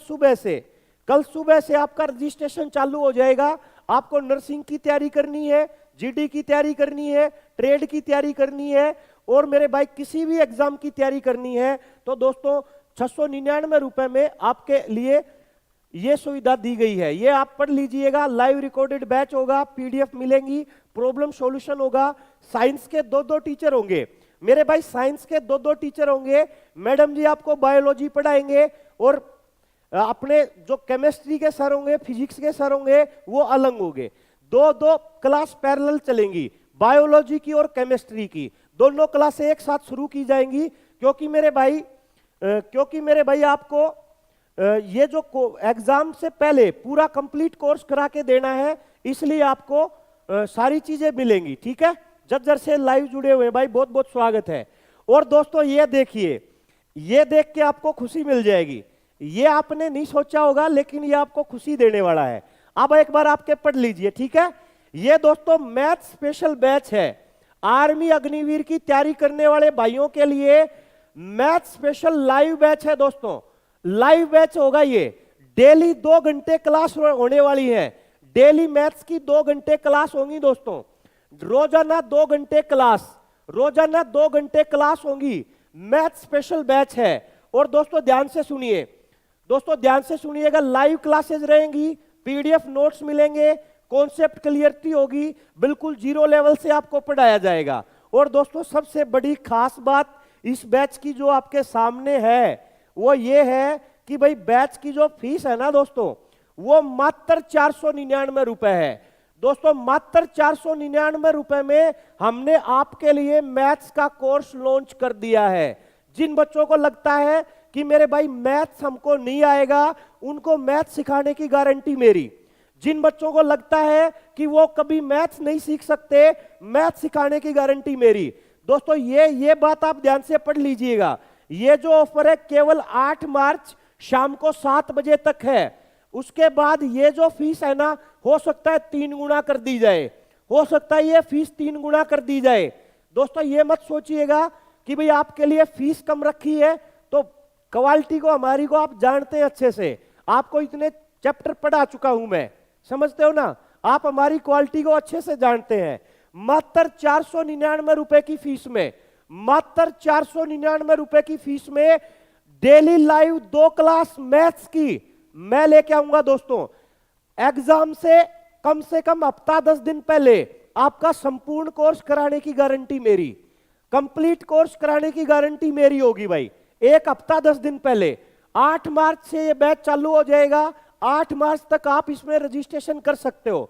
सुबह से आपका रजिस्ट्रेशन चालू हो जाएगा। आपको नर्सिंग की तैयारी करनी है, जीडी की तैयारी करनी है, ट्रेड की तैयारी करनी है, और मेरे भाई किसी भी एग्जाम की तैयारी करनी है, तो दोस्तों 699 रुपए में आपके लिए ये सुविधा दी गई है। ये आप पढ़ लीजिएगा, लाइव रिकॉर्डेड बैच होगा, पीडीएफ मिलेंगी, प्रॉब्लम सॉल्यूशन होगा, साइंस के 2 टीचर होंगे मेरे भाई, साइंस के 2 टीचर होंगे। मैडम जी आपको बायोलॉजी पढ़ाएंगे, और अपने जो केमिस्ट्री के सर होंगे, फिजिक्स के सर होंगे, वो अलग होंगे। दो दो क्लास पैरेलल चलेंगी, बायोलॉजी की और केमिस्ट्री की। दोनों क्लासें एक साथ शुरू की जाएंगी, क्योंकि मेरे भाई आपको ये जो एग्जाम से पहले पूरा कंप्लीट कोर्स करा के देना है, इसलिए आपको सारी चीजें मिलेंगी। ठीक है, जज्जर से लाइव जुड़े हुए हैं भाई, बहुत बहुत स्वागत है। और दोस्तों ये देखिए, ये देख के आपको खुशी मिल जाएगी, ये आपने नहीं सोचा होगा लेकिन ये आपको खुशी देने वाला है। अब एक बार आपके पढ़ लीजिए। ठीक है, ये दोस्तों मैथ स्पेशल बैच है, आर्मी अग्निवीर की तैयारी करने वाले भाइयों के लिए मैथ स्पेशल लाइव बैच है दोस्तों। लाइव बैच होगा ये, डेली 2 घंटे क्लास होने वाली है, डेली मैथ्स की 2 घंटे क्लास होंगी दोस्तों, रोजाना 2 घंटे क्लास, रोजाना 2 घंटे क्लास होंगी, मैथ स्पेशल बैच है। और दोस्तों ध्यान से सुनिए, दोस्तों ध्यान से सुनिएगा, लाइव क्लासेस रहेंगी, पीडीएफ नोट्स मिलेंगे, कॉन्सेप्ट क्लियरिटी होगी, बिल्कुल जीरो लेवल से आपको पढ़ाया जाएगा। और दोस्तों सबसे बड़ी खास बात इस बैच की जो आपके सामने है वो ये है कि भाई बैच की जो फीस है ना दोस्तों, वो मात्र 499 रुपए है। दोस्तों मात्र 499 रुपए में हमने आपके लिए मैथ्स का कोर्स लॉन्च कर दिया है। जिन बच्चों को लगता है कि मेरे भाई मैथ्स हमको नहीं आएगा, उनको मैथ्स सिखाने की गारंटी मेरी। जिन बच्चों को लगता है कि वो कभी मैथ्स नहीं सीख सकते, मैथ्स सिखाने की गारंटी मेरी। दोस्तों ये बात आप ध्यान से पढ़ लीजिएगा, ये जो ऑफर है केवल 8 मार्च शाम को 7 बजे तक है। उसके बाद ये जो फीस है ना, हो सकता है 3 गुना कर दी जाए, हो सकता है ये फीस 3 गुना कर दी जाए। दोस्तों ये मत सोचिएगा कि भाई आपके लिए फीस कम रखी है तो क्वालिटी को हमारी को आप जानते हैं अच्छे से, आपको इतने चैप्टर पढ़ा चुका हूं मैं, समझते हो ना, आप हमारी क्वालिटी को अच्छे से जानते हैं। मात्र 499 रुपए की फीस में, मात्र 499 रुपए की फीस में डेली लाइव 2 क्लास मैथ्स की मैं लेके आऊंगा दोस्तों। एग्जाम से कम हफ्ता 10 दिन पहले आपका संपूर्ण कोर्स कराने की गारंटी मेरी, कंप्लीट कोर्स कराने की गारंटी मेरी होगी भाई। 1 हफ्ता 10 दिन पहले, 8 मार्च से ये बैच चालू हो जाएगा, 8 मार्च तक आप इसमें रजिस्ट्रेशन कर सकते हो।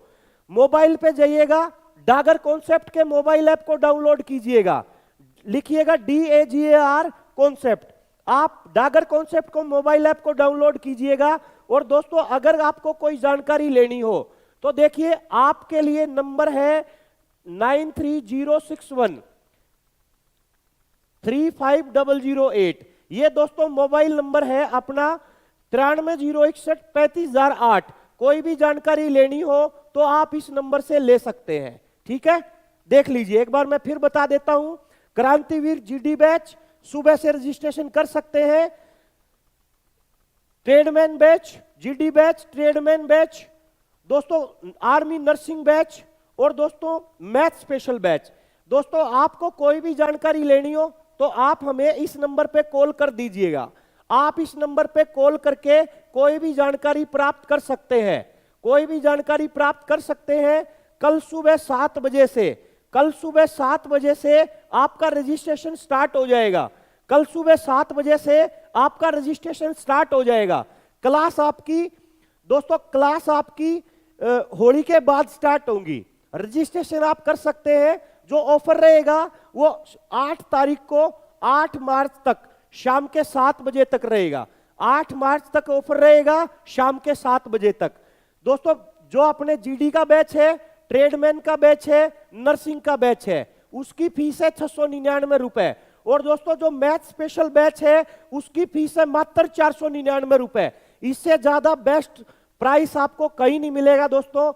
मोबाइल पे जाइएगा, डागर कॉन्सेप्ट के मोबाइल ऐप को डाउनलोड कीजिएगा, लिखिएगा DAGAR कॉन्सेप्ट, आप डागर कॉन्सेप्ट को मोबाइल ऐप को डाउनलोड कीजिएगा। और दोस्तों अगर आपको कोई जानकारी लेनी हो तो देखिए आपके लिए नंबर है 93061 35008, ये दोस्तों मोबाइल नंबर है अपना 9301 35008। कोई भी जानकारी लेनी हो तो आप इस नंबर से ले सकते हैं। ठीक है, देख लीजिए एक बार मैं फिर बता देता हूं, क्रांतिवीर जीडी बैच सुबह से रजिस्ट्रेशन कर सकते हैं, tradesman batch, GD batch, tradesman batch, दोस्तों आर्मी नर्सिंग बैच और दोस्तों मैथ स्पेशल बैच। दोस्तों आपको कोई भी जानकारी लेनी हो तो आप हमें इस नंबर पे कॉल कर दीजिएगा, आप इस नंबर पे कॉल करके कोई भी जानकारी प्राप्त कर सकते हैं, कोई भी जानकारी प्राप्त कर सकते हैं। कल सुबह 7 बजे से, कल सुबह 7 बजे से आपका रजिस्ट्रेशन स्टार्ट हो जाएगा, कल सुबह 7 बजे से आपका रजिस्ट्रेशन स्टार्ट हो जाएगा। क्लास आपकी दोस्तों, क्लास आपकी होली के बाद स्टार्ट होंगी, रजिस्ट्रेशन आप कर सकते हैं। जो ऑफर रहेगा वो 8 तारीख को 8 मार्च तक शाम के 7 बजे तक रहेगा, 8 मार्च तक ऑफर रहेगा शाम के 7 बजे तक। दोस्तों जो अपने जीडी का बैच है, ट्रेडमैन का बैच है, नर्सिंग का बैच है, उसकी फीस है 699 रुपए। और दोस्तों जो मैथ स्पेशल बैच है उसकी फीस है मात्र 499 रुपए। इससे ज्यादा बेस्ट प्राइस आपको कहीं नहीं मिलेगा दोस्तों।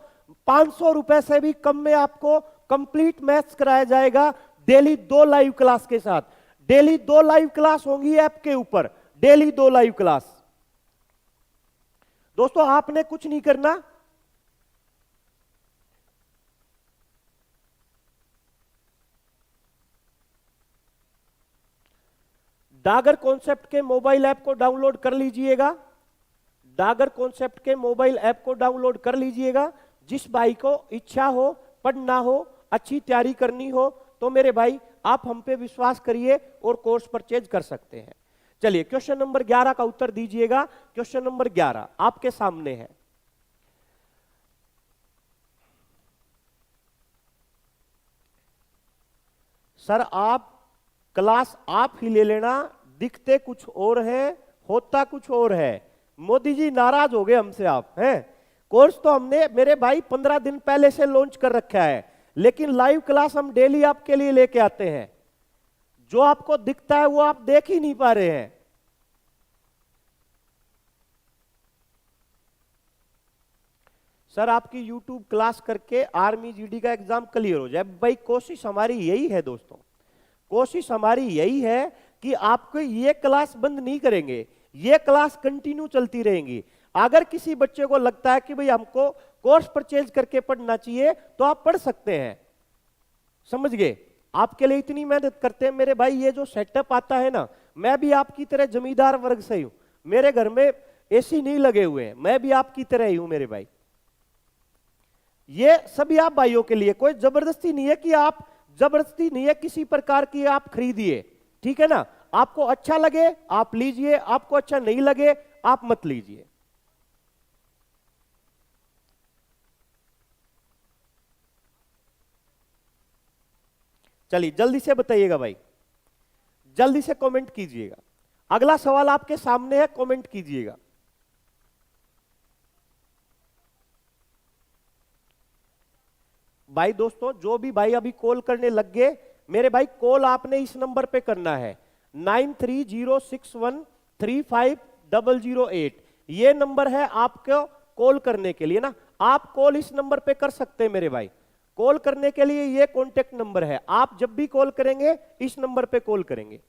500 रुपए से भी कम में आपको कंप्लीट मैथ्स कराया जाएगा, डेली 2 लाइव क्लास के साथ। डेली 2 लाइव क्लास होंगी ऐप के ऊपर, डेली 2 लाइव क्लास। दोस्तों आपने कुछ नहीं करना, डागर कॉन्सेप्ट के मोबाइल ऐप को डाउनलोड कर लीजिएगा, डागर कॉन्सेप्ट के मोबाइल ऐप को डाउनलोड कर लीजिएगा। जिस भाई को इच्छा हो, पढ़ना हो, अच्छी तैयारी करनी हो तो मेरे भाई आप हम पे विश्वास करिए और कोर्स परचेज कर सकते हैं। चलिए क्वेश्चन नंबर 11 का उत्तर दीजिएगा। क्वेश्चन नंबर 11 आपके सामने है। सर आप क्लास आप ही ले लेना, दिखते कुछ और है, होता कुछ और है। मोदी जी नाराज हो गए हमसे आप हैं। कोर्स तो हमने मेरे भाई 15 दिन पहले से लॉन्च कर रखा है, लेकिन लाइव क्लास हम डेली आपके लिए लेके आते हैं। जो आपको दिखता है वो आप देख ही नहीं पा रहे हैं। सर आपकी यूट्यूब क्लास करके आर्मी जीडी का एग्जाम क्लियर हो जाए। भाई कोशिश हमारी यही है दोस्तों, कोशिश हमारी यही है कि आपको ये क्लास बंद नहीं करेंगे, ये क्लास कंटिन्यू चलती रहेंगी। अगर किसी बच्चे को लगता है कि भाई हमको कोर्स परचेज करके पढ़ना चाहिए तो आप पढ़ सकते हैं, समझ गए। आपके लिए इतनी मेहनत करते हैं मेरे भाई। ये जो सेटअप आता है ना, मैं भी आपकी तरह जमींदार वर्ग से ही हूं, मेरे घर में एसी नहीं लगे हुए हैं, मैं भी आपकी तरह ही हूं मेरे भाई। ये सभी आप भाइयों के लिए, कोई जबरदस्ती नहीं है कि आप, जबरदस्ती नहीं है किसी प्रकार की आप खरीदिए, ठीक है ना। आपको अच्छा लगे आप लीजिए, आपको अच्छा नहीं लगे आप मत लीजिए। चलिए जल्दी से बताइएगा भाई, जल्दी से कमेंट कीजिएगा। अगला सवाल आपके सामने है, कमेंट कीजिएगा। भाई दोस्तों जो भी भाई अभी कॉल करने लग गए मेरे भाई, कॉल आपने इस नंबर पे करना है 9306135008। ये नंबर है आपको कॉल करने के लिए ना, आप कॉल इस नंबर पे कर सकते हैं मेरे भाई। कॉल करने के लिए ये कॉन्टेक्ट नंबर है, आप जब भी कॉल करेंगे इस नंबर पे कॉल करेंगे।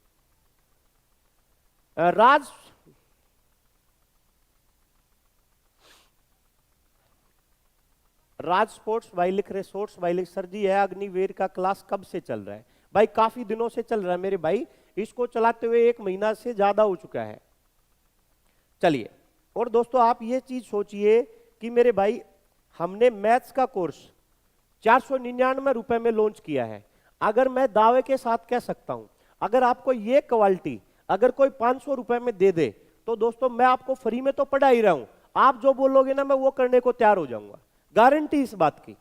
राज स्पोर्ट्स भाई लिख रहे, स्पोर्ट्स भाई लिख, सर जी है अग्निवीर का क्लास कब से चल रहा है? भाई काफी दिनों से चल रहा है मेरे भाई, इसको चलाते हुए 1 महीना से ज्यादा हो चुका है। चलिए, और दोस्तों आप ये चीज सोचिए कि मेरे भाई हमने मैथ्स का कोर्स 499 रुपए में लॉन्च किया है। अगर मैं दावे के साथ कह सकता हूं, अगर आपको ये क्वालिटी अगर कोई 500 रुपए में दे दे तो दोस्तों मैं आपको फ्री में तो पढ़ा ही रहा हूं, आप जो बोलोगे ना मैं वो करने को तैयार हो जाऊंगा, गारंटी इस बात की।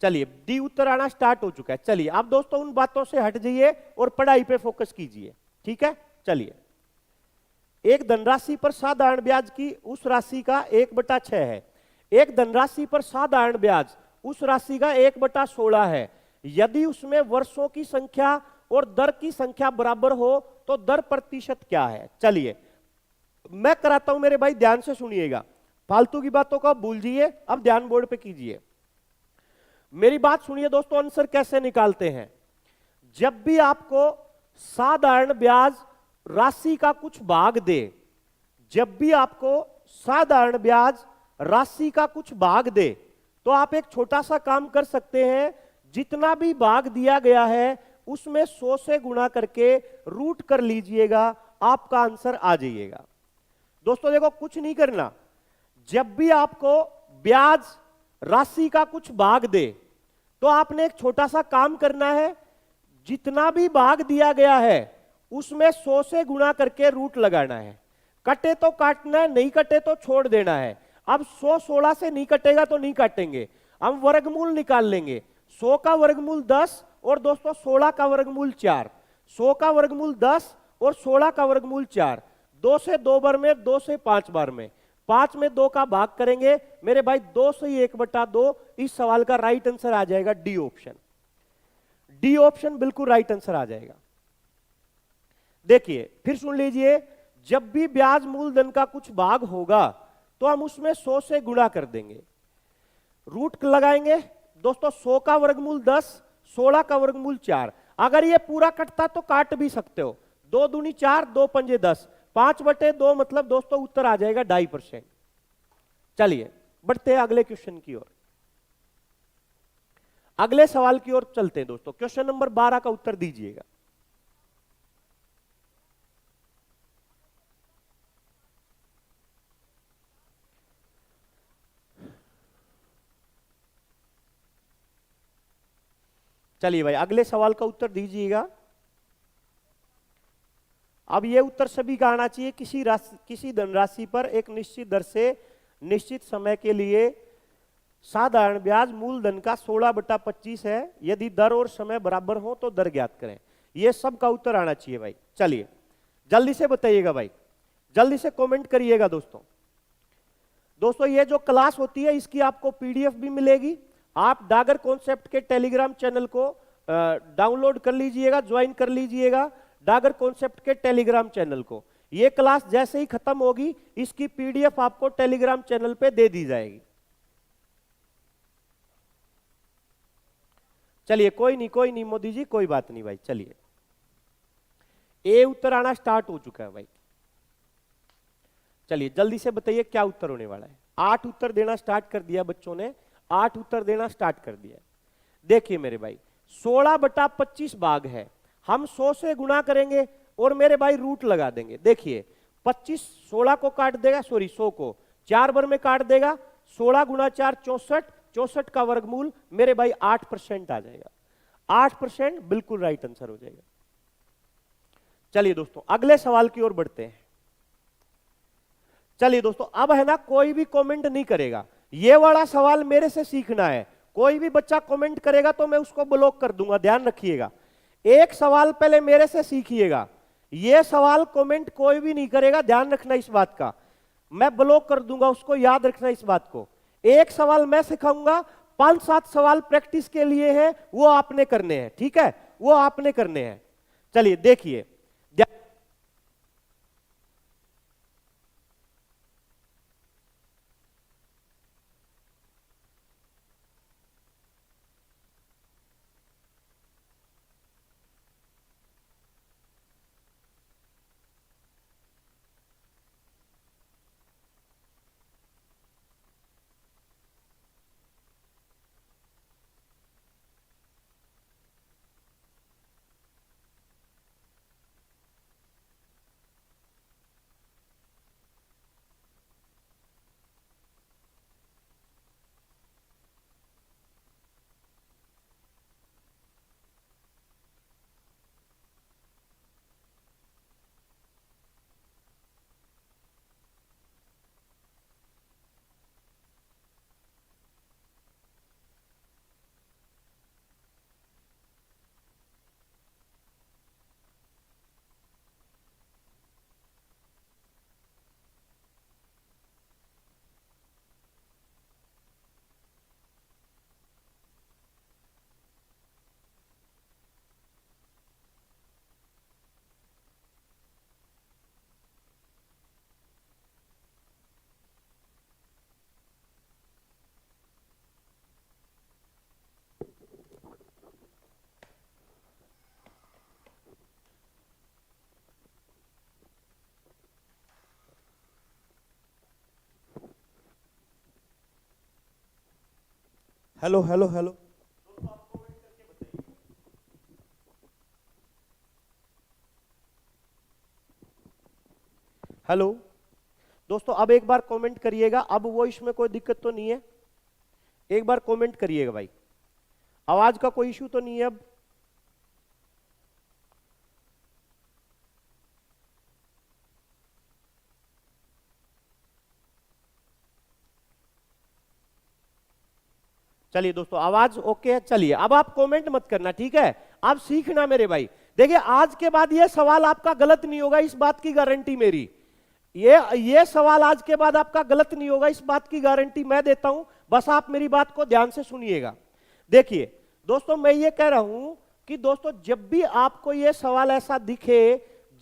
चलिए डी उत्तर आना स्टार्ट हो चुका है। चलिए आप दोस्तों उन बातों से हट जाइए और पढ़ाई पे फोकस कीजिए, ठीक है। चलिए, एक धनराशि पर साधारण ब्याज की उस राशि का 1/6 है। एक धनराशि पर साधारण ब्याज उस राशि का 1/16 है। यदि उसमें वर्षों की संख्या और दर की संख्या बराबर हो तो दर प्रतिशत क्या है? चलिए मैं कराता हूं मेरे भाई, ध्यान से सुनिएगा, फालतू की बातों को आप भूल जाइए, अब ध्यान बोर्ड पे कीजिए। मेरी बात सुनिए दोस्तों, आंसर कैसे निकालते हैं। जब भी आपको साधारण ब्याज राशि का कुछ भाग दे, जब भी आपको साधारण ब्याज राशि का कुछ भाग दे तो आप एक छोटा सा काम कर सकते हैं, जितना भी भाग दिया गया है उसमें 100 से गुणा करके रूट कर लीजिएगा, आपका आंसर आ जाइएगा। दोस्तों देखो कुछ नहीं करना, जब भी आपको ब्याज राशि का कुछ भाग दे तो आपने एक छोटा सा काम करना है, जितना भी भाग दिया गया है उसमें 100 से गुणा करके रूट लगाना है। कटे तो काटना है, नहीं कटे तो छोड़ देना है। अब 100 16 से नहीं कटेगा तो नहीं काटेंगे, हम वर्गमूल निकाल लेंगे। 100 का वर्गमूल 10 और दोस्तों 16 का वर्गमूल 4। 100 का वर्गमूल 10 और 16 का वर्गमूल 4। 2 से 2 बार में, 2 से 5 बार में, 5 में 2 का भाग करेंगे मेरे भाई, 2 से 1/2। इस सवाल का राइट आंसर आ जाएगा डी ऑप्शन। डी ऑप्शन बिल्कुल राइट आंसर आ जाएगा। देखिए फिर सुन लीजिए, जब भी ब्याज मूलधन का कुछ भाग होगा तो हम उसमें 100 से गुणा कर देंगे, रूट लगाएंगे। दोस्तों 100 का वर्गमूल 10, 16 का वर्गमूल 4। अगर ये पूरा कटता तो काट भी सकते हो, 2 दूनी 4, 2 पंजे 10, 5/2 मतलब दोस्तों उत्तर आ जाएगा 2.5%। चलिए बढ़ते हैं अगले क्वेश्चन की ओर, अगले सवाल की ओर चलते हैं दोस्तों। क्वेश्चन नंबर 12 का उत्तर दीजिएगा। चलिए भाई अगले सवाल का उत्तर दीजिएगा। अब यह उत्तर सभी का आना चाहिए, किसी धनराशि पर एक निश्चित दर से निश्चित समय के लिए साधारण ब्याज मूलधन का 16/25 है, यदि दर और समय बराबर हो तो दर ज्ञात करें। ये सब का उत्तर आना चाहिए भाई। चलिए जल्दी से बताइएगा भाई, जल्दी से कमेंट करिएगा दोस्तों। दोस्तों ये जो क्लास होती है इसकी आपको पीडीएफ भी मिलेगी। आप डागर कॉन्सेप्ट के टेलीग्राम चैनल को डाउनलोड कर लीजिएगा, ज्वाइन कर लीजिएगा डागर कॉन्सेप्ट के टेलीग्राम चैनल को। ये क्लास जैसे ही खत्म होगी इसकी पीडीएफ आपको टेलीग्राम चैनल पे दे दी जाएगी। चलिए कोई नहीं मोदी जी, कोई बात नहीं भाई। चलिए ए उत्तर आना स्टार्ट हो चुका है भाई। चलिए जल्दी से बताइए क्या उत्तर होने वाला है। 8 उत्तर देना स्टार्ट कर दिया बच्चों ने, 8 उत्तर देना स्टार्ट कर दिया। देखिए मेरे भाई 16/25 भाग है, हम 100 से गुणा करेंगे और मेरे भाई रूट लगा देंगे। देखिए 25 16 को काट देगा, सॉरी 100 को 4 बार में काट देगा, 16 गुणा 4 64, 64 का वर्गमूल मेरे भाई 8% आ जाएगा। 8% बिल्कुल राइट आंसर हो जाएगा। चलिए दोस्तों अगले सवाल की ओर बढ़ते हैं। चलिए दोस्तों अब है ना कोई भी कमेंट नहीं करेगा, ये वाला सवाल मेरे से सीखना है। कोई भी बच्चा कमेंट करेगा तो मैं उसको ब्लॉक कर दूंगा, ध्यान रखिएगा। एक सवाल पहले मेरे से सीखिएगा, ये सवाल कमेंट कोई भी नहीं करेगा, ध्यान रखना इस बात का। मैं ब्लॉक कर दूंगा उसको, याद रखना इस बात को। एक सवाल मैं सिखाऊंगा, 5-7 सवाल प्रैक्टिस के लिए है, वो आपने करने हैं, ठीक है, वो आपने करने हैं। चलिए देखिए हेलो हेलो हेलो हेलो दोस्तों, अब एक बार कमेंट करिएगा। अब वो इसमें कोई दिक्कत तो नहीं है, एक बार कमेंट करिएगा भाई। आवाज का कोई इशू तो नहीं है अब? चलिए दोस्तों आवाज ओके है। चलिए अब आप कमेंट मत करना, ठीक है, आप सीखना मेरे भाई। देखिए आज के बाद ये सवाल आपका गलत नहीं होगा, इस बात की गारंटी मेरी। ये सवाल आज के बाद आपका गलत नहीं होगा, इस बात की गारंटी मैं देता हूं। बस आप मेरी बात को ध्यान से सुनिएगा। देखिए दोस्तों मैं ये कह रहा हूं कि दोस्तों जब भी आपको ये सवाल ऐसा दिखे,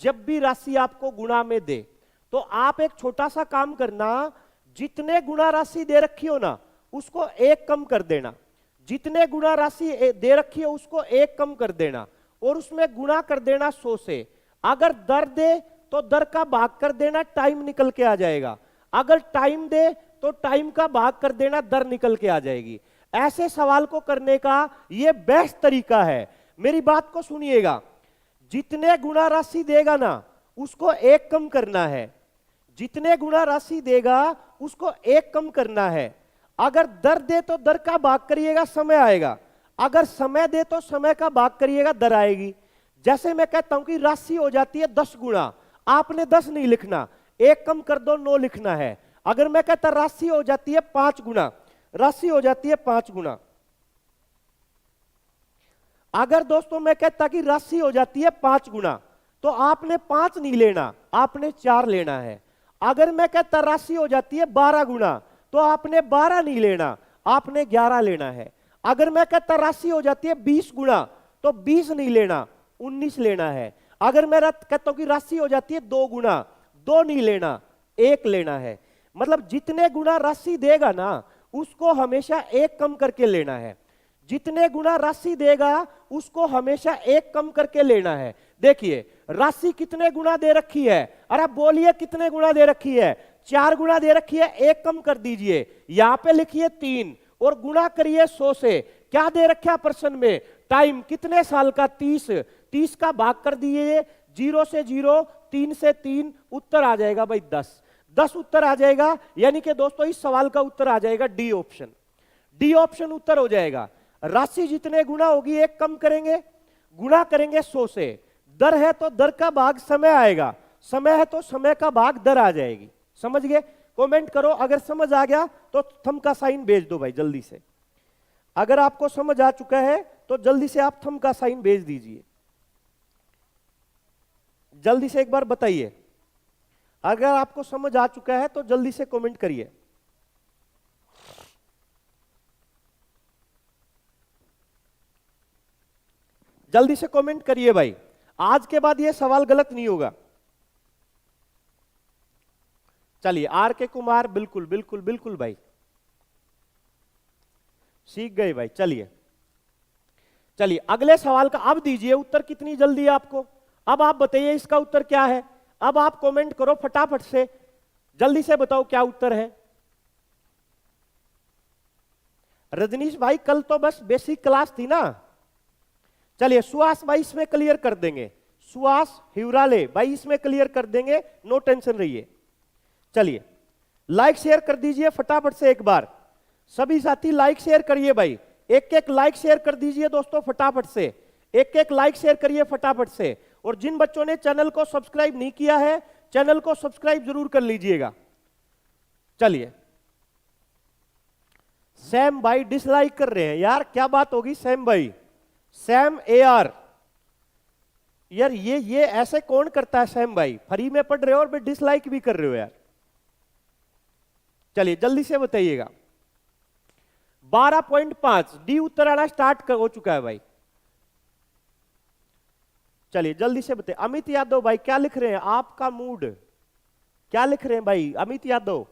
जब भी राशि आपको गुणा में दे, तो आप एक छोटा सा काम करना, जितने गुणा राशि दे रखी हो ना उसको 1 कम कर देना। जितने गुणा राशि दे रखी है उसको 1 कम कर देना और उसमें गुणा कर देना 100 से। अगर दर दे तो दर का भाग कर देना, टाइम निकल के आ जाएगा। अगर टाइम दे तो टाइम का भाग कर देना, दर निकल के आ जाएगी। ऐसे सवाल को करने का यह बेस्ट तरीका है। मेरी बात को सुनिएगा, जितने गुणा राशि देगा ना उसको 1 कम करना है। जितने गुणा राशि देगा उसको 1 कम करना है। अगर दर दे तो दर का भाग करिएगा, समय आएगा। अगर समय दे तो समय का भाग करिएगा, दर आएगी। जैसे मैं कहता हूं कि राशि हो जाती है 10 गुणा, आपने 10 नहीं लिखना, 1 कम कर दो 9 लिखना है। अगर मैं कहता राशि हो जाती है 5 गुणा, राशि हो जाती है 5 गुना। अगर दोस्तों मैं कहता कि राशि हो जाती है 5 गुना, तो आपने 5 नहीं लेना, आपने 4 लेना है। अगर मैं कहता राशि हो जाती है 12 गुना, तो आपने 12 नहीं लेना, आपने 11 लेना है। अगर मैं कहता राशि हो जाती है 20 गुना, तो 20 नहीं लेना, 19 लेना है। अगर मैं कहता हूं कि राशि हो जाती है 2 गुना, 2 नहीं लेना, 1 लेना है। मतलब जितने गुना राशि देगा ना, उसको हमेशा 1 कम करके लेना है। जितने गुना राशि देगा उसको हमेशा 1 कम करके लेना है। देखिए राशि कितने गुना दे रखी है, अरे बोलिए कितने गुना दे रखी है? 4 गुना दे रखी है, 1 कम कर दीजिए, यहां पे लिखिए 3 और गुना करिए 100 से। क्या दे रखा प्रश्न में? टाइम कितने साल का? 30। 30 का भाग कर दिए 0 से 0, 3 से 3, उत्तर आ जाएगा भाई 10। 10 उत्तर आ जाएगा, यानी कि दोस्तों इस सवाल का उत्तर आ जाएगा डी ऑप्शन। डी ऑप्शन उत्तर हो जाएगा। राशि जितने गुना होगी 1 कम करेंगे, गुना करेंगे 100 से। दर है तो दर का भाग समय आएगा, समय है तो समय का भाग दर आ जाएगी। समझ गए? कमेंट करो अगर समझ आ गया तो थंब का साइन भेज दो भाई जल्दी से। अगर आपको समझ आ चुका है तो जल्दी से आप थंब का साइन भेज दीजिए। जल्दी से एक बार बताइए। अगर आपको समझ आ चुका है तो जल्दी से कमेंट करिए। जल्दी से कमेंट करिए भाई, आज के बाद ये सवाल गलत नहीं होगा। चलिए आर के कुमार, बिल्कुल बिल्कुल बिल्कुल भाई, सीख गए भाई। चलिए चलिए अगले सवाल का अब दीजिए उत्तर। कितनी जल्दी है आपको? अब आप बताइए इसका उत्तर क्या है। अब आप कमेंट करो फटाफट से, जल्दी से बताओ क्या उत्तर है। रजनीश भाई कल तो बस बेसिक क्लास थी ना। चलिए सुहास भाई इसमें क्लियर कर देंगे, सुहास हिवराले भाई इसमें क्लियर कर देंगे, नो टेंशन रहिए। चलिए लाइक शेयर कर दीजिए फटाफट से एक बार, सभी साथी लाइक शेयर करिए भाई, एक एक लाइक शेयर कर दीजिए दोस्तों फटाफट से, एक एक लाइक शेयर करिए फटाफट से। और जिन बच्चों ने चैनल को सब्सक्राइब नहीं किया है, चैनल को सब्सक्राइब जरूर कर लीजिएगा। चलिए सैम भाई डिसलाइक कर रहे हैं, यार क्या बात होगी सैम भाई? सैम AR, यार ये ऐसे कौन करता है सैम भाई? फ्री में पढ़ रहे हो और फिर डिसलाइक भी कर रहे हो यार। चलिए जल्दी से बताइएगा। 12.5 डी उत्तर आना स्टार्ट हो चुका है भाई। चलिए जल्दी से बताइए। अमित यादव भाई क्या लिख रहे हैं? आपका मूड क्या लिख रहे हैं भाई अमित यादव?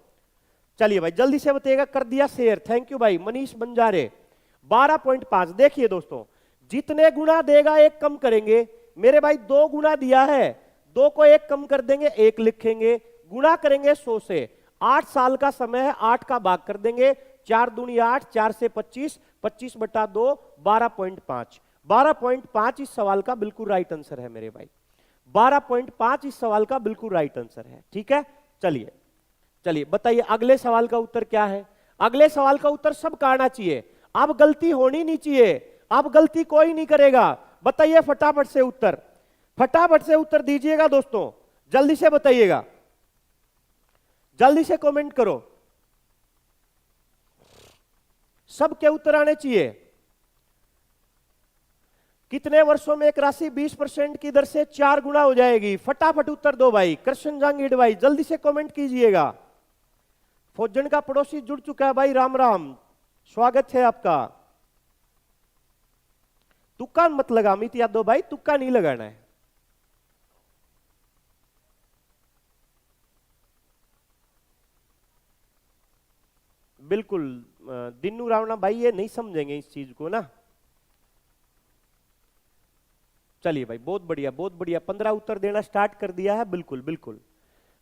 चलिए भाई जल्दी से बताइएगा। कर दिया शेयर, थैंक यू भाई मनीष बंजारे। 12.5 देखिए दोस्तों, जितने गुना देगा 1 कम करेंगे। मेरे भाई 2 गुना दिया है, 2 को 1 कम कर देंगे, 1 लिखेंगे, गुना करेंगे 100 से। 8 साल का समय है, 8 का भाग कर देंगे, 4 दूनी 8, 4 से 25, 25 बटा 2, 12.5। 12.5 इस सवाल का बिल्कुल राइट आंसर है मेरे भाई। 12.5 इस सवाल का बिल्कुल राइट आंसर है। ठीक है, चलिए चलिए बताइए अगले सवाल का उत्तर क्या है। अगले सवाल का उत्तर सबका आना चाहिए, अब गलती होनी नहीं चाहिए, अब गलती कोई नहीं करेगा। बताइए फटाफट से उत्तर, फटाफट से उत्तर दीजिएगा दोस्तों, जल्दी से बताइएगा, जल्दी से कमेंट करो, सबके उत्तर आने चाहिए। कितने वर्षों में एक राशि 20% की दर से 4 गुना हो जाएगी? फटाफट उत्तर दो भाई। कृष्ण जांगीड़ भाई जल्दी से कमेंट कीजिएगा। फौजन का पड़ोसी जुड़ चुका है भाई, राम राम, स्वागत है आपका। तुक्का मत लगा अमित यादव भाई, तुक्का नहीं लगाना है। बिल्कुल दिन्नू रावणा भाई ये नहीं समझेंगे इस चीज को ना। चलिए भाई बहुत बढ़िया बहुत बढ़िया, 15 उत्तर देना स्टार्ट कर दिया है। बिल्कुल बिल्कुल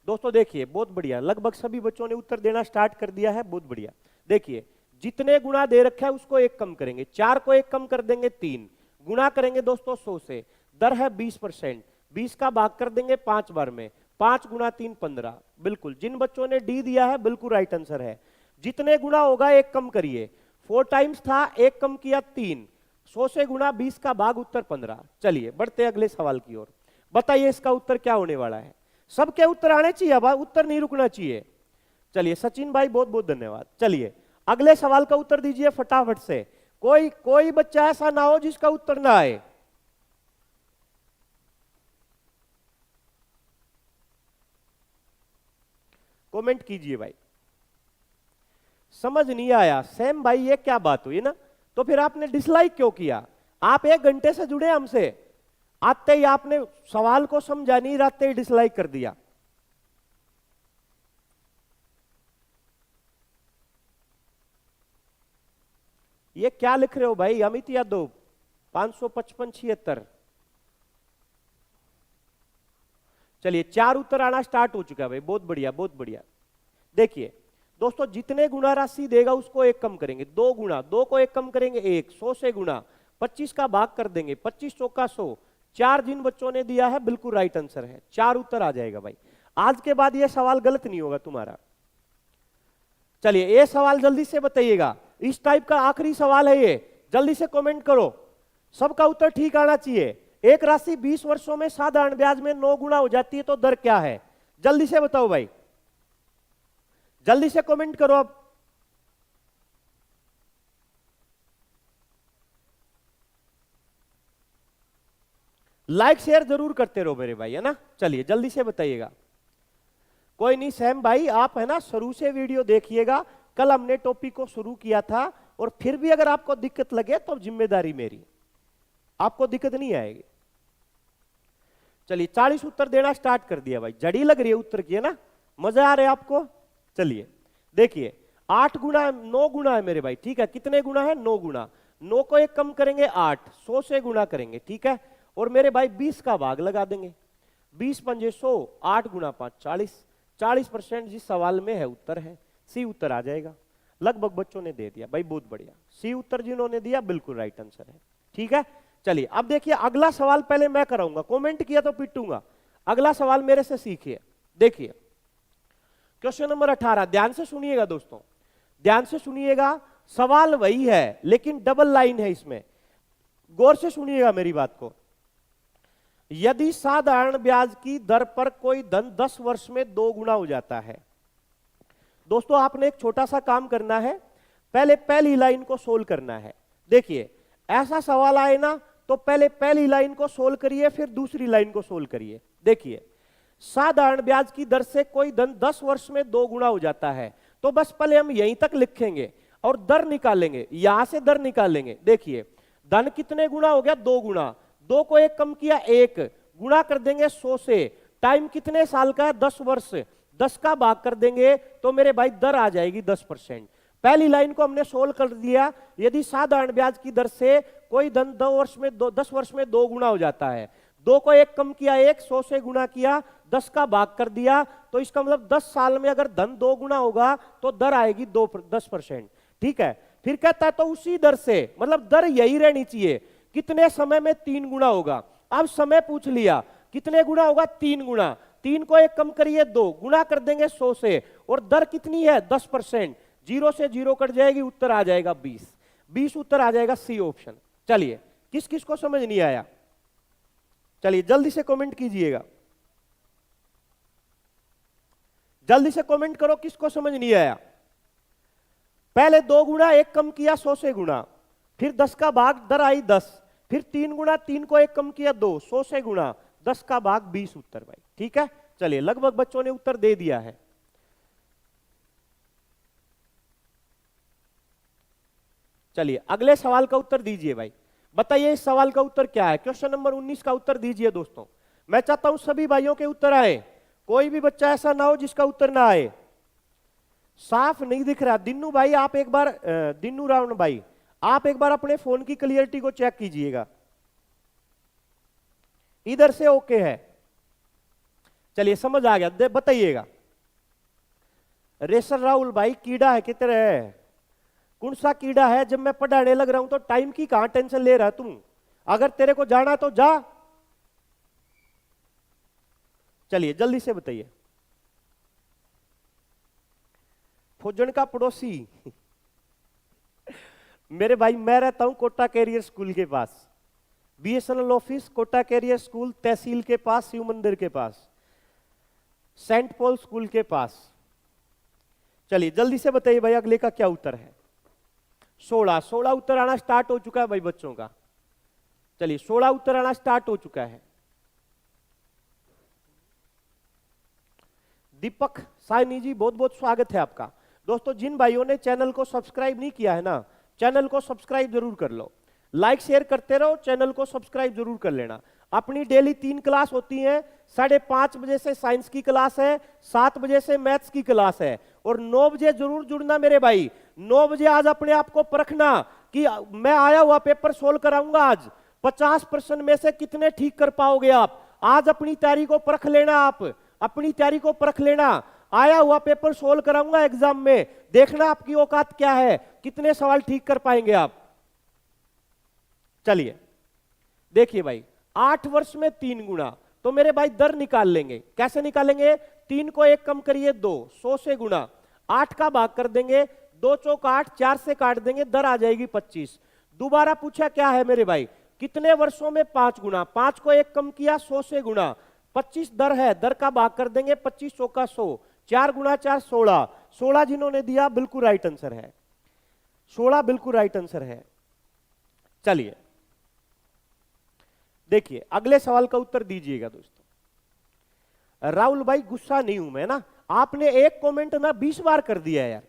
दोस्तों देखिए बहुत बढ़िया, लगभग सभी बच्चों ने उत्तर देना स्टार्ट कर दिया है, बहुत बढ़िया। देखिए जितने गुना दे रखा है उसको 1 कम करेंगे, 4 को 1 कम कर देंगे 3, गुना करेंगे दोस्तों 100 से, दर है 20%, 20 का भाग कर देंगे 5 बार में, 5 गुना 3 15। बिल्कुल जिन बच्चों ने डी दिया है बिल्कुल राइट आंसर है। जितने गुना होगा 1 कम करिए, 4 टाइम्स था 1 कम किया 3, 100 से गुना 20 का भाग उत्तर 15। चलिए बढ़ते अगले सवाल की ओर। बताइए इसका उत्तर क्या होने वाला है। सबके उत्तर आने चाहिए, अब उत्तर नहीं रुकना चाहिए। चलिए सचिन भाई बहुत बहुत धन्यवाद। चलिए अगले सवाल का उत्तर दीजिए फटाफट से। कोई बच्चा ऐसा ना हो जिसका उत्तर ना आए। कमेंट कीजिए भाई। समझ नहीं आया सैम भाई ये क्या बात हुई ना, तो फिर आपने डिसलाइक क्यों किया? आप 1 घंटे से जुड़े हमसे, आते ही आपने सवाल को समझा नहीं, आते ही डिसलाइक कर दिया। ये क्या लिख रहे हो भाई? अमित यादव 555-76। चलिए 4 उत्तर आना स्टार्ट हो चुका है भाई, बहुत बढ़िया बहुत बढ़िया। देखिए दोस्तों, जितने गुणा राशि देगा उसको 1 कम करेंगे, 2 गुणा, 2 को 1 कम करेंगे 1, 100 से गुणा, 25 का भाग कर देंगे, 25 चौका 100। 4 जिन बच्चों ने दिया है बिल्कुल राइट आंसर है, 4 उत्तर आ जाएगा भाई। आज के बाद यह सवाल गलत नहीं होगा तुम्हारा। चलिए ये सवाल जल्दी से बताइएगा, इस टाइप का आखिरी सवाल है ये, जल्दी से कमेंट करो, सबका उत्तर ठीक आना चाहिए। एक राशि 20 वर्षों में साधारण ब्याज में 9 गुना हो जाती है तो दर क्या है? जल्दी से बताओ भाई, जल्दी से कमेंट करो अब। लाइक शेयर जरूर करते रहो मेरे भाई, है ना। चलिए जल्दी से बताइएगा। कोई नहीं सैम भाई, आप है ना शुरू से वीडियो देखिएगा, कल हमने टॉपिक को शुरू किया था, और फिर भी अगर आपको दिक्कत लगे तो जिम्मेदारी मेरी, आपको दिक्कत नहीं आएगी। चलिए 40 उत्तर देना स्टार्ट कर दिया भाई, जड़ी लग रही है उत्तर की, है ना, मजा आ रहा है आपको। चलिए देखिए 8 गुना 9 गुना है मेरे भाई, ठीक है, कितने गुना है? 9 गुना। 9 को 1 कम करेंगे 8, 100 से गुना करेंगे, ठीक है, और मेरे भाई 20 का भाग लगा देंगे, 20 पंजे 100, 8 गुना 5 40, 40% जिस सवाल में है उत्तर है, सी उत्तर आ जाएगा। लगभग बच्चों ने दे दिया भाई, बहुत बढ़िया, सी उत्तर जिन्होंने दिया बिल्कुल राइट आंसर है, ठीक है। चलिए अब देखिए अगला सवाल पहले मैं कराऊंगा, कमेंट किया तो पिटूंगा। अगला सवाल मेरे से सीखिए। देखिए क्वेश्चन नंबर 18, ध्यान से सुनिएगा दोस्तों, ध्यान से सुनिएगा, सवाल वही है लेकिन डबल लाइन है इसमें, गौर से सुनिएगा मेरी बात को। यदि साधारण ब्याज की दर पर कोई धन 10 वर्ष में 2 गुना हो जाता है, दोस्तों आपने एक छोटा सा काम करना है, पहले पहली लाइन को सोल्व करना है। देखिए ऐसा सवाल आए ना तो पहले पहली लाइन को सोल्व करिए, फिर दूसरी लाइन को सोल्व करिए। देखिए साधारण ब्याज की दर से कोई धन 10 वर्ष में 2 गुना हो जाता है, तो बस पहले हम यहीं तक लिखेंगे और दर निकालेंगे, यहां से दर निकालेंगे। देखिए धन कितने गुना हो गया? 2 गुना, 2 को 1 कम किया 1, गुणा कर देंगे 100 से, टाइम कितने साल का है? 10 वर्ष, 10 का भाग कर देंगे तो मेरे भाई दर आ जाएगी 10%। पहली लाइन को हमने सोल्व कर दिया, यदि साधारण ब्याज की दर से कोई धन 10 वर्ष में 2 गुना हो जाता है, 2 को 1 कम किया 1, 100 से गुणा किया, 10 का भाग कर दिया, तो इसका मतलब 10 साल में अगर धन 2 गुना होगा तो दर आएगी 10%, ठीक है। फिर कहता है तो उसी दर से, मतलब दर यही रहनी चाहिए, कितने समय में 3 गुना होगा। अब समय पूछ लिया, कितने गुना होगा? 3 गुना, 3 को 1 कम करिए 2, गुणा कर देंगे 100 से, और दर कितनी है? 10%, 0 से 0 कट जाएगी, उत्तर आ जाएगा 20 उत्तर आ जाएगा सी ऑप्शन। चलिए किस किस को समझ नहीं आया? चलिए जल्दी से कमेंट कीजिएगा, जल्दी से कमेंट करो किसको समझ नहीं आया। पहले 2 गुना 1 कम किया 100 से गुणा, फिर 10 का भाग, दर आई 10, फिर 3 गुना, 3 को 1 कम किया 2, 100 से गुणा, 10 का भाग 20 उत्तर भाई, ठीक है। चलिए लगभग बच्चों ने उत्तर दे दिया है। चलिए अगले सवाल का उत्तर दीजिए भाई, बताइए इस सवाल का उत्तर क्या है? क्वेश्चन नंबर 19 का उत्तर दीजिए दोस्तों। मैं चाहता हूं सभी भाइयों के उत्तर आए, कोई भी बच्चा ऐसा ना हो जिसका उत्तर ना आए। साफ नहीं दिख रहा दिन्नू भाई, आप एक बार, दिन्नू रावण भाई आप एक बार अपने फोन की क्लियरिटी को चेक कीजिएगा, इधर से ओके है। चलिए समझ आ गया, बताइएगा। रेसर राहुल भाई कीड़ा है कितने है? कौन सा कीड़ा है? जब मैं पढ़ाने लग रहा हूं तो टाइम की कहां टेंशन ले रहा है तुम? अगर तेरे को जाना तो जा। चलिए जल्दी से बताइए। फौजन का पड़ोसी मेरे भाई मैं रहता हूं कोटा कैरियर स्कूल के पास, BSNL office Kota career school, तहसील के पास, शिव मंदिर के पास, सेंट पॉल स्कूल के पास। चलिए जल्दी से बताइए भाई अगले का क्या उत्तर है। 16 उत्तर आना स्टार्ट हो चुका है भाई बच्चों का। चलिए 16 उत्तर आना स्टार्ट हो चुका है। दीपक साइनी जी बहुत बहुत स्वागत है आपका। दोस्तों जिन भाइयों ने चैनल को सब्सक्राइब नहीं किया है ना, चैनल को सब्सक्राइब जरूर कर लो, लाइक शेयर करते रहो, चैनल को सब्सक्राइब जरूर कर लेना। अपनी डेली 3 क्लास होती है, 5:30 बजे से साइंस की क्लास है, 7 बजे से मैथ्स की क्लास है, और 9 बजे जरूर जुड़ना मेरे भाई। 9 बजे आज अपने आप को परखना कि मैं आया हुआ पेपर सोल्व कराऊंगा आज, 50% में से कितने ठीक कर पाओगे आप। आज अपनी तैयारी को परख लेना, आप अपनी तैयारी को परख लेना। आया हुआ पेपर सोल्व कराऊंगा एग्जाम में, देखना आपकी औकात क्या है, कितने सवाल ठीक कर पाएंगे आप। चलिए देखिए भाई, 8 वर्ष में 3 गुना, तो मेरे भाई दर निकाल लेंगे। कैसे निकालेंगे? 3 को 1 कम करिए 2, 100 से गुना, 8 का भाग कर देंगे, 2 चौक 8, 4 से काट देंगे, दर आ जाएगी 25। दोबारा पूछा क्या है मेरे भाई, कितने वर्षों में 5 गुना, 5 को 1 कम किया 100 से गुना, 25 दर है, दर का भाग कर देंगे, 25 चौका 100, 4 गुना 4 16, 16 जिन्होंने दिया बिल्कुल राइट आंसर है, 16 बिल्कुल राइट आंसर है। चलिए देखिए अगले सवाल का उत्तर दीजिएगा दोस्तों। राहुल भाई गुस्सा नहीं हूं मैं ना, आपने एक कमेंट ना 20 बार कर दिया यार,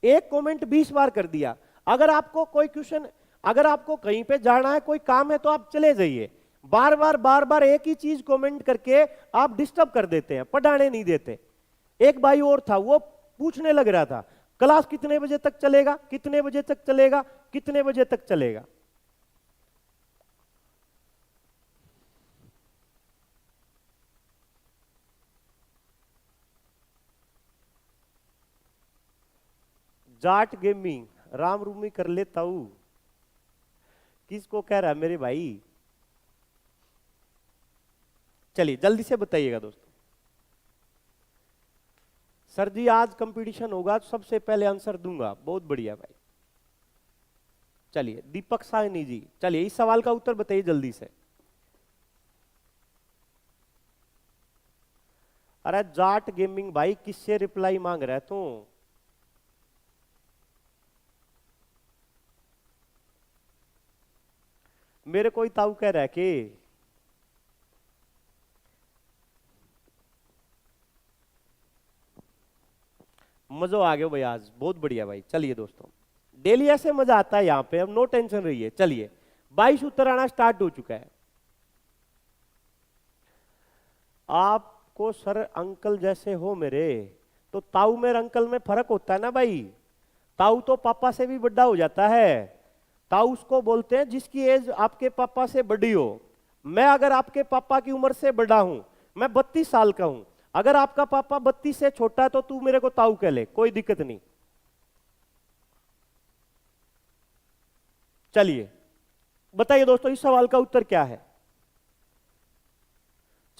एक कमेंट 20 बार कर दिया। अगर आपको कोई क्वेश्चन, अगर आपको कहीं पे जाना है, कोई काम है, तो आप चले जाइए। बार बार एक ही चीज कमेंट करके आप डिस्टर्ब कर देते हैं, पढ़ाने नहीं देते। एक भाई और था, वो पूछने लग रहा था क्लास कितने बजे तक चलेगा, कितने बजे तक चलेगा, कितने बजे तक चलेगा। जाट गेमिंग राम रूमी कर लेता हूं, किसको कह रहा है मेरे भाई? चलिए जल्दी से बताइएगा दोस्तों। सर जी आज कंपटीशन होगा, सबसे पहले आंसर दूंगा। बहुत बढ़िया भाई। चलिए दीपक साहनी जी, चलिए इस सवाल का उत्तर बताइए जल्दी से। अरे जाट गेमिंग भाई किससे रिप्लाई मांग रहा है तू? मेरे कोई ताऊ कह रहा है कि मजा आ गया भाई आज, बहुत बढ़िया भाई। चलिए दोस्तों डेली ऐसे मजा आता है यहाँ पे, अब नो टेंशन रहिए। चलिए 22 उत्तर आना स्टार्ट हो चुका है। आपको सर अंकल जैसे हो मेरे, तो ताऊ में अंकल में फर्क होता है ना भाई। ताऊ तो पापा से भी बड़ा हो जाता है, ताऊ उसको बोलते हैं जिसकी एज आपके पापा से बड़ी हो। मैं अगर आपके पापा की उम्र से बड़ा हूं, मैं 32 साल का हूं, अगर आपका पापा 32 से छोटा है तो तू मेरे को ताऊ कह ले, कोई दिक्कत नहीं। चलिए बताइए दोस्तों इस सवाल का उत्तर क्या है।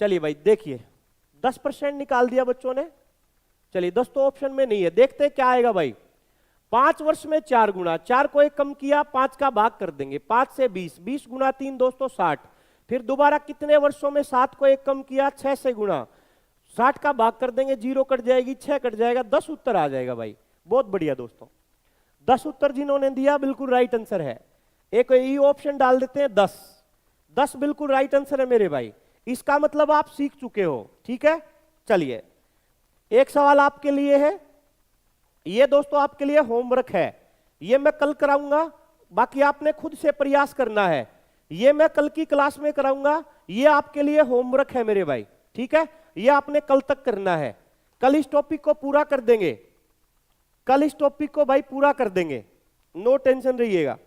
चलिए भाई देखिए 10% निकाल दिया बच्चों ने। चलिए 10 तो ऑप्शन में नहीं है, देखते हैं क्या आएगा भाई। 5 वर्ष में 4 गुना, 4 को 1 कम किया, 5 का भाग कर देंगे, 5 से 20, 20 गुना 3 दोस्तों 60। फिर दोबारा कितने वर्षों में 7 को 1 कम किया, 6 से गुना, 60 का भाग कर देंगे, 0 कट जाएगी, 6 कट जाएगा, 10 उत्तर आ जाएगा भाई। बहुत बढ़िया दोस्तों, 10 उत्तर जिन्होंने दिया बिल्कुल राइट आंसर है। एक ई ऑप्शन डाल देते हैं 10, 10 बिल्कुल राइट आंसर है मेरे भाई। इसका मतलब आप सीख चुके हो, ठीक है। चलिए एक सवाल आपके लिए है, ये दोस्तों आपके लिए होमवर्क है, ये मैं कल कराऊंगा, बाकी आपने खुद से प्रयास करना है। ये मैं कल की क्लास में कराऊंगा, ये आपके लिए होमवर्क है मेरे भाई, ठीक है। ये आपने कल तक करना है, कल इस टॉपिक को पूरा कर देंगे, कल इस टॉपिक को भाई पूरा कर देंगे, नो टेंशन रहिएगा।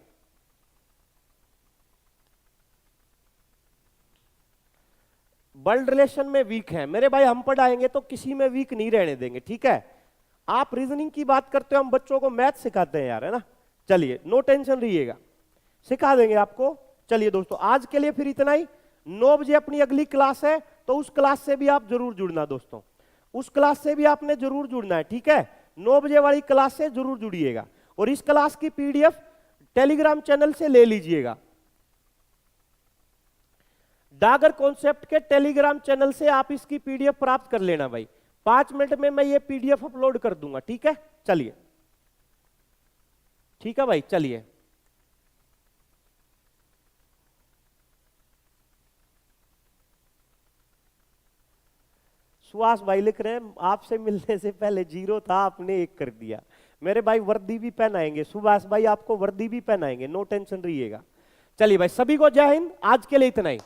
ब्लड रिलेशन में वीक है मेरे भाई, हम पढ़ाएंगे तो किसी में वीक नहीं रहने देंगे, ठीक है। आप रीजनिंग की बात करते हो, हम बच्चों को मैथ सिखाते हैं यार, है ना। चलिए नो टेंशन रहिएगा, सिखा देंगे आपको। चलिए दोस्तों आज के लिए फिर इतना ही। 9 बजे अपनी अगली क्लास है, तो उस क्लास से भी आप जरूर जुड़ना दोस्तों, उस क्लास से भी आपने जरूर जुड़ना है, ठीक है। 9 बजे वाली क्लास से जरूर जुड़िएगा, और इस क्लास की पीडीएफ टेलीग्राम चैनल से ले लीजिएगा। डागर कॉन्सेप्ट के टेलीग्राम चैनल से आप इसकी पीडीएफ प्राप्त कर लेना भाई। 5 मिनट में मैं ये पीडीएफ अपलोड कर दूंगा, ठीक है। चलिए ठीक है भाई, चलिए। सुहास भाई लिख रहे हैं आपसे मिलने से पहले 0 था, आपने 1 कर दिया। मेरे भाई वर्दी भी पहनाएंगे, सुभाष भाई आपको वर्दी भी पहनाएंगे, नो टेंशन रहिएगा। चलिए भाई, सभी को जय हिंद, आज के लिए इतना ही।